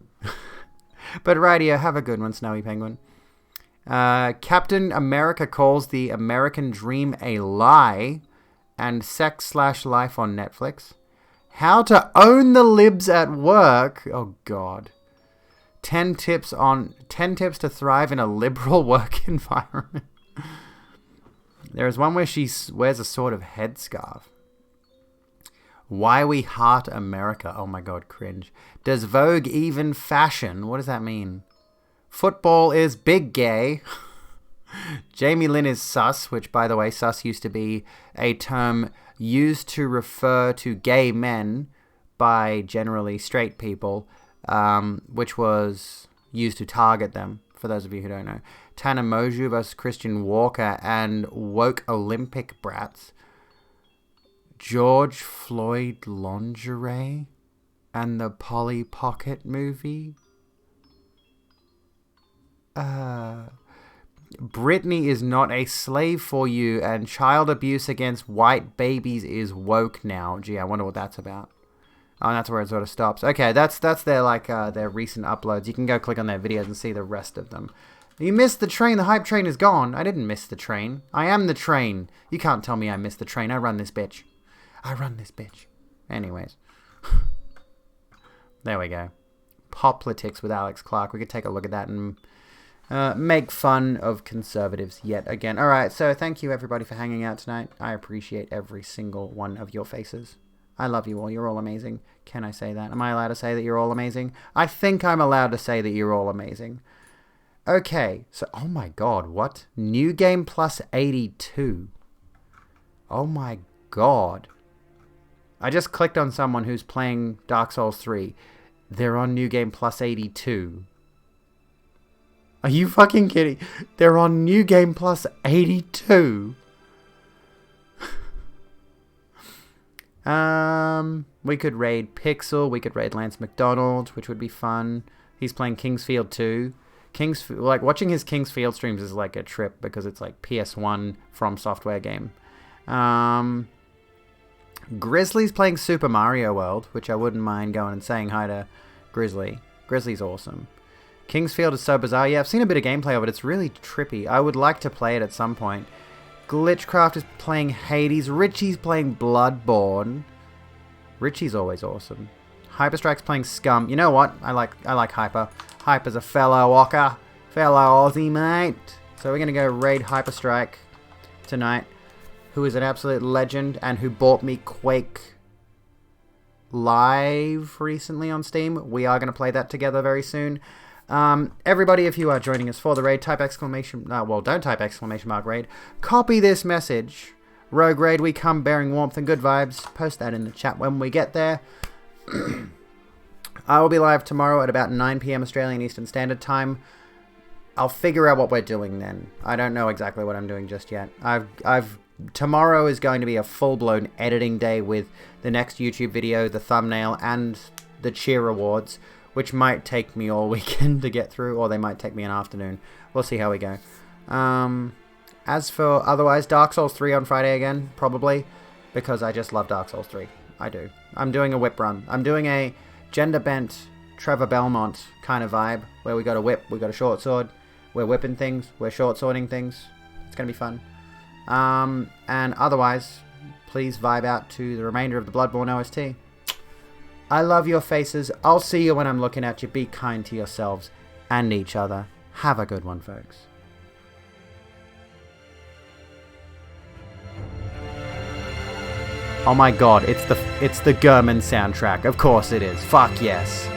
But rightio, have a good one, Snowy Penguin. Captain America calls the American dream a lie, and sex/life on Netflix. How to own the libs at work. Oh God. 10 tips to thrive in a liberal work environment. There is one where she wears a sort of headscarf. Why we heart America. Oh my God, cringe. Does Vogue even fashion? What does that mean? Football is big gay. Jamie Lynn is sus, which by the way, sus used to be a term used to refer to gay men by generally straight people, which was used to target them, for those of you who don't know. Tana Moju versus Christian Walker and woke Olympic brats. George Floyd lingerie and the Polly Pocket movie. Britney is not a slave for you, and child abuse against white babies is woke now. Gee, I wonder what that's about. Oh, and that's where it sort of stops. Okay, that's their their recent uploads. You can go click on their videos and see the rest of them. You missed the train. The hype train is gone. I didn't miss the train. I am the train. You can't tell me I missed the train. I run this bitch. I run this bitch. Anyways. There we go. Poplitics with Alex Clark. We could take a look at that and make fun of conservatives yet again. Alright, so thank you everybody for hanging out tonight. I appreciate every single one of your faces. I love you all. You're all amazing. Can I say that? Am I allowed to say that you're all amazing? I think I'm allowed to say that you're all amazing. Okay, so, oh my God, what? New game plus 82. Oh my God. I just clicked on someone who's playing Dark Souls 3. They're on New Game plus 82. Are you fucking kidding? They're on New Game plus 82. We could raid Pixel. We could raid Lance McDonald, which would be fun. He's playing Kingsfield 2. Like, watching his Kingsfield streams is like a trip because it's like PS1 From Software game. Grizzly's playing Super Mario World, which I wouldn't mind going and saying hi to Grizzly. Grizzly's awesome. Kingsfield is so bizarre. Yeah, I've seen a bit of gameplay of it. It's really trippy. I would like to play it at some point. Glitchcraft is playing Hades. Richie's playing Bloodborne. Richie's always awesome. Hyperstrike's playing Scum. You know what? I like Hyper. Hyper's a fellow Walker. Fellow Aussie, mate. So we're going to go raid Hyperstrike tonight, who is an absolute legend and who bought me Quake Live recently on Steam. We are going to play that together very soon. Everybody, if you are joining us for the raid, type exclamation... well, don't type exclamation mark raid. Copy this message. Rogue Raid, we come bearing warmth and good vibes. Post that in the chat when we get there. I will be live tomorrow at about 9 PM Australian Eastern Standard Time. I'll figure out what we're doing then. I don't know exactly what I'm doing just yet. Tomorrow is going to be a full-blown editing day with the next YouTube video, the thumbnail, and the cheer awards, which might take me all weekend to get through, or they might take me an afternoon. We'll see how we go. As for otherwise, Dark Souls 3 on Friday again, probably, because I just love Dark Souls 3. I do. I'm doing a whip run. I'm doing a gender-bent Trevor Belmont kind of vibe, where we got a whip, we got a short sword, we're whipping things, we're short swording things. It's going to be fun. And otherwise, please vibe out to the remainder of the Bloodborne OST. I love your faces. I'll see you when I'm looking at you. Be kind to yourselves and each other. Have a good one, folks. Oh my God, it's the Gurman soundtrack. Of course it is. Fuck yes.